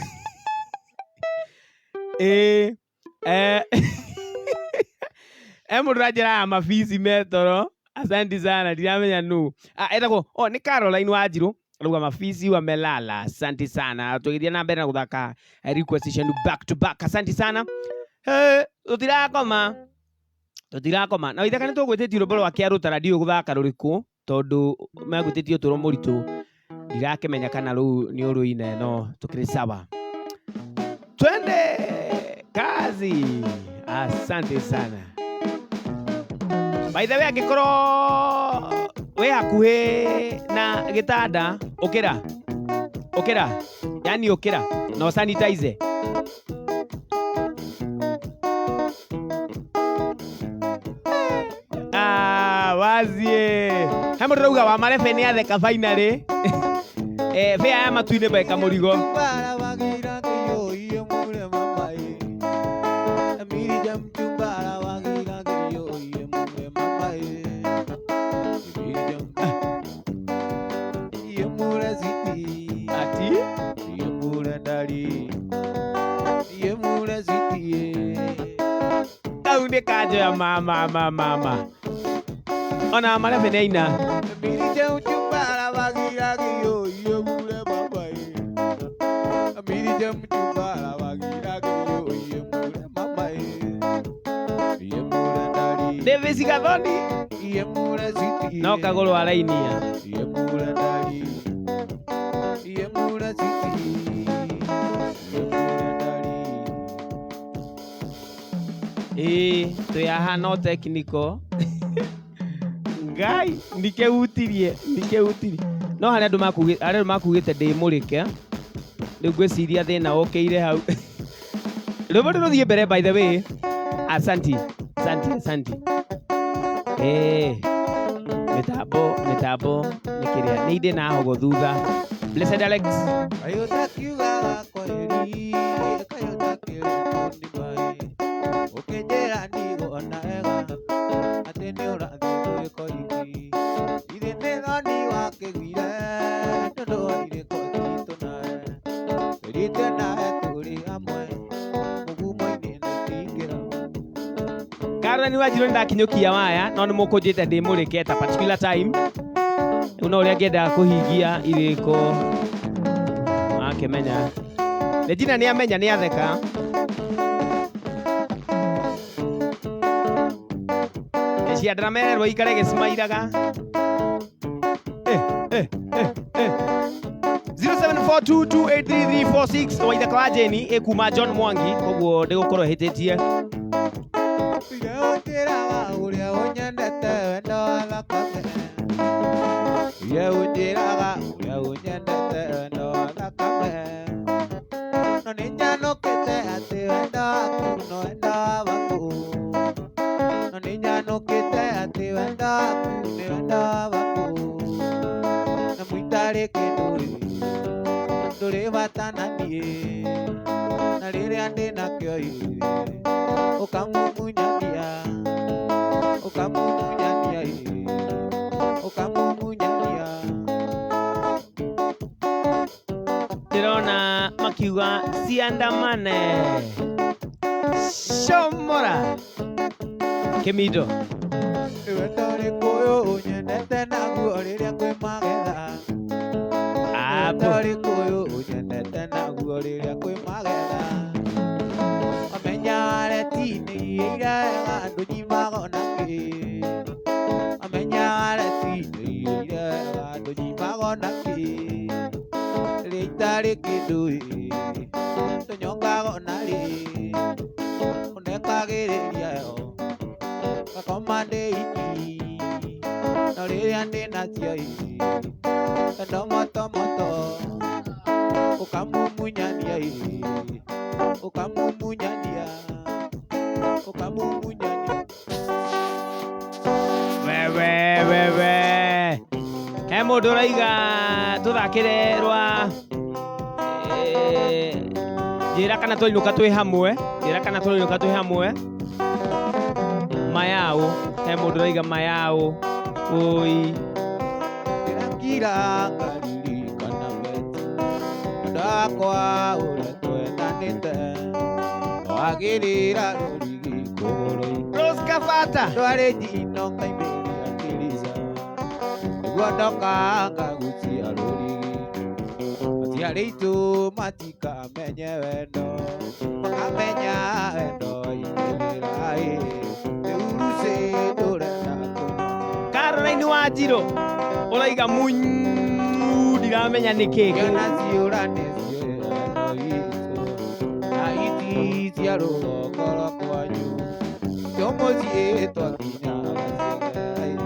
mundu ranjira mabisi metoro asante sana ndiramenya nu etagwo ni Caroline Wanjiru ruga mabisi wamelala asante sana tugithia na mbere na guthaka request cianu back to back asante sana tutirakoma na ithaka ni tugwititie rwimbo rwa Kiaruta radio guthaka ruriku tondu megwititie turo muritu ndirakimenya kana ru ni uruine no tukiri sawa twende kazi. Asante sana. By the way, angĩkorwo we hakuhĩ na gĩtanda ũkĩra, yani ũkĩra no sanitize. Wazie he mũndũ rauga wa marebe nĩ atheka finally. Bea ya matu-inĩ meka mũrigo. Kau nĩ kanjo ya mama. Ona marebe nĩ aina. Davis Gathoni no kagũrũ arainia. Twĩ haha no technical. Ngai ndikehutirie no harĩa andũ makugĩte ndĩmũrĩke rĩu ngwĩciria thĩna ũkĩire hau. Rĩu rũthiĩ mbere. By the way, asanti. Mitambo nĩ kĩrĩa nĩ inde na hogo thutha. Blessed Alex Karani Wanjiru ndakinyũkia waya no nĩ mũkũnjĩte ndĩmũrĩke at a particular time. Rĩu no ũrĩa ngĩendaga kũhingia irĩko akĩmenya. Regina nĩ amenya nĩ atheka. Ciandara mererwo ikare gĩcimairaga. 0742283346 waithaka wa Jeni ĩkuma John Mwangi koguo ndĩgũkorwo hĩtĩtie. Ndĩrona makiuga ciandamane Shomora Kĩmindo he mũndũ ũraiga tũthakĩre rwa njĩra kana tũinũka twĩ hamwe Mayau. He mũndũ ũraiga Mayau oi kira ngaririkana ndakwa ũrĩa twendanĩte wagĩrĩra rũrigi kũgũrũ Rose Kabata ndwarĩ njino ngaimĩria kĩriza nĩguo ngagucia rũrigi aciarĩ itũ matikamenye wendo makamenya wendo ingĩrĩra nĩurucĩ ndũrenda Caroline Wanjiru ũraiga munyu ndiramenya nĩkĩ na iti cia rũgongo rwakwanyu kĩo mũciĩ twakinya gaciege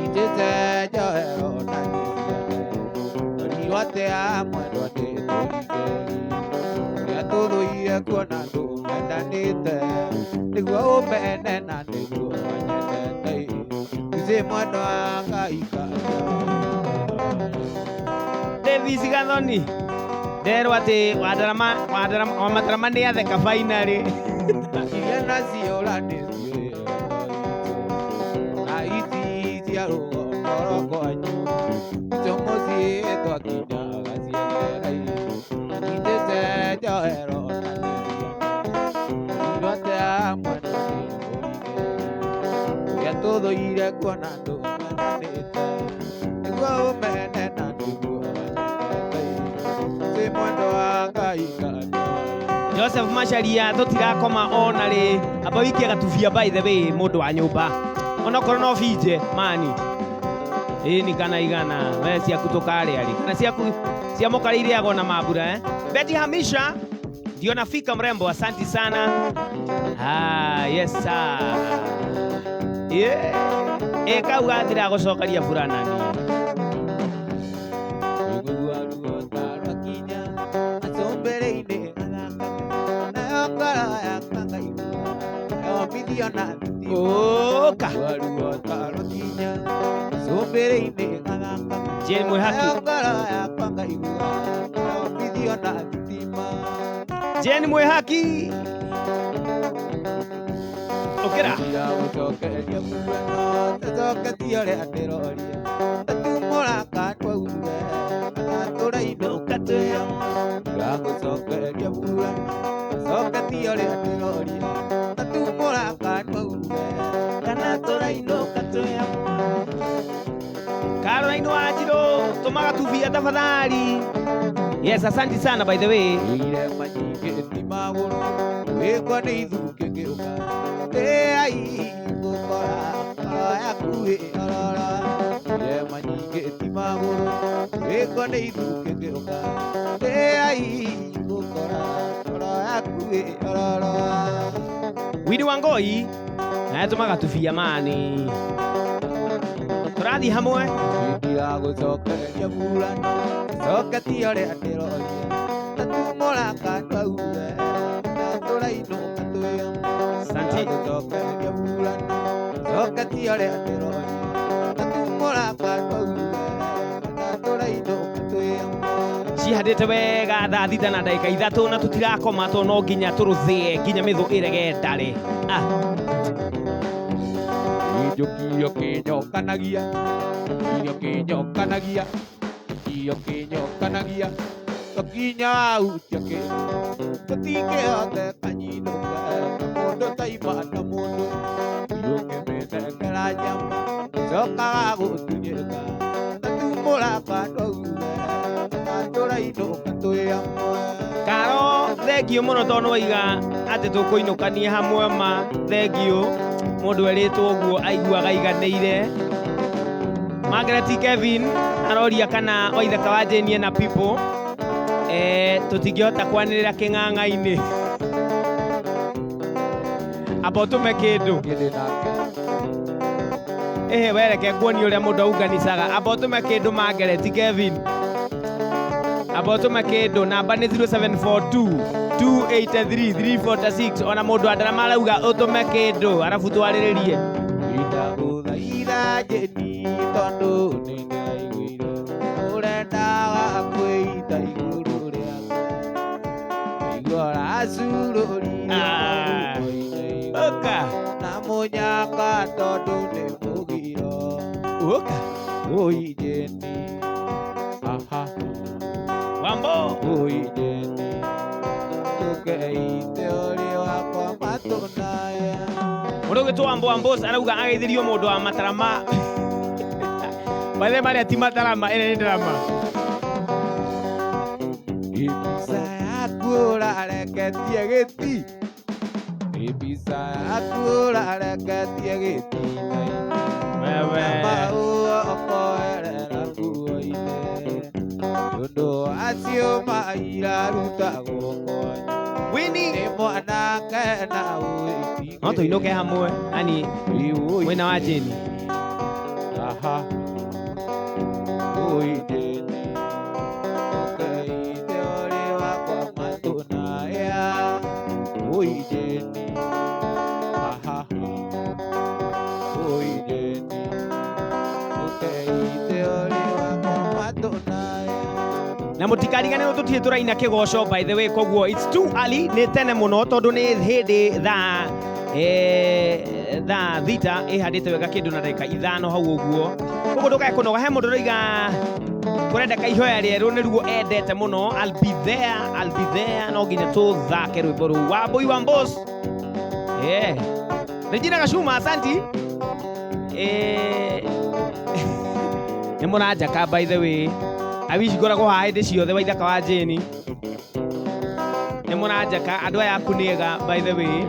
itĩte njohero na gĩciage rirotea mwendwa nĩtũrigeri ũrĩa tũthũire kuona andũ mendanĩte nĩguo ũmene na nĩguo wanyendete icĩ mwendwa Ngai kanja Davis Gathoni nderwo atĩ Wamatarama nĩ atheka finally iria nacio nĩcio na iti cia rũgongo rwakwanyu nĩcio mũciĩ twakinya gaciege itĩte njohero na gĩciage rirotea mwendwa nĩtũrigeri ũrĩa tũthũire kuona andũ mendanĩte nĩguo ũmene na nĩguo wanyendete icĩ mwendwa Ngai kanja Joseph Macharia tutirakoma ona rĩ amba wikia gatubia by the way mũndũ wa nyũmba onokorwo no finje mani ni kana igana we ciaku tukarĩa rĩ kana ciaku cia mũkara irĩagwo na mambura Betty Hamisha ndio nafika mrembo asanti sana yes sir kauga ndiragũcokeria burana ni Oka Jane Mwihaki Jane Mwihaki Okera Caroline Wajiro tomaga tuvia tafadhali. Yes, asante sana by the way. Widi Wangoi na tomaga tuvia mani. Tũrathiĩ hamwe gũcokereria burana coketie ũrĩa ndĩroria tatumũra kandauwe na tũrainũka twĩ gũcokereria burana coketie ũrĩa ndĩroria tatumũra kandauwe na tũrainũka twĩ cihandĩte wega thaa thita na ndagĩka ithatũ na tũtirakoma tondũ no nginya tũrũthĩe nginya mĩthũ ĩrege ndarĩ Kio kinyokanagia kio kinyokanagia kio kinyokanagia tokinya utyake totike ate kanyino mundo taima na mundo yoke metengera nyama soka gutunyeka tatumura kandoure kandola inoka twiyamwe Karo thengio mũno tondũ waiga atĩ tũkũinũkania hamwe ma thengio mũndũ erĩtwo ũguo aiguaga aiganĩire Margaret Kevin aroria kana waithaka wa Jane na people tũtingĩhota kwanĩrĩra kĩng'ang'a-inĩ amba ũtũme kĩndũ wereke nguonie ũrĩa mũndũ auganicaga amba ũtũme kĩndũ Margaret Kevin amba ũtũme kĩndũ namba nĩ 0742-283-346 ona mũndũ Ndarama arauga ũtũme kĩndũ arabu twarĩrĩrie ndagũthaitha Jeni tondũ nĩndĩraiguire ũrendaga kwĩita igũrũ rĩakwa igua racurũria Oka na mũnyaka tondũ nĩ mũgiro Oka Oi Jeni Wambo Oi Jeni tũkeite ũrĩ wakwa matũnaya mũndũ ũgĩtwo Wambo Wambos arauga ageithĩrio mũndũ wa Matarama mathe marĩa ti Matarama ĩrĩa nĩ Ndarama Ibiza yaku ũrareketie gĩti Ibiza yaku ũrareketie gĩti Maũa ũkoerera kuo-inĩ Tondũ acio mairarutagwo kwanyu Winnie nĩ mwanake na ũingĩ no tũinũke hamwe ani mwena wa Jane. Aha. Ui Jane ũkeithie ũrĩ wakwa matũnaya. Ui Jane. Aha. Ui Jane ũkeithie ũrĩ wakwa matũnaya. Na mũtikarigane no tũtirĩ tũraina kĩgoco by the way, koguo it's too early, nĩ tene mũno tondũ nĩ hĩndĩ thaa thita ĩhandĩte wega kĩndũ na ndagĩka ithano hau ũguo, koguo ndũkae kũnoga. He mũndũ ũroiga kũrenda kaihoya rĩerũ nĩruo endete mũno. I'll be there, no nginya tũthake rwĩmbo rũu. Wambui wa Mbos Regina Gacuma, asanti. Nĩ mũranjaka by the way, I wish ngoragwo haha hĩndĩ ciothe Waithaka wa Jane. Nĩ mũranjaka andũ aya akũnĩega by the way.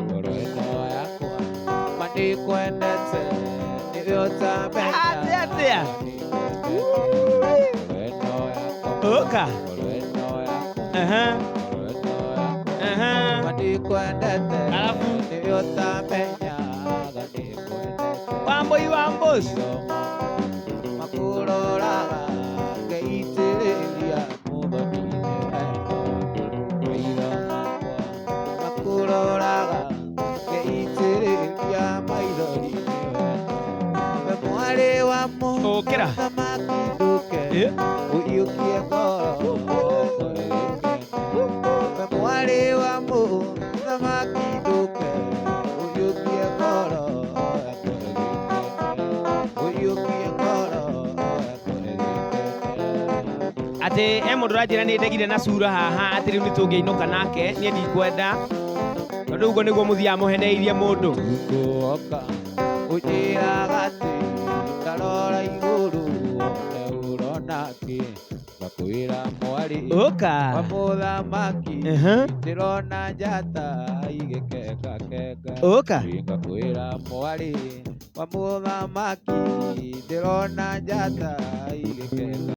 Manikwendete nĩyo tamenya. Atia oka Manikwendete alafu nĩyo tamenya. Wambui wa Mbos Makũroraga ngĩitĩrĩria mũthoni-inĩ maitho makwa. Makũroraga ngĩitĩrĩria maithori-inĩ we mwarĩ wa Ũkĩra. mũthamaki ndũke ũiyũkie ngoro. We mwarĩ wa mũthamaki ndũke ũiyũkie ngoro. Ũiyũkie ngoro. atĩ mũndũ ũranjĩra nĩ ndegire na cura haha atĩ rĩu nĩ tũngĩinũka nake. Niĩ ndikwenda tondũ ũguo nĩguo mũthiaga mũheneirie mũndũ. Guoka ũnjĩraga atĩ ndarora igũrũ wone ũrona kĩ. Ngakwĩra mwarĩ Ũka wa mũthamaki ndĩrona njata igĩkengakenga. Ũka Ngakwĩra mwarĩ wa mũthamaki ndĩrona njata igĩkenga.